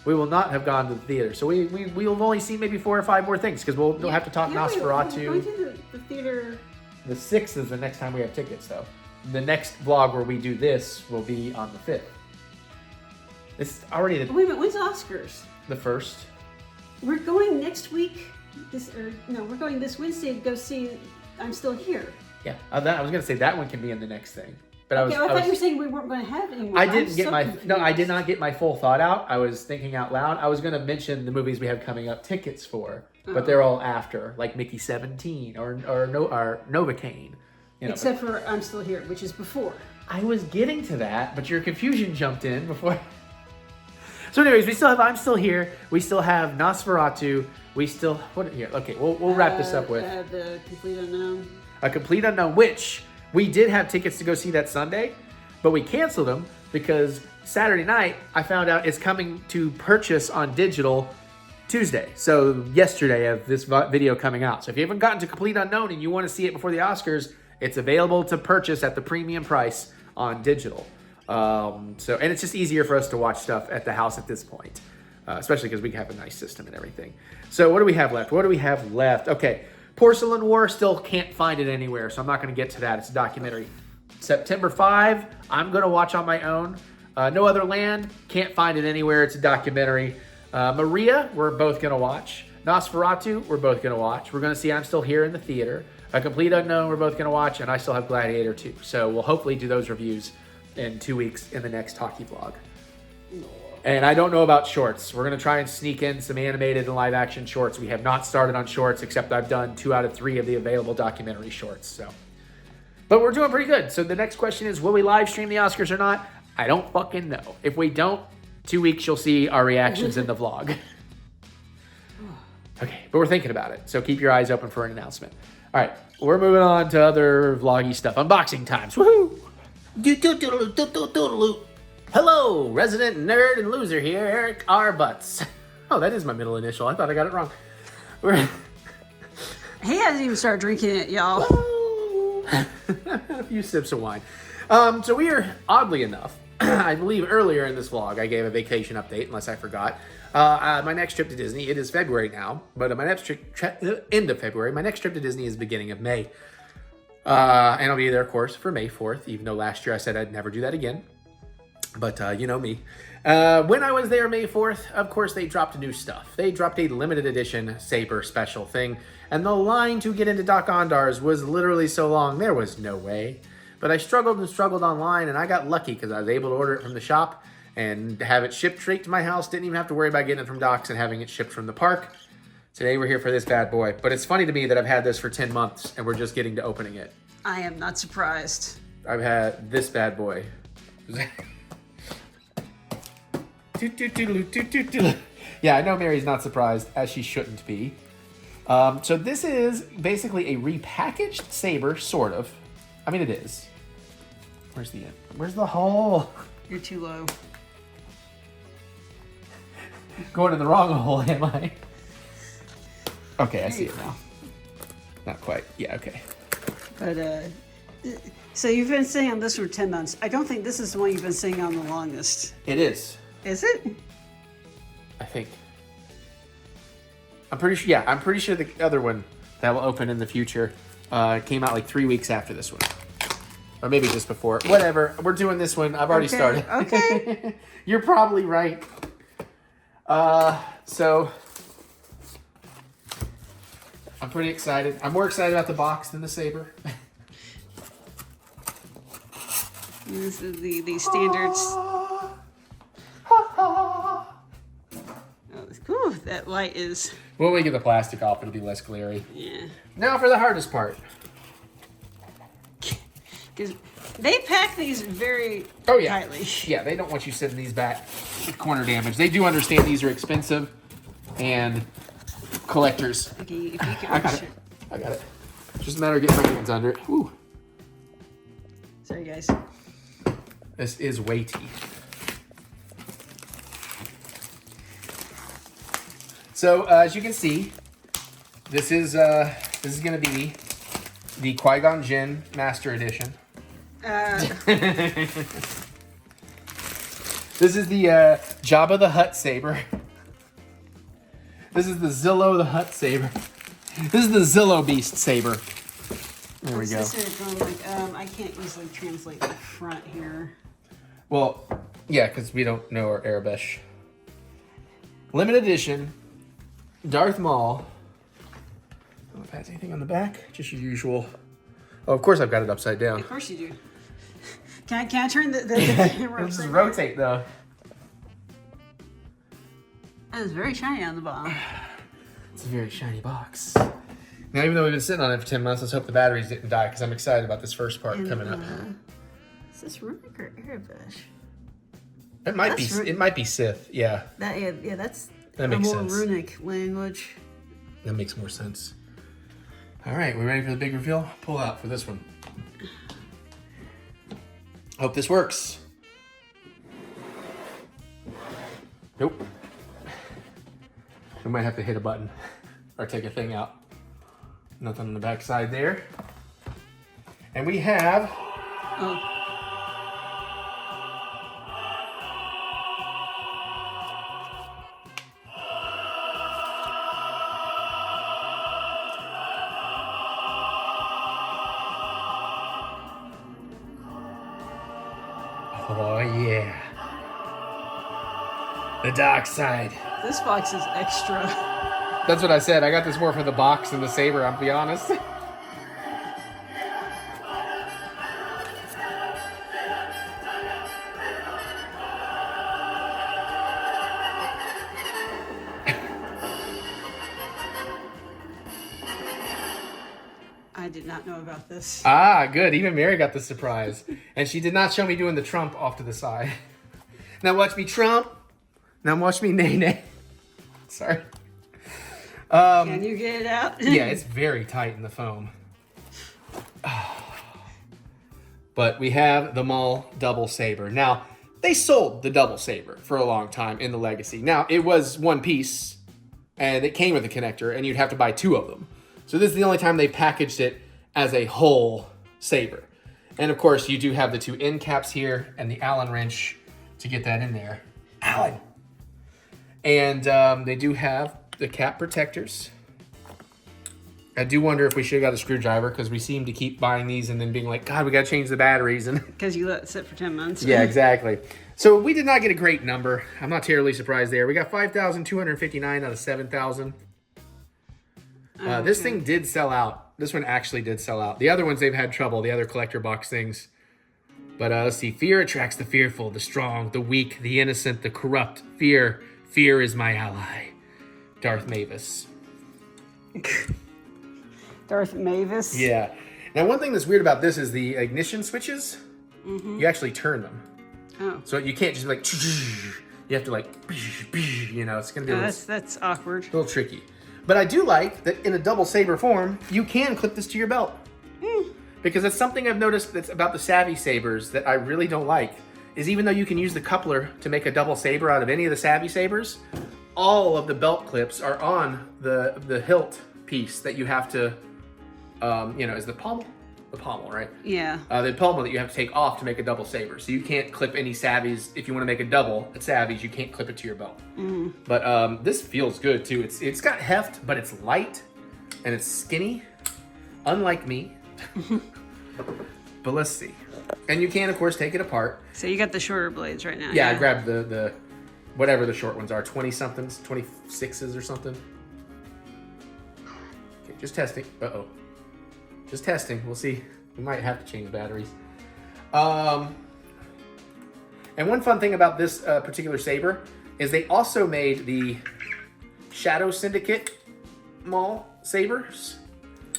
[SPEAKER 4] We will not have gone to the theater. So we'll have only seen maybe 4 or 5 more things, because we'll have to talk Nosferatu.
[SPEAKER 3] We're going to the theater.
[SPEAKER 4] The 6th is the next time we have tickets, though. The next vlog where we do this will be on the 5th. It's already
[SPEAKER 3] Wait a minute, when's Oscars?
[SPEAKER 4] the 1st.
[SPEAKER 3] We're going next week. We're going this Wednesday to go see I'm Still Here.
[SPEAKER 4] Yeah, I was going to say that one can be in the next thing. But
[SPEAKER 3] I thought you were saying we weren't going to have any more.
[SPEAKER 4] I did not get my full thought out. I was thinking out loud. I was going to mention the movies we have coming up tickets for, but they're all after, like Mickey 17 or Novocaine.
[SPEAKER 3] Except for I'm Still Here, which is before.
[SPEAKER 4] I was getting to that, but your confusion jumped in before. So anyways, we still have I'm Still Here. We still have Nosferatu. We still... Okay, we'll wrap this up with...
[SPEAKER 3] The Complete Unknown.
[SPEAKER 4] A Complete Unknown, which we did have tickets to go see that Sunday, but we canceled them because Saturday night, I found out it's coming to purchase on digital Tuesday. So yesterday of this video coming out. So if you haven't gotten to Complete Unknown and you want to see it before the Oscars, It's available to purchase at the premium price on digital. And it's just easier for us to watch stuff at the house at this point, especially because we have a nice system and everything. So what do we have left? Okay, Porcelain War, still can't find it anywhere, so I'm not going to get to that. It's a documentary. September 5, I'm going to watch on my own. No Other Land, can't find it anywhere. It's a documentary. Maria, we're both going to watch. Nosferatu, we're both going to watch. We're going to see I'm Still Here in the theater. A Complete Unknown, we're both going to watch. And I still have Gladiator 2. So we'll hopefully do those reviews in 2 weeks in the next hockey vlog. And I don't know about shorts. We're going to try and sneak in some animated and live action shorts. We have not started on shorts, except I've done 2 out of 3 of the available documentary shorts. So, but we're doing pretty good. So the next question is, will we live stream the Oscars or not? I don't fucking know. If we don't, 2 weeks you'll see our reactions in the vlog. Okay, but we're thinking about it. So keep your eyes open for an announcement. All right, we're moving on to other vloggy stuff. Unboxing times. Woohoo! Hello, resident nerd and loser here, EricButts. Oh, that is my middle initial. I thought I got it wrong.
[SPEAKER 3] He hasn't even started drinking it, y'all.
[SPEAKER 4] A few sips of wine. So we are, oddly enough, I believe earlier in this vlog I gave a vacation update, unless I forgot. My next trip to Disney, it is February now, but my next trip, end of February, my next trip to Disney is beginning of May. And I'll be there, of course, for May 4th, even though last year I said I'd never do that again. But you know me. When I was there May 4th, of course, they dropped new stuff. They dropped a limited edition Saber special thing, and the line to get into Dok-Ondar's was literally so long, there was no way. But I struggled and struggled online, and I got lucky because I was able to order it from the shop and have it shipped straight to my house. Didn't even have to worry about getting it from Doc's and having it shipped from the park. Today we're here for this bad boy. But it's funny to me that I've had this for 10 months, and we're just getting to opening it.
[SPEAKER 3] I am not surprised.
[SPEAKER 4] I've had this bad boy. Yeah, I know Mary's not surprised, as she shouldn't be. So this is basically a repackaged Saber, sort of. I mean, it is. Where's the hole?
[SPEAKER 3] You're too low.
[SPEAKER 4] Going in the wrong hole, am I? Okay, I see it now. Not quite. Yeah, okay.
[SPEAKER 3] But, so you've been sitting on this for 10 months. I don't think this is the one you've been sitting on the longest.
[SPEAKER 4] It is.
[SPEAKER 3] Is it?
[SPEAKER 4] I think. I'm pretty sure, yeah, I'm pretty sure the other one that will open in the future came out like 3 weeks after this one. Or maybe just before. Whatever. We're doing this one. I've already started.
[SPEAKER 3] Okay.
[SPEAKER 4] You're probably right. So I'm pretty excited. I'm more excited about the box than the Saber.
[SPEAKER 3] This is the standards. Ooh, that light is...
[SPEAKER 4] When we get the plastic off, it'll be less glary.
[SPEAKER 3] Yeah.
[SPEAKER 4] Now for the hardest part.
[SPEAKER 3] Because they pack these very tightly.
[SPEAKER 4] Yeah, they don't want you sending these back with corner damage. They do understand these are expensive and collectors.
[SPEAKER 3] Okay, if you can...
[SPEAKER 4] I got it. I got it. Just a matter of getting my hands under it. Whew.
[SPEAKER 3] Sorry, guys.
[SPEAKER 4] This is weighty. So as you can see, this is going to be the Qui-Gon Jinn Master Edition. This is the Jabba the Hutt saber. This is the Zillo the Hutt saber. This is the Zillo Beast saber. There we go.
[SPEAKER 3] I can't easily translate the front here.
[SPEAKER 4] Well, yeah, because we don't know our Arabic. Limited edition, Darth Maul. I don't know if it has anything on the back. Just your usual. Oh, of course I've got it upside down.
[SPEAKER 3] Of course you do. Can I turn the camera
[SPEAKER 4] Just
[SPEAKER 3] upside
[SPEAKER 4] rotate though.
[SPEAKER 3] That is very shiny on the bottom.
[SPEAKER 4] It's a very shiny box. Now, even though we've been sitting on it for 10 months, let's hope the batteries didn't die because I'm excited about this first part coming up.
[SPEAKER 3] Is this Runic or Arabic?
[SPEAKER 4] It might be Sith. Yeah.
[SPEAKER 3] That's
[SPEAKER 4] That makes
[SPEAKER 3] more
[SPEAKER 4] sense.
[SPEAKER 3] Runic language.
[SPEAKER 4] That makes more sense. All right, we ready for the big reveal? Pull out for this one. Hope this works. Nope. We might have to hit a button or take a thing out. Nothing on the back side there.
[SPEAKER 1] And we have...
[SPEAKER 3] Oh.
[SPEAKER 1] Oh, yeah. The dark side.
[SPEAKER 3] This box is extra.
[SPEAKER 1] That's what I said. I got this more for the box than the saber, I'll be honest.
[SPEAKER 3] I did not know about this.
[SPEAKER 1] Ah, good. Even Mary got the surprise. And she did not show me doing the Trump off to the side. Now watch me Trump. Now watch me nay nay. Sorry.
[SPEAKER 3] Can you get it out?
[SPEAKER 1] Yeah, it's very tight in the foam. But we have the Maul double saber. Now, they sold the double saber for a long time in the Legacy. Now, it was one piece, and it came with a connector, and you'd have to buy two of them. So this is the only time they packaged it as a whole saber. And of course, you do have the two end caps here and the Allen wrench to get that in there. Allen! And they do have the cap protectors. I do wonder if we should have got a screwdriver because we seem to keep buying these and then being like, God, we got to change the batteries. And
[SPEAKER 3] Because you let it sit for 10 months.
[SPEAKER 1] yeah, exactly. So we did not get a great number. I'm not terribly surprised there. We got 5,259 out of 7,000. This thing did sell out. This one actually did sell out. The other ones, they've had trouble. The other collector box things. But let's see. Fear attracts the fearful, the strong, the weak, the innocent, the corrupt. Fear is my ally. Darth Mavis.
[SPEAKER 3] Darth Mavis.
[SPEAKER 1] Yeah. Now, one thing that's weird about this is the ignition switches. You actually turn them.
[SPEAKER 3] Oh.
[SPEAKER 1] So you can't just be like, you have to like, you know, it's going to be
[SPEAKER 3] That's awkward.
[SPEAKER 1] a little tricky. But I do like that in a double saber form, you can clip this to your belt. Because that's something I've noticed that's about the Savvy sabers that I really don't like, is even though you can use the coupler to make a double saber out of any of the Savvy sabers, all of the belt clips are on the hilt piece that you have to, you know, is the pommel? The pommel, right?
[SPEAKER 3] Yeah.
[SPEAKER 1] The pommel that you have to take off to make a double saber. So you can't clip any Savvies. If you want to make a double at Savvies, you can't clip it to your belt. But this feels good too. It's got heft, but it's light and it's skinny, unlike me. But let's see. And you can, of course, take it apart.
[SPEAKER 3] So you got the shorter blades right now.
[SPEAKER 1] Yeah, I grabbed the whatever the short ones are, 20-somethings, 26s or something. Okay, just testing. Uh-oh. Just testing. We'll see. We might have to change batteries. And one fun thing about this particular saber is they also made the Shadow Syndicate Maul sabers.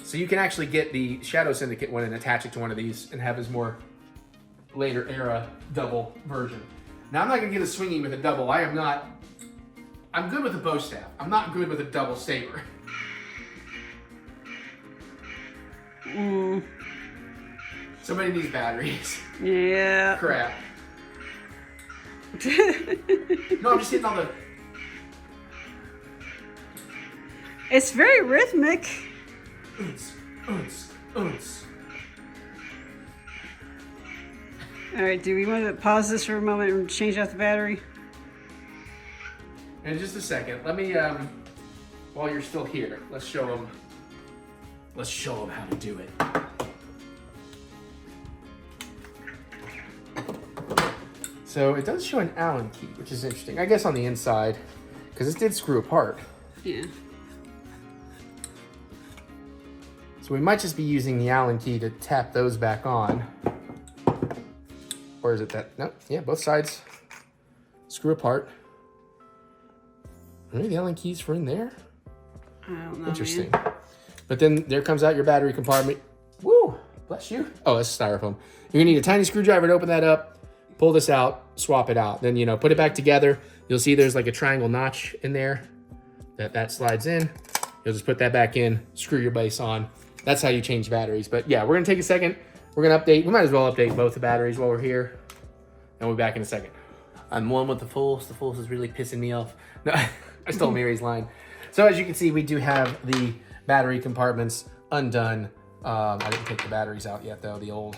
[SPEAKER 1] So you can actually get the Shadow Syndicate one and attach it to one of these and have his more later era double version. Now I'm not gonna get a swingy with a double. I'm good with a bow staff. I'm not good with a double saber. Somebody needs batteries.
[SPEAKER 3] Yeah.
[SPEAKER 1] Crap. No, I'm just hitting all the...
[SPEAKER 3] It's very rhythmic. All right, do we want to pause this for a moment and change out the battery?
[SPEAKER 1] In just a second, let me, while you're still here, let's show them how to do it. So it does show an Allen key, which is interesting. I guess on the inside, because this did screw apart.
[SPEAKER 3] Yeah.
[SPEAKER 1] So we might just be using the Allen key to tap those back on. Or is it that? No, yeah, both sides screw apart. Maybe the Allen keys for in there?
[SPEAKER 3] I don't know.
[SPEAKER 1] Interesting.
[SPEAKER 3] Man.
[SPEAKER 1] But then there comes out your battery compartment. Woo! Bless you. Oh, that's styrofoam. You're gonna need a tiny screwdriver to open that up, pull this out, swap it out. Then, you know, put it back together. You'll see there's like a triangle notch in there that slides in. You'll just put that back in, screw your base on. That's how you change batteries. But yeah, we're gonna take a second. We're gonna update. We might as well update both the batteries while we're here. And we'll be back in a second. I'm one with the Force. The Force is really pissing me off. No, I stole Mary's line. So as you can see, we do have the battery compartments undone I didn't take the batteries out yet though, the old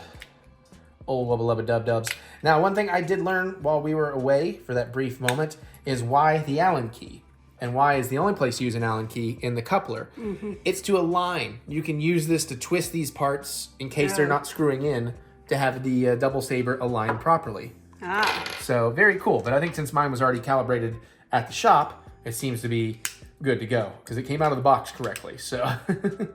[SPEAKER 1] wubba lubba dub dubs. Now, one thing I did learn while we were away for that brief moment is why the Allen key. And why is the only place you use an Allen key in the coupler. It's to align. You can use this to twist these parts in case they're not screwing in to have the double saber align properly. So very cool. But I think since mine was already calibrated at the shop, it seems to be good to go because it came out of the box correctly. So, but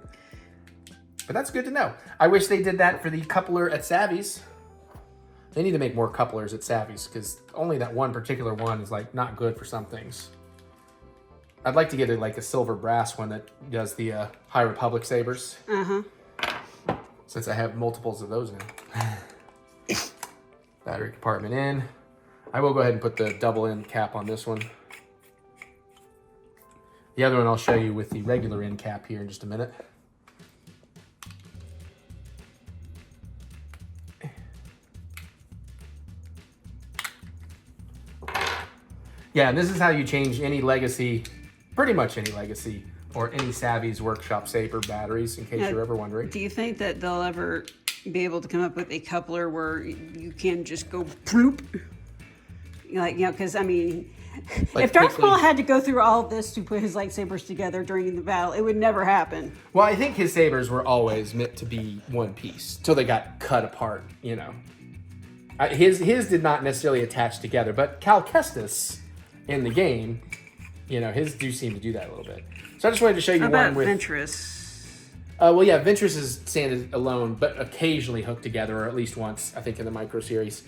[SPEAKER 1] that's good to know. I wish they did that for the coupler at Savvy's. They need to make more couplers at Savvy's because only that one particular one is like not good for some things. I'd like to get like a silver brass one that does the High Republic sabers. Since I have multiples of those now. Battery compartment in. I will go ahead and put the double end cap on this one. The other one I'll show you with the regular end cap here in just a minute. Yeah, and this is how you change any Legacy, pretty much any Legacy, or any Savvy's Workshop Saber batteries, in case you're ever wondering.
[SPEAKER 3] Do you think that they'll ever be able to come up with a coupler where you can just go ploop? Like, you know, because, I mean,
[SPEAKER 1] Like
[SPEAKER 3] if Darth
[SPEAKER 1] quickly-
[SPEAKER 3] Maul had to go through all this to put his lightsabers together during the battle, it would never happen.
[SPEAKER 1] Well, I think his sabers were always meant to be one piece, till they got cut apart, you know. His did not necessarily attach together, but Cal Kestis in the game, you know, his do seem to do that a little bit. So I just wanted to show you
[SPEAKER 3] How
[SPEAKER 1] one
[SPEAKER 3] about
[SPEAKER 1] with...
[SPEAKER 3] Ventress?
[SPEAKER 1] Well, yeah, Ventress is sanded alone, but occasionally hooked together, or at least once, I think, in the Micro Series.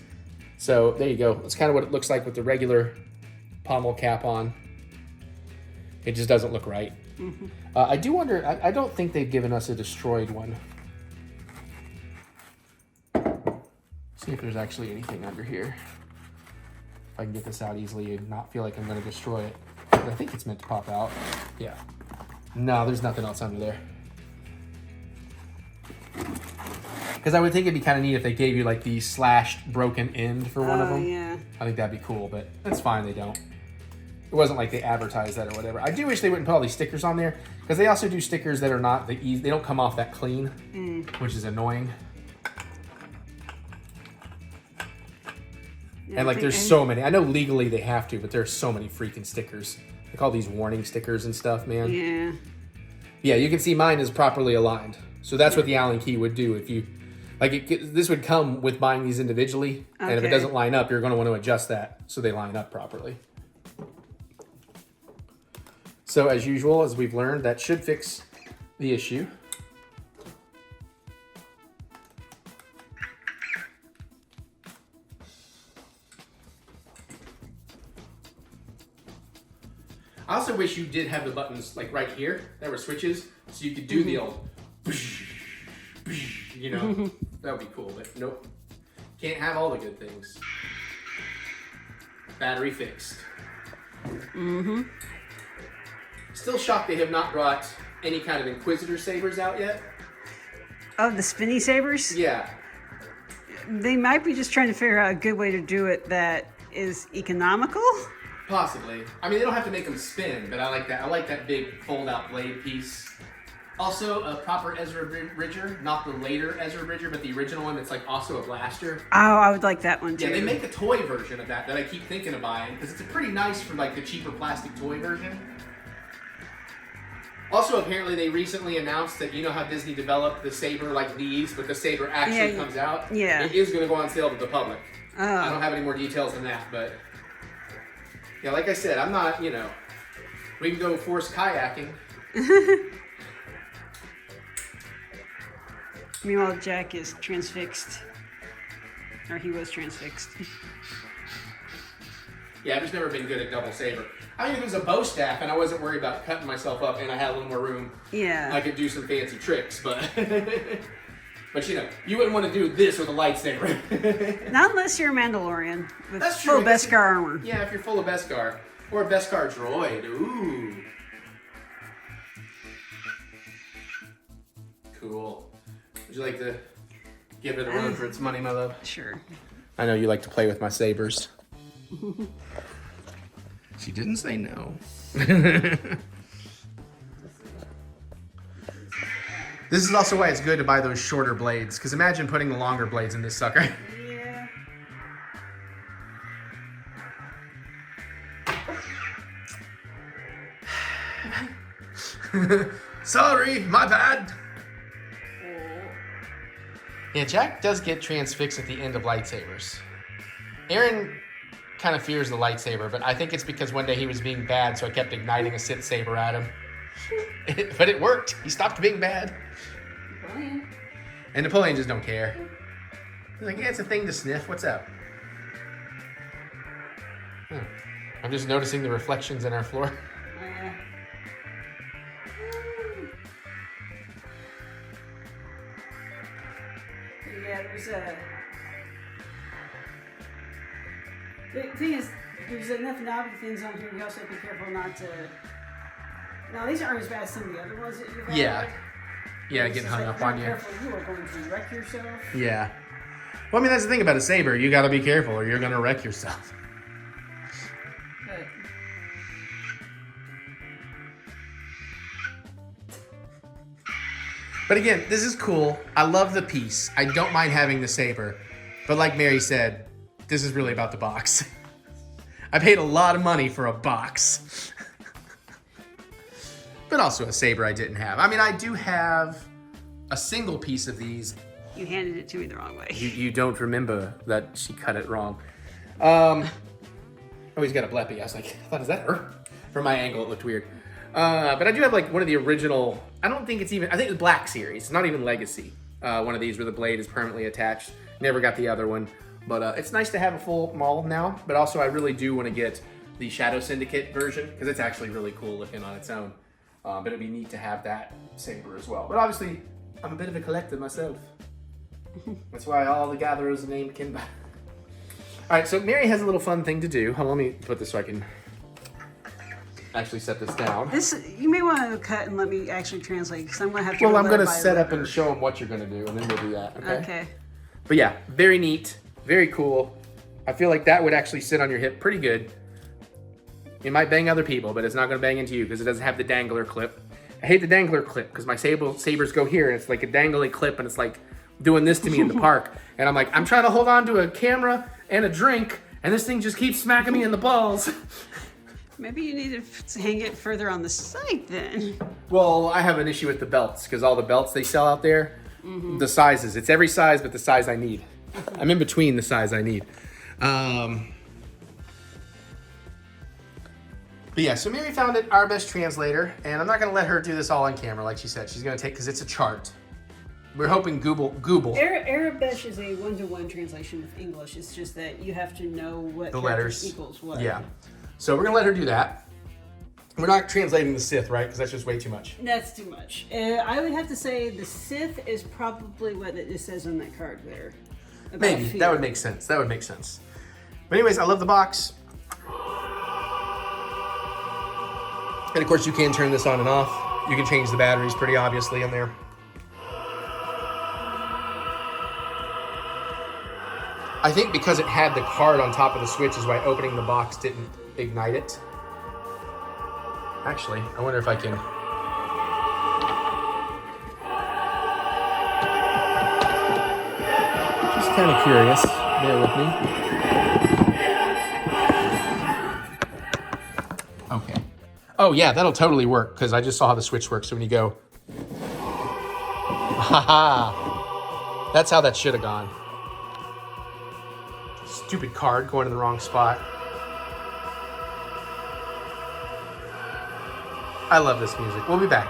[SPEAKER 1] So there you go. That's kind of what it looks like with the regular pommel cap on. It just doesn't look right. I do wonder, I don't think they've given us a destroyed one. See if there's actually anything under here. If I can get this out easily and not feel like I'm going to destroy it. But I think it's meant to pop out. Yeah. No, there's nothing else under there. Because I would think it'd be kind of neat if they gave you like the slashed broken end for one of them.
[SPEAKER 3] Yeah.
[SPEAKER 1] I think that'd be cool, but that's fine, they don't. It wasn't like they advertised that or whatever. I do wish they wouldn't put all these stickers on there, because they also do stickers that are not the easy, they don't come off that clean, which is annoying.
[SPEAKER 3] Yeah,
[SPEAKER 1] And like there's so many. I know legally they have to, but there's so many freaking stickers. They call these warning stickers and stuff, man.
[SPEAKER 3] Yeah.
[SPEAKER 1] Yeah, you can see mine is properly aligned. So that's what the Allen key would do if you... Like, this would come with buying these individually, and if it
[SPEAKER 3] Okay.
[SPEAKER 1] doesn't line up, you're going to want to adjust that so they line up properly. So, as usual, as we've learned, that should fix the issue. I also wish you did have the buttons, like, right here, that were switches, so you could do the old... You know, that would be cool, but nope. Can't have all the good things. Battery fixed. Still shocked they have not brought any kind of Inquisitor sabers out yet.
[SPEAKER 3] Oh, the spinny sabers?
[SPEAKER 1] Yeah.
[SPEAKER 3] They might be just trying to figure out a good way to do it that is economical.
[SPEAKER 1] Possibly. I mean, they don't have to make them spin, but I like that. I like that big fold-out blade piece. Also, a proper Ezra Bridger, not the later Ezra Bridger, but the original one that's like also a blaster.
[SPEAKER 3] Oh, I would like that one too.
[SPEAKER 1] Yeah, they make a toy version of that I keep thinking of buying because it's pretty nice for like the cheaper plastic toy version. Also, apparently they recently announced that, you know how Disney developed the saber like these, but the saber actually comes out?
[SPEAKER 3] Yeah.
[SPEAKER 1] It is going to go on sale to the public.
[SPEAKER 3] Oh.
[SPEAKER 1] I don't have any more details than that, but yeah, like I said, I'm not, you know, we can go force kayaking.
[SPEAKER 3] Meanwhile, Jack is transfixed. Or he was transfixed.
[SPEAKER 1] Yeah, I've just never been good at double saber. I mean, if it was a bow staff and I wasn't worried about cutting myself up and I had a little more room,
[SPEAKER 3] Yeah.
[SPEAKER 1] I could do some fancy tricks, but but you know, you wouldn't want to do this with a lightsaber.
[SPEAKER 3] Not unless you're a Mandalorian with
[SPEAKER 1] That's true,
[SPEAKER 3] full
[SPEAKER 1] I guess
[SPEAKER 3] Beskar armor.
[SPEAKER 1] Yeah, if you're full of Beskar. Or a Beskar droid. Ooh. Cool. Would you like to give it a run for its money, my love?
[SPEAKER 3] Sure.
[SPEAKER 1] I know you like to play with my sabers. She didn't say no. This is also why it's good to buy those shorter blades, because imagine putting the longer blades in this sucker.
[SPEAKER 3] Yeah.
[SPEAKER 1] Sorry, my bad. Yeah, Jack does get transfixed at the end of lightsabers. Aaron kind of fears the lightsaber, but I think it's because one day he was being bad, so I kept igniting a Sith saber at him. But it worked. He stopped being bad.
[SPEAKER 3] Napoleon.
[SPEAKER 1] And Napoleon just don't care. He's like, yeah, it's a thing to sniff. What's up? I'm just noticing the reflections in our floor.
[SPEAKER 3] Yeah, there's a... The thing is, there's enough naughty things on here. You also have to be careful not to... Now, these aren't as bad as some of the other ones that you've had.
[SPEAKER 1] Yeah. Yeah,
[SPEAKER 3] It's
[SPEAKER 1] getting
[SPEAKER 3] just
[SPEAKER 1] hung
[SPEAKER 3] like,
[SPEAKER 1] up on
[SPEAKER 3] be
[SPEAKER 1] you.
[SPEAKER 3] careful, you are going to wreck yourself.
[SPEAKER 1] Yeah. Well, I mean, that's the thing about a saber. You gotta be careful or you're gonna wreck yourself.
[SPEAKER 3] But...
[SPEAKER 1] But again, this is cool. I love the piece. I don't mind having the saber. But like Mary said, this is really about the box. I paid a lot of money for a box. But also a saber I didn't have. I mean, I do have a single piece of these.
[SPEAKER 3] You handed it to me the wrong way.
[SPEAKER 1] You don't remember that she cut it wrong. Oh, he's got a bleppy. I was like, I thought, is that her? From my angle, it looked weird. But I do have like one of the original, I don't think it's even, I think it's Black Series. It's not even Legacy. One of these where the blade is permanently attached. Never got the other one. But it's nice to have a full Maul now. But also I really do want to get the Shadow Syndicate version because it's actually really cool looking on its own. But it'd be neat to have that saber as well. But obviously, I'm a bit of a collector myself. That's why all the gatherers are named Kimba. All right, so Mary has a little fun thing to do. Hold on, let me put this so I can actually set this down.
[SPEAKER 3] This, you may want to cut and let me actually translate because I'm going to have to.
[SPEAKER 1] Well, I'm
[SPEAKER 3] letter
[SPEAKER 1] going to
[SPEAKER 3] by
[SPEAKER 1] set up
[SPEAKER 3] letter.
[SPEAKER 1] and show them what you're going to do, and then we'll do that. Okay.
[SPEAKER 3] Okay.
[SPEAKER 1] But yeah, very neat, very cool. I feel like that would actually sit on your hip pretty good. It might bang other people, but it's not going to bang into you because it doesn't have the dangler clip. I hate the dangler clip because my sabers go here, and it's like a dangly clip, and it's like doing this to me in the park. And I'm like, I'm trying to hold on to a camera and a drink, and this thing just keeps smacking me in the balls.
[SPEAKER 3] Maybe you need to hang it further on the side then.
[SPEAKER 1] Well, I have an issue with the belts because all the belts they sell out there, the sizes. It's every size but the size I need. I'm in between the size I need. But yeah, so Mary found it, our best translator, and I'm not going to let her do this all on camera like she said. She's going to take, because it's a chart. We're hoping Google.
[SPEAKER 3] Arabic is a one-to-one translation with English. It's just that you have to know what
[SPEAKER 1] The letters.
[SPEAKER 3] equals what.
[SPEAKER 1] Yeah. So we're going to let her do that. We're not translating the Sith, right? Because that's just way too much.
[SPEAKER 3] That's too much. I would have to say the Sith is probably what it says on that card there. About
[SPEAKER 1] Maybe.
[SPEAKER 3] fear.
[SPEAKER 1] That would make sense. That would make sense. But anyways, I love the box. And of course, you can turn this on and off. You can change the batteries pretty obviously in there. I think because it had the card on top of the switch is why opening the box didn't ignite it. Actually, I wonder if I can... Just kind of curious. Bear with me. Okay. Oh yeah, that'll totally work because I just saw how the switch works. So when you go... Haha! That's how that should have gone. Stupid card going in the wrong spot. I love this music. We'll be back.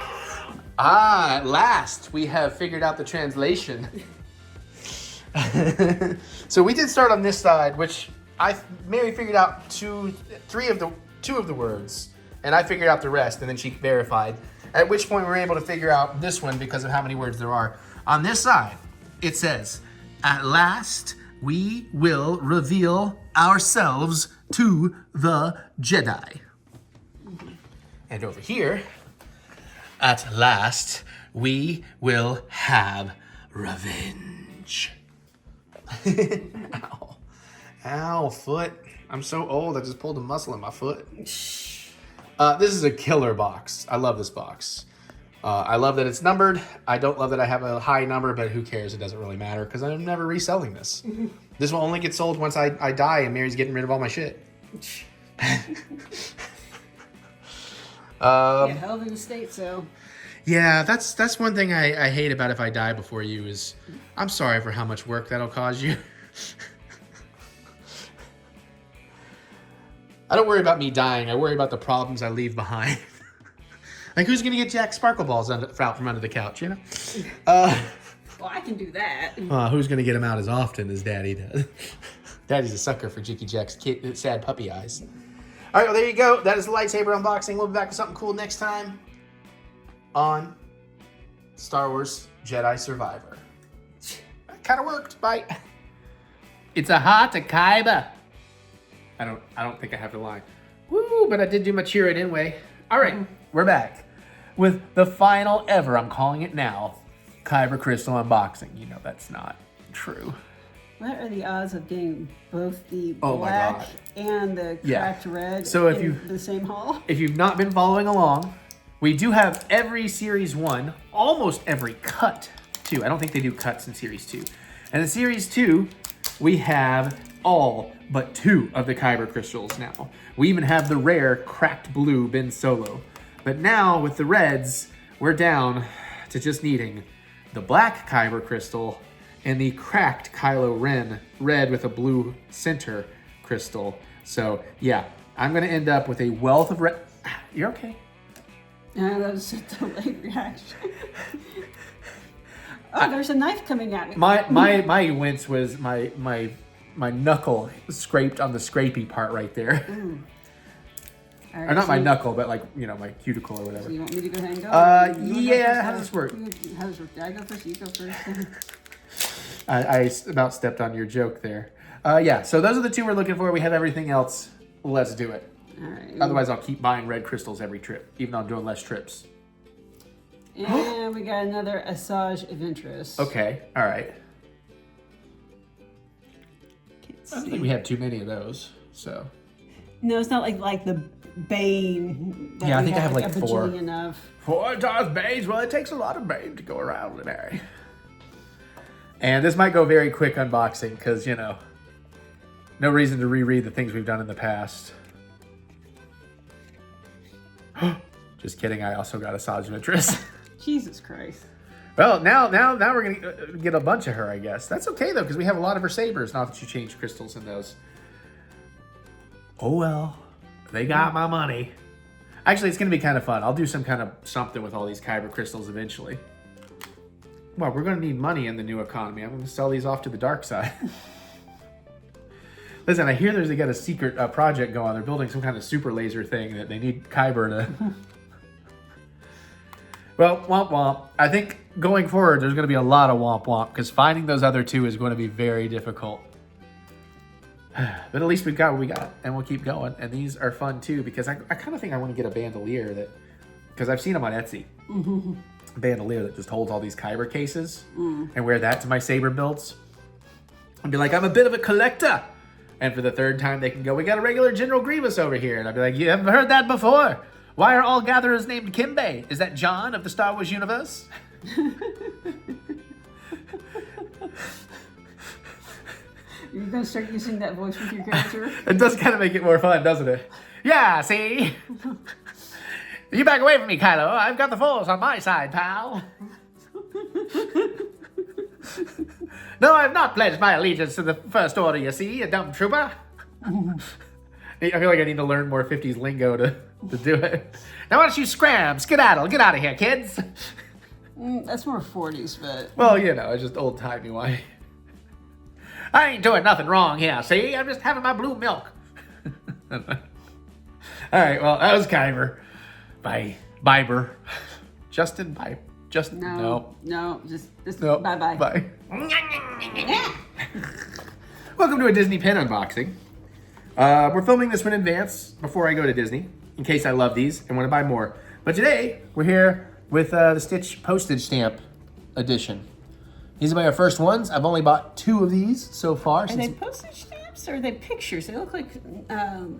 [SPEAKER 1] At last we have figured out the translation. So we did start on this side, which Mary figured out two of the words, and I figured out the rest, and then she verified. At which point we were able to figure out this one because of how many words there are. On this side, it says, "At last we will reveal ourselves to the Jedi." And over here, "At last we will have revenge." Ow. Ow, foot. I'm so old, I just pulled a muscle in my foot. This is a killer box. I love this box. I love that it's numbered. I don't love that I have a high number, but who cares? It doesn't really matter because I'm never reselling this. This will only get sold once I die and Mary's getting rid of all my shit.
[SPEAKER 3] Yeah, hell of an estate sale.
[SPEAKER 1] Yeah, that's one thing I hate about if I die before you is I'm sorry for how much work that'll cause you. I don't worry about me dying. I worry about the problems I leave behind. Like, who's going to get Jack Sparkle Balls out from under the couch, you know?
[SPEAKER 3] Well, I can do that.
[SPEAKER 1] Who's going to get them out as often as Daddy does? Daddy's a sucker for Jicky Jack's sad puppy eyes. All right, well, there you go. That is the lightsaber unboxing. We'll be back with something cool next time on Star Wars Jedi Survivor. Kind of worked. Bye. It's a heart to Kyber. I don't think I have the line. Woo, but I did do my cheering anyway. All right, we're back with the final ever, I'm calling it now, Kyber Crystal unboxing. You know that's not true.
[SPEAKER 3] What are the odds of getting both the
[SPEAKER 1] Oh my
[SPEAKER 3] black
[SPEAKER 1] God.
[SPEAKER 3] and the cracked red
[SPEAKER 1] So if
[SPEAKER 3] in the same haul?
[SPEAKER 1] If you've not been following along, we do have every Series 1, almost every cut 2. I don't think they do cuts in Series 2. And in Series 2, we have all but 2 of the Kyber crystals now. We even have the rare cracked blue Ben Solo. But now with the reds, we're down to just needing the black Kyber crystal and the cracked Kylo Ren red with a blue center crystal. So yeah, I'm gonna end up with a wealth of red. You're okay.
[SPEAKER 3] Yeah, that was a delayed reaction. Oh, there's a knife coming at me.
[SPEAKER 1] My wince was my knuckle scraped on the scrapey part right there.
[SPEAKER 3] All right,
[SPEAKER 1] Or not
[SPEAKER 3] so
[SPEAKER 1] my knuckle, but like, you know, my cuticle or
[SPEAKER 3] So
[SPEAKER 1] whatever.
[SPEAKER 3] you want me to go ahead and go? You wanna go
[SPEAKER 1] Yeah,
[SPEAKER 3] first?
[SPEAKER 1] how does this work?
[SPEAKER 3] How does it work? Do I go first? You go first.
[SPEAKER 1] I about stepped on your joke there. Yeah, so those are the 2 we're looking for. We have everything else. Let's do it.
[SPEAKER 3] All right.
[SPEAKER 1] Otherwise, I'll keep buying red crystals every trip, even though I'm doing less trips.
[SPEAKER 3] And we got another Asajj of Interest.
[SPEAKER 1] Okay, all right.
[SPEAKER 3] Can't
[SPEAKER 1] I don't
[SPEAKER 3] see.
[SPEAKER 1] think we have too many of those, so.
[SPEAKER 3] No, it's not like the Bane. That
[SPEAKER 1] Yeah, I
[SPEAKER 3] we
[SPEAKER 1] think I have, like,
[SPEAKER 3] a
[SPEAKER 1] 4.
[SPEAKER 3] bajillion of.
[SPEAKER 1] 4 Darth Banes? Well, it takes a lot of Bane to go around, Mary. And this might go very quick unboxing, because, you know, no reason to reread the things we've done in the past. Just kidding, I also got Asajj of Interest.
[SPEAKER 3] Jesus Christ.
[SPEAKER 1] Well, now we're gonna get a bunch of her, I guess. That's okay though, because we have a lot of her sabers. Not that you change crystals in those. Oh well, they got my money. Actually, it's gonna be kind of fun. I'll do some kind of something with all these Kyber crystals eventually. Well, we're gonna need money in the new economy. I'm gonna sell these off to the dark side. Listen, I hear they got a secret project going. They're building some kind of super laser thing that they need Kyber to. Well, womp womp. I think going forward, there's going to be a lot of womp womp because finding those other 2 is going to be very difficult. But at least we've got what we got, and we'll keep going. And these are fun too because I kind of think I want to get a bandolier that, because I've seen them on Etsy. A bandolier that just holds all these Kyber cases and wear that to my saber builds. And be like, I'm a bit of a collector. And for the 3rd time, they can go, we got a regular General Grievous over here. And I'd be like, you haven't heard that before. Why are all gatherers named Kimbe? Is that John of the Star Wars universe?
[SPEAKER 3] You're going to start using that voice with your character?
[SPEAKER 1] It does kind of make it more fun, doesn't it? Yeah, see? You back away from me, Kylo. I've got the Force on my side, pal. No, I've not pledged my allegiance to the First Order, you see, you dumb trooper. I feel like I need to learn more 50s lingo to do it. Now why don't you scram, skedaddle, get out of here, kids.
[SPEAKER 3] That's more 40s, but...
[SPEAKER 1] Well, you know, it's just old-timey why. I ain't doing nothing wrong here, see? I'm just having my blue milk. All right, well, that was Kyber. Biber. Justin Biber.
[SPEAKER 3] No, just
[SPEAKER 1] No.
[SPEAKER 3] bye-bye.
[SPEAKER 1] Bye. Welcome to a Disney pen unboxing. We're filming this one in advance before I go to Disney, in case I love these and want to buy more. But today, we're here with the Stitch postage stamp edition. These are my first ones. I've only bought 2 of these so far.
[SPEAKER 3] Are they postage stamps or are they pictures? They look like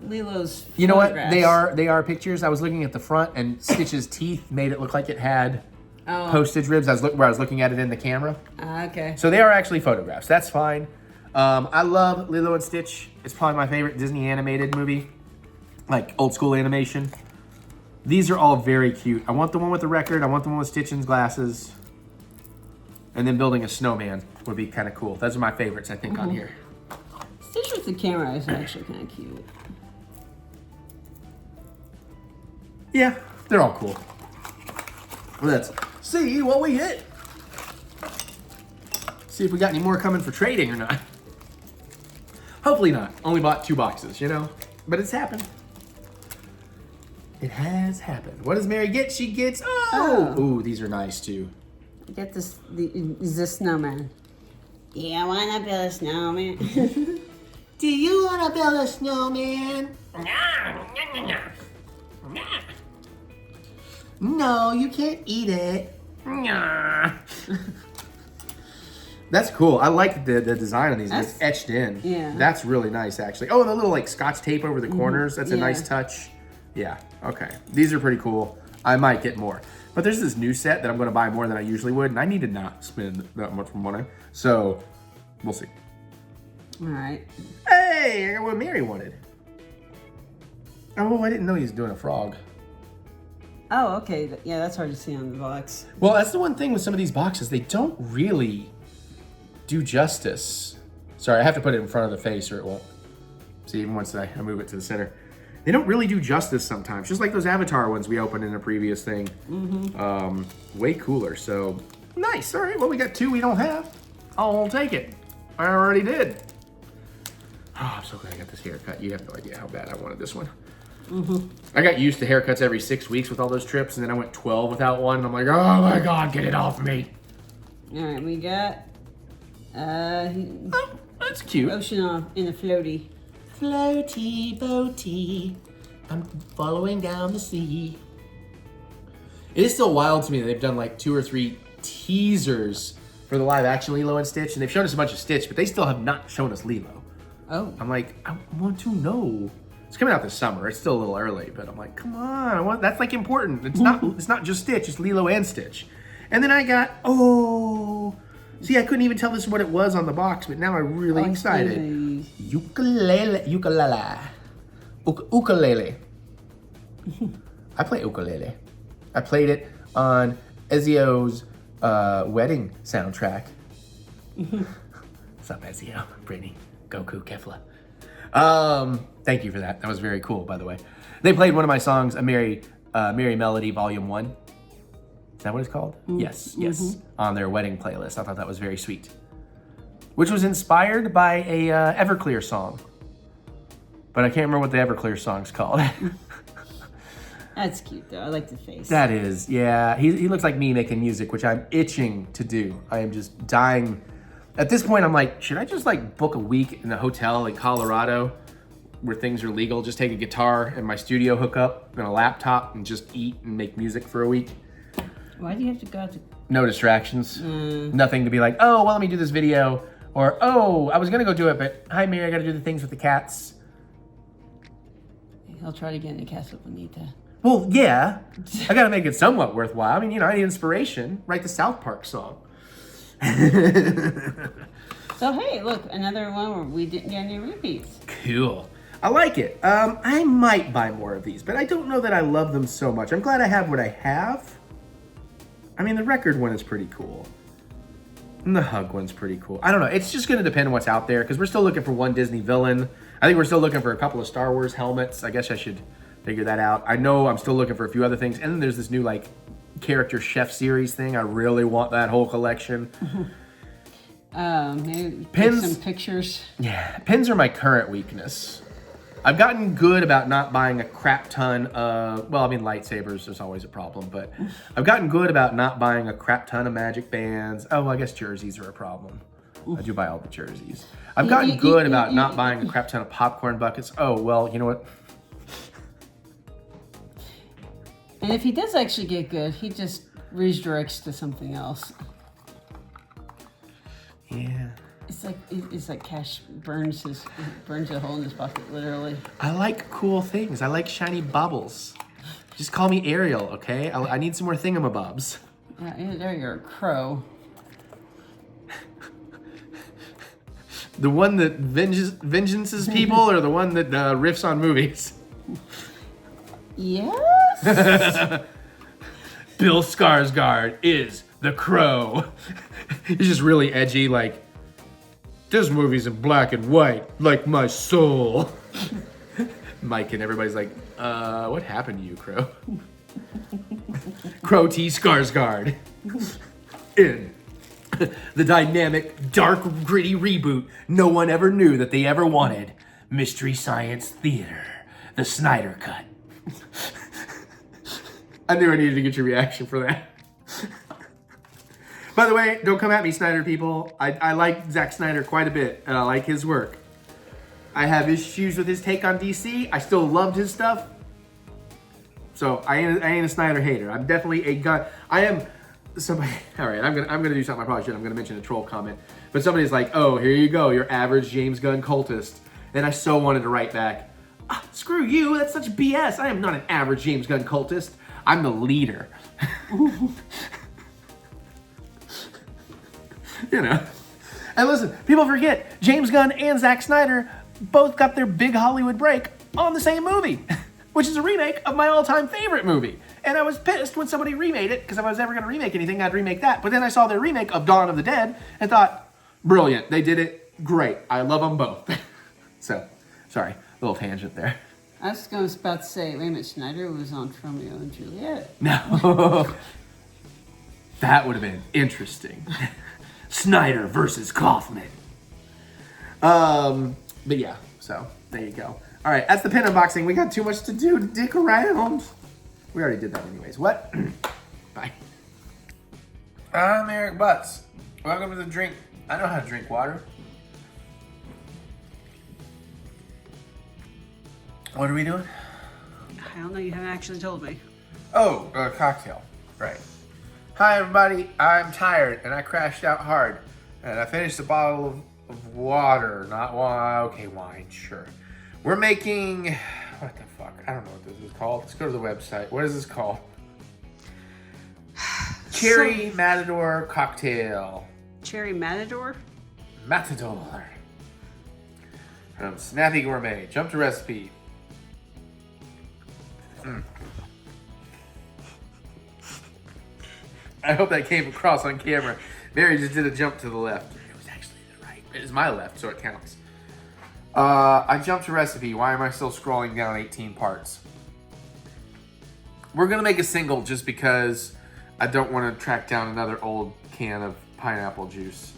[SPEAKER 3] Lilo's
[SPEAKER 1] You know what?
[SPEAKER 3] photographs.
[SPEAKER 1] They are pictures. I was looking at the front, and Stitch's teeth made it look like it had
[SPEAKER 4] postage ribs. Where I was looking at it in the camera.
[SPEAKER 3] Okay.
[SPEAKER 4] So they are actually photographs. That's fine. I love Lilo and Stitch. It's probably my favorite Disney animated movie, like old school animation. These are all very cute. I want the one with the record. I want the one with Stitch and glasses. And then building a snowman would be kind of cool. Those are my favorites, I think, on here.
[SPEAKER 3] Stitch with the camera is actually kind of cute.
[SPEAKER 4] Yeah, they're all cool. Let's see what we hit. See if we got any more coming for trading or not. Hopefully not. Only bought 2 boxes, you know? But it's happened. It has happened. What does Mary get? She gets, Ooh, these are nice too.
[SPEAKER 3] Get this, is this snowman? Yeah, I want to build a snowman.
[SPEAKER 4] Do you want to build a snowman? No, you can't eat it. That's cool. I like the design on these. It's etched in.
[SPEAKER 3] Yeah.
[SPEAKER 4] That's really nice, actually. Oh, and the little like Scotch tape over the corners. That's a nice touch. Yeah. Okay. These are pretty cool. I might get more. But there's this new set that I'm going to buy more than I usually would, and I need to not spend that much money. So, we'll see.
[SPEAKER 3] All right.
[SPEAKER 4] Hey, I got what Mary wanted. Oh, I didn't know he was doing a frog.
[SPEAKER 3] Oh, okay. Yeah, that's hard to see on the box.
[SPEAKER 4] Well, that's the one thing with some of these boxes. They don't really do justice. Sorry, I have to put it in front of the face or it won't. See, even once I move it to the center. They don't really do justice sometimes. Just like those Avatar ones we opened in a previous thing. Way cooler. So, nice. All right, well, we got 2 we don't have. I'll take it. I already did. Oh, I'm so glad I got this haircut. You have no idea how bad I wanted this one. I got used to haircuts every 6 weeks with all those trips, and then I went 12 without one, and I'm like, oh my God, get it off me.
[SPEAKER 3] All right, we got
[SPEAKER 4] Oh, that's cute.
[SPEAKER 3] ocean in a floaty.
[SPEAKER 4] Floaty boaty, I'm following down the sea. It is still wild to me that they've done like 2 or 3 teasers for the live action Lilo and Stitch, and they've shown us a bunch of Stitch, but they still have not shown us Lilo.
[SPEAKER 3] Oh.
[SPEAKER 4] I'm like, I want to know. It's coming out this summer. It's still a little early, but I'm like, come on, that's like important. It's not just Stitch, it's Lilo and Stitch. And then I got, see, I couldn't even tell this what it was on the box, but now I'm really excited. Ukulele. I play ukulele. I played it on Ezio's wedding soundtrack. What's up, Ezio? Brittany, Goku, Kefla. Thank you for that. That was very cool, by the way. They played one of my songs, A Merry Melody, Volume 1. Is that what it's called? Yes. On their wedding playlist. I thought that was very sweet. Which was inspired by a Everclear song. But I can't remember what the Everclear song's called.
[SPEAKER 3] That's cute, though. I like the face.
[SPEAKER 4] That is, yeah. He looks like me making music, which I'm itching to do. I am just dying. At this point, I'm like, should I just like book a week in a hotel in Colorado where things are legal? Just take a guitar and my studio hookup and a laptop and just eat and make music for a week?
[SPEAKER 3] Why do you have to go out to...
[SPEAKER 4] No distractions. Nothing to be like, oh, well, let me do this video. Or, oh, I was going to go do it, but hi, Mary, I got to do the things with the cats.
[SPEAKER 3] He'll try to get in the Castle Bonita.
[SPEAKER 4] Well, yeah. I got to make it somewhat worthwhile. I mean, you know, I need inspiration. Write the South Park song.
[SPEAKER 3] So, hey, look, another one where we didn't get any repeats.
[SPEAKER 4] Cool. I like it. I might buy more of these, but I don't know that I love them so much. I'm glad I have what I have. I mean, the record one is pretty cool. And the hug one's pretty cool. I don't know. It's just going to depend on what's out there, because we're still looking for one Disney villain. I think we're still looking for a couple of Star Wars helmets. I guess I should figure that out. I know I'm still looking for a few other things. And then there's this new, like, character chef series thing. I really want that whole collection.
[SPEAKER 3] Maybe
[SPEAKER 4] Pins,
[SPEAKER 3] take some pictures.
[SPEAKER 4] Yeah, pins are my current weakness. I've gotten good about not buying a crap ton of, well, I mean, lightsabers is always a problem, but I've gotten good about not buying a crap ton of magic bands. Oh, I guess jerseys are a problem. I do buy all the jerseys. I've gotten good about not buying a crap ton of popcorn buckets. Oh, well, you know what?
[SPEAKER 3] And if he does actually get good, he just redirects to something else.
[SPEAKER 4] Yeah.
[SPEAKER 3] It's like Cash burns a hole in his pocket, literally.
[SPEAKER 4] I like cool things. I like shiny bubbles. Just call me Ariel, okay? I need some more thingamabobs.
[SPEAKER 3] Yeah, there you're a crow.
[SPEAKER 1] The one that vengeances people, or the one that riffs on movies?
[SPEAKER 3] Yes.
[SPEAKER 1] Bill Skarsgård is the Crow. He's just really edgy, like, this movie's in black and white, like my soul. Mike and everybody's like, what happened to you, Crow? Crow T. Skarsgård. In the dynamic, dark, gritty reboot no one ever knew that they ever wanted. Mystery Science Theater. The Snyder Cut. I knew I needed to get your reaction for that. By the way, don't come at me, Snyder people. I like Zack Snyder quite a bit, and I like his work. I have issues with his take on DC. I still loved his stuff. So I ain't a Snyder hater. I'm definitely a gun. I am somebody. All right, I'm gonna do something I probably shouldn't. I'm gonna mention a troll comment, but somebody's like, "Oh, here you go, your average James Gunn cultist," and I so wanted to write back, "Screw you. That's such BS. I am not an average James Gunn cultist. I'm the leader." You know. And listen, people forget James Gunn and Zack Snyder both got their big Hollywood break on the same movie, which is a remake of my all-time favorite movie. And I was pissed when somebody remade it, because if I was ever going to remake anything, I'd remake that. But then I saw their remake of Dawn of the Dead and thought, brilliant. They did it great. I love them both. So, sorry, little tangent there.
[SPEAKER 3] I was about to say, wait a minute, Snyder was on Romeo and Juliet.
[SPEAKER 1] No. That would have been interesting. Snyder versus Kaufman. But yeah, so there you go. All right, that's the pin unboxing. We got too much to do to dick around. We already did that anyways. What? Bye. I'm Eric Butts. Welcome to the drink. I know how to drink water. What are we doing?
[SPEAKER 3] I don't know, you haven't actually told me.
[SPEAKER 1] Oh, a cocktail. Right. Hi, everybody. I'm tired, and I crashed out hard. And I finished a bottle of water. Not wine. Okay, wine, sure. We're making... What the fuck? I don't know what this is called. Let's go to the website. What is this called? Cherry Matador cocktail.
[SPEAKER 3] Cherry Matador?
[SPEAKER 1] Matador. From Snappy Gourmet. Jump to recipe. I hope that came across on camera. Mary just did a jump to the left. It was actually the right. It is my left, so it counts. I jumped to recipe. Why am I still scrolling down 18 parts? We're going to make a single just because I don't want to track down another old can of pineapple juice.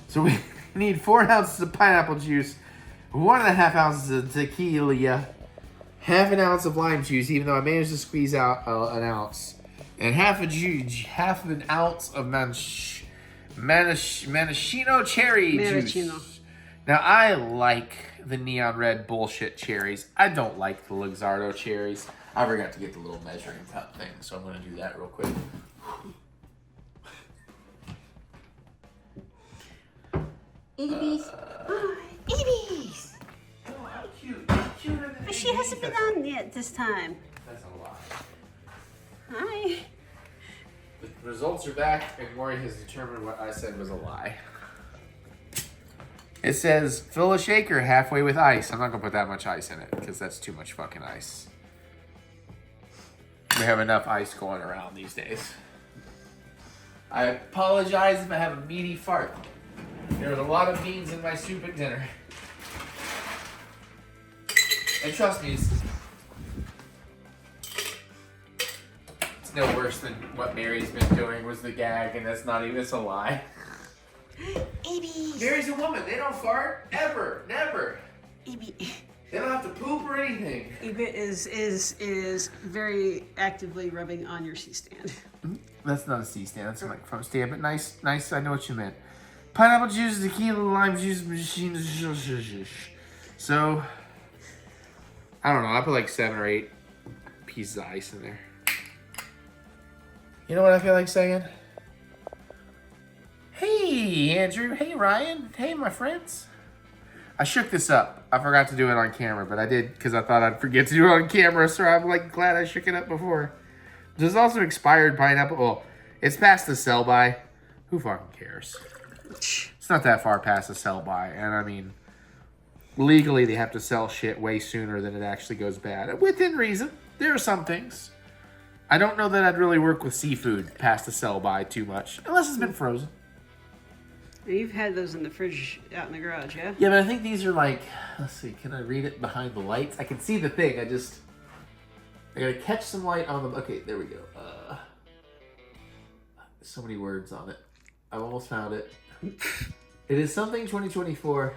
[SPEAKER 1] So we need 4 ounces of pineapple juice, 1.5 ounces of tequila, half an ounce of lime juice, even though I managed to squeeze out an ounce. And half an ounce of maraschino cherry juice. Now, I like the neon red bullshit cherries. I don't like the Luxardo cherries. I forgot to get the little measuring cup thing, so I'm going to do that real quick.
[SPEAKER 3] Itty Bees.
[SPEAKER 1] Oh, how cute. Cuter than
[SPEAKER 3] But she hasn't been on yet this time.
[SPEAKER 1] That's a lie.
[SPEAKER 3] Hi.
[SPEAKER 1] The results are back, and Maury has determined what I said was a lie. It says, fill a shaker halfway with ice. I'm not going to put that much ice in it, because that's too much fucking ice. We have enough ice going around these days. I apologize if I have a meaty fart. There was a lot of beans in my soup at dinner. And trust me, it's no worse than what Mary's been doing was the gag, and that's not even, it's a lie.
[SPEAKER 3] Abby.
[SPEAKER 1] Mary's a woman. They don't fart. Ever. Never.
[SPEAKER 3] Abby.
[SPEAKER 1] They don't have to poop or anything.
[SPEAKER 3] Abby is very actively rubbing on your C-stand.
[SPEAKER 1] That's not a C-stand. That's a microphone stand, but nice. I know what you meant. Pineapple juice, tequila, lime juice, machine. So, I don't know. I put like 7 or 8 pieces of ice in there. You know what I feel like saying? Hey, Andrew. Hey, Ryan. Hey, my friends. I shook this up. I forgot to do it on camera, but I did because I thought I'd forget to do it on camera, so I'm like glad I shook it up before. There's also expired pineapple. Well,
[SPEAKER 4] It's past the sell by. Who fucking cares? It's not that far past the sell by. And I mean, legally they have to sell shit way sooner than it actually goes bad. Within reason. There are some things. I don't know that I'd really work with seafood past the sell by too much. Unless it's been frozen.
[SPEAKER 3] You've had those in the fridge out in the garage, yeah?
[SPEAKER 4] Yeah, but I think these are like, let's see, can I read it behind the lights? I can see the thing, I gotta catch some light on them. Okay, there we go. So many words on it. I've almost found it. It is something 2024.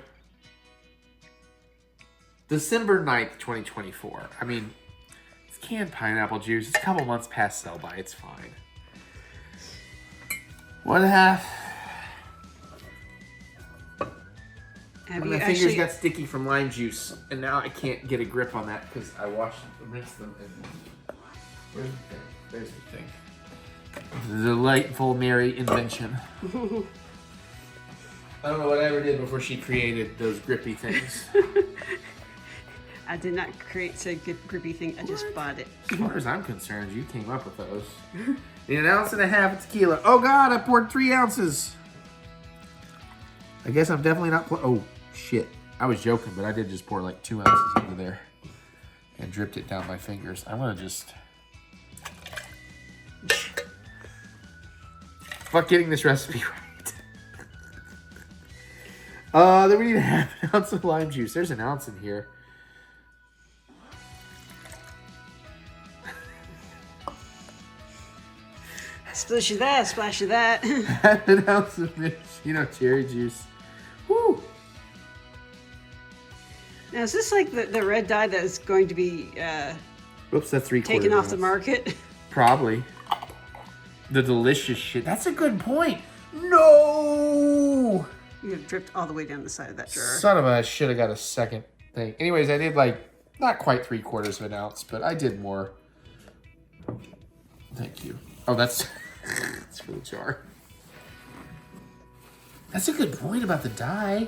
[SPEAKER 4] December 9th, 2024. I mean, it's canned pineapple juice. It's a couple months past sell by. It's fine. 1.5.
[SPEAKER 3] Have
[SPEAKER 4] My
[SPEAKER 3] you
[SPEAKER 4] fingers
[SPEAKER 3] actually...
[SPEAKER 4] got sticky from lime juice, and now I can't get a grip on that because I rinsed them. And where's the thing? There's the thing. The delightful Mary invention. I don't know what I ever did before she created those grippy things.
[SPEAKER 3] I did not create said grippy thing. I just bought it.
[SPEAKER 4] As far as I'm concerned, you came up with those. An ounce and a half of tequila. Oh God, I poured 3 ounces. I guess I'm definitely not. Oh shit! I was joking, but I did just pour like 2 ounces into there and dripped it down my fingers. I'm gonna just fuck getting this recipe right. Then we need a half an ounce of lime juice. There's an ounce in here.
[SPEAKER 3] Splash of that, splash of that.
[SPEAKER 4] Half an ounce of cherry juice. Woo!
[SPEAKER 3] Now, is this like the red dye that is going to be
[SPEAKER 4] Whoops, that's 3/4
[SPEAKER 3] taken off the
[SPEAKER 4] ounce.
[SPEAKER 3] market?
[SPEAKER 4] Probably. The delicious shit. That's a good point. No!
[SPEAKER 3] You have dripped all the way down the side of that jar.
[SPEAKER 4] Son of a, I should have got a second thing. Anyways, I did like, not quite 3/4 of an ounce, but I did more. Thank you. Oh, that's for the jar. That's a good point about the dye.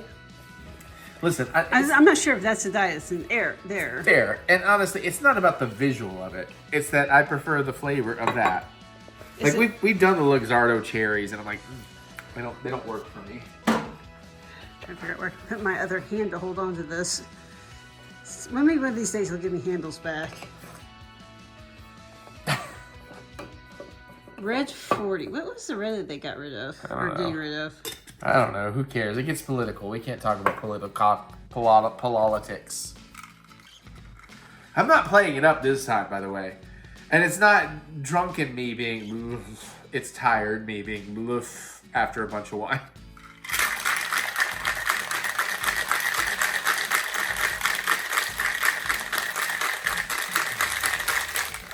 [SPEAKER 4] Listen,
[SPEAKER 3] I'm not sure if that's the dye. It's in there.
[SPEAKER 4] Fair. And honestly, it's not about the visual of it. It's that I prefer the flavor of that.
[SPEAKER 3] Is
[SPEAKER 4] Like we've done the Luxardo cherries, and I'm like, they don't work for me.
[SPEAKER 3] I figure out where to put my other hand to hold on to this. Maybe one of these days he'll give me handles back. Red 40. What was the red that they got rid of?
[SPEAKER 4] I
[SPEAKER 3] Or
[SPEAKER 4] don't
[SPEAKER 3] getting
[SPEAKER 4] know.
[SPEAKER 3] rid of?
[SPEAKER 4] I don't know. Who cares? It gets political. We can't talk about politics. I'm not playing it up this time, by the way. And it's not drunken me being... It's tired me being... after a bunch of wine.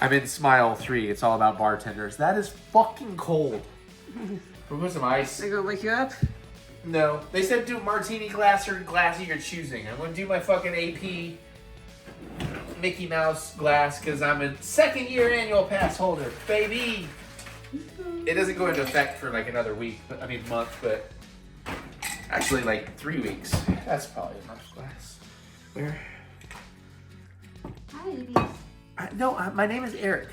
[SPEAKER 4] I'm in Smile 3. It's all about bartenders. That is fucking cold. We'll put some ice.
[SPEAKER 3] They gonna wake you up?
[SPEAKER 4] No. They said do martini glass or glass of your choosing. I'm going to do my fucking AP Mickey Mouse glass because I'm a second-year annual pass holder. Baby! It doesn't go into effect for like another week. Month, but actually like 3 weeks. That's probably enough glass. Where?
[SPEAKER 2] Hi, ladies.
[SPEAKER 4] My name is Eric.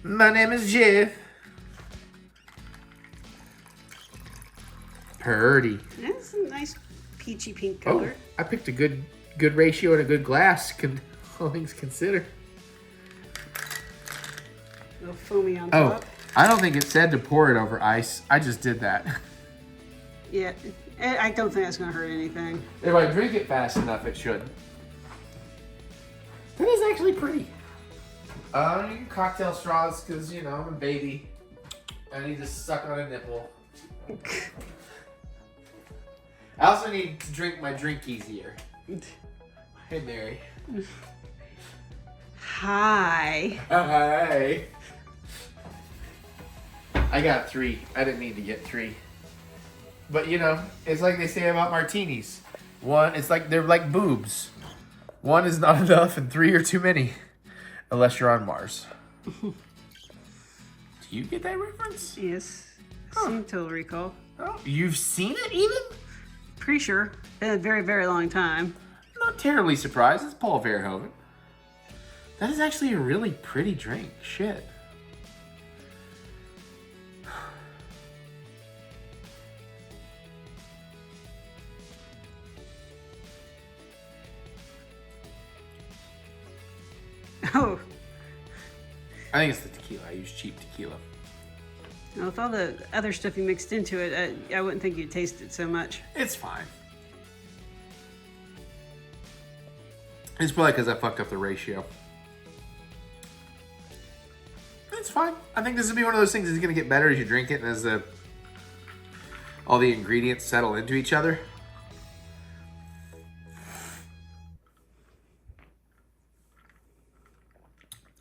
[SPEAKER 4] My name is Jeff. Purdy.
[SPEAKER 3] That's a nice peachy pink
[SPEAKER 4] Oh,
[SPEAKER 3] color.
[SPEAKER 4] I picked a good ratio and a good glass. All things considered.
[SPEAKER 3] A little foamy on
[SPEAKER 4] Oh,
[SPEAKER 3] top.
[SPEAKER 4] I don't think it said to pour it over ice. I just did that.
[SPEAKER 3] Yeah, I don't think that's gonna hurt anything.
[SPEAKER 4] If I drink it fast enough, it should. That is actually pretty. You can cocktail straws because, I'm a baby. I need to suck on a nipple. I also need to drink my drink easier. Hey, Mary.
[SPEAKER 3] Hi.
[SPEAKER 4] Hi. I got 3. I didn't need to get 3. But, it's like they say about martinis. It's like they're like boobs. 1 is not enough and 3 are too many. Unless you're on Mars. Do you get that reference?
[SPEAKER 3] Yes.
[SPEAKER 4] Huh.
[SPEAKER 3] Seen Total Recall.
[SPEAKER 4] Oh, you've seen it even?
[SPEAKER 3] Pretty sure. Been a very, very long time.
[SPEAKER 4] Not terribly surprised. It's Paul Verhoeven. That is actually a really pretty drink. Shit. I think it's the tequila. I use cheap tequila.
[SPEAKER 3] Now, with all the other stuff you mixed into it, I wouldn't think you'd taste it so much.
[SPEAKER 4] It's fine. It's probably because I fucked up the ratio. It's fine. I think this will be one of those things that's going to get better as you drink it and as all the ingredients settle into each other.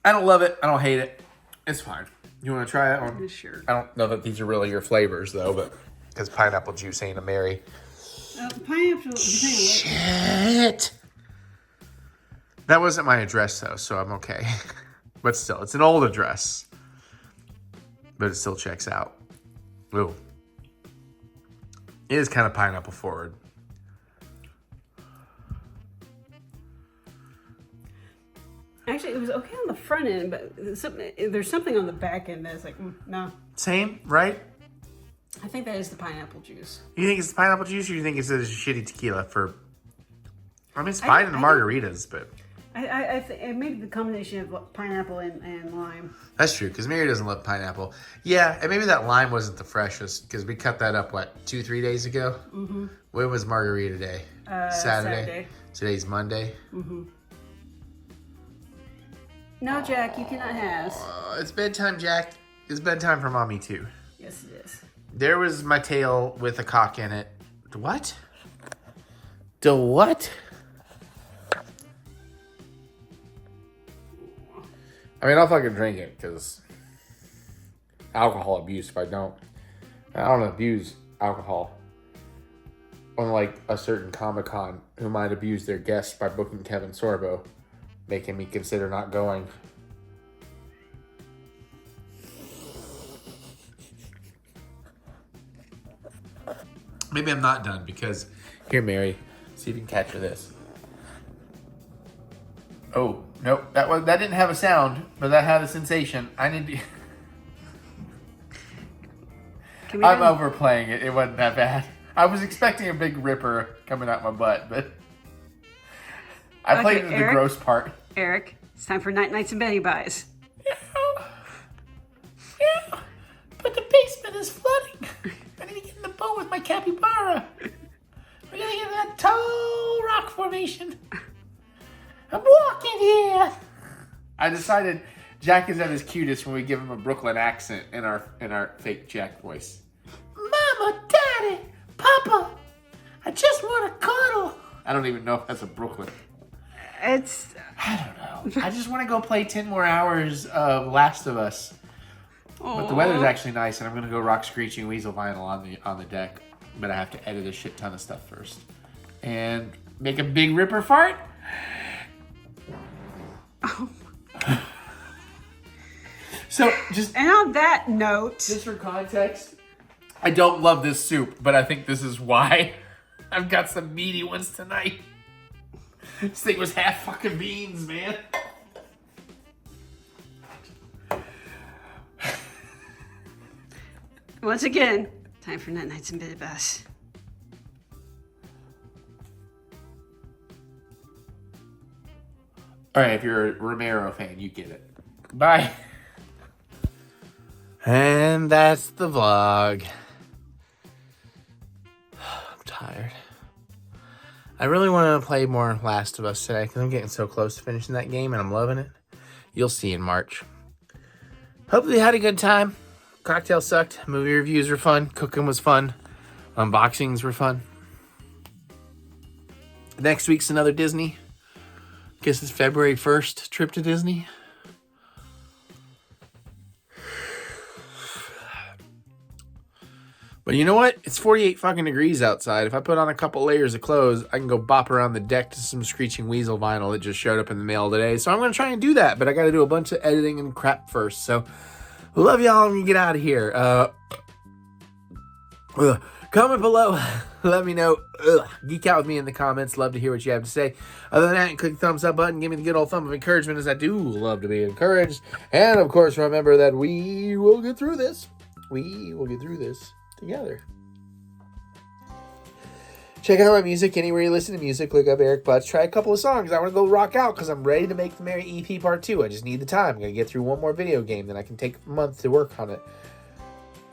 [SPEAKER 4] I don't love it. I don't hate it. It's fine. You want to try it? Or?
[SPEAKER 3] Sure.
[SPEAKER 4] I don't know that these are really your flavors, though, but because pineapple juice ain't a Mary.
[SPEAKER 3] Pineapple.
[SPEAKER 4] Shit. That wasn't my address, though, so I'm okay. But still, it's an old address. But it still checks out. Ooh. It is kind of pineapple forward.
[SPEAKER 3] Actually, it was okay on the front end, but there's something on the back end that's like, no.
[SPEAKER 4] Same, right?
[SPEAKER 3] I think that is the pineapple juice.
[SPEAKER 4] You think it's the pineapple juice, or you think it's a shitty tequila for... I mean, it's fine in the margaritas, but...
[SPEAKER 3] I think maybe the combination of pineapple and lime.
[SPEAKER 4] That's true, because Mary doesn't love pineapple. Yeah, and maybe that lime wasn't the freshest, because we cut that up, 2-3 days ago? Mm-hmm. When was margarita day? Saturday. Today's Monday.
[SPEAKER 3] Mm-hmm. No, Jack, you cannot have.
[SPEAKER 4] It's bedtime, Jack. It's bedtime for mommy, too.
[SPEAKER 3] Yes, it is.
[SPEAKER 4] There was my tail with a cock in it. What? The what? I mean, I'll fucking drink it, because alcohol abuse if I don't abuse alcohol. Unlike a certain Comic-Con who might abuse their guests by booking Kevin Sorbo, making me consider not going. Maybe I'm not done because... Here, Mary. See if you can capture this. Oh, nope. That didn't have a sound, but that had a sensation. I need to... I'm overplaying it. It wasn't that bad. I was expecting a big ripper coming out my butt, but... I played the gross part.
[SPEAKER 3] Eric, it's time for Nights and Betty Buys.
[SPEAKER 4] Yeah, but the basement is flooding. I need to get in the boat with my capybara. We're gonna get in that tall rock formation. I'm walking here. I decided Jack is at his cutest when we give him a Brooklyn accent in our fake Jack voice. Mama, Daddy, Papa, I just want to cuddle. I don't even know if that's a Brooklyn. I don't know. I just want to go play 10 more hours of Last of Us. Aww. But the weather's actually nice, and I'm going to go rock Screeching Weasel Vinyl on the deck. But I have to edit a shit ton of stuff first. And make a big ripper fart.
[SPEAKER 3] Oh.
[SPEAKER 4] So,
[SPEAKER 3] and on that note...
[SPEAKER 4] Just for context, I don't love this soup, but I think this is why. I've got some meaty ones tonight. This thing was half fucking beans, man.
[SPEAKER 3] Once again, time for Nights and Betty Buys.
[SPEAKER 4] All right, if you're a Romero fan, you get it. Bye. And that's the vlog. I'm tired. I really want to play more Last of Us today because I'm getting so close to finishing that game and I'm loving it. You'll see in March. Hopefully you had a good time. Cocktail sucked. Movie reviews were fun. Cooking was fun. Unboxings were fun. Next week's another Disney. Guess it's February 1st trip to Disney. But you know what? It's 48 fucking degrees outside. If I put on a couple layers of clothes, I can go bop around the deck to some Screeching Weasel vinyl that just showed up in the mail today. So I'm going to try and do that, but I got to do a bunch of editing and crap first. So love y'all when you get out of here. Comment below. Let me know. Geek out with me in the comments. Love to hear what you have to say. Other than that, click the thumbs up button. Give me the good old thumb of encouragement, as I do love to be encouraged. And of course, remember that we will get through this. We will get through this together.
[SPEAKER 1] Check out my music anywhere you listen to music. Look up Eric Butts. Try a couple of songs. I want to go rock out because I'm ready to make the Mary EP Part 2. I just need the time. I'm going to get through one more video game. Then I can take a month to work on it.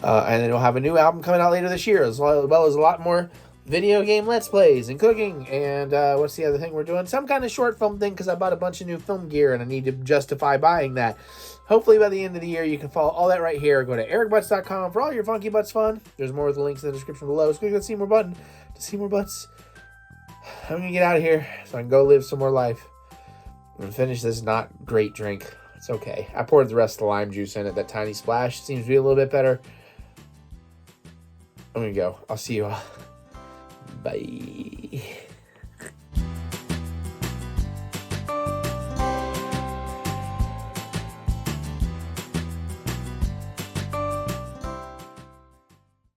[SPEAKER 1] And then we'll have a new album coming out later this year, as well as a lot more video game Let's Plays and cooking. And what's the other thing we're doing? Some kind of short film thing because I bought a bunch of new film gear and I need to justify buying that. Hopefully by the end of the year, you can follow all that right here. Go to ericbutts.com for all your Funky Butts fun. There's more of the links in the description below. So click that see more button to see more butts. I'm going to get out of here so I can go live some more life and finish this not great drink. It's okay. I poured the rest of the lime juice in it. That tiny splash seems to be a little bit better. I'm going to go. I'll see you all. Bye.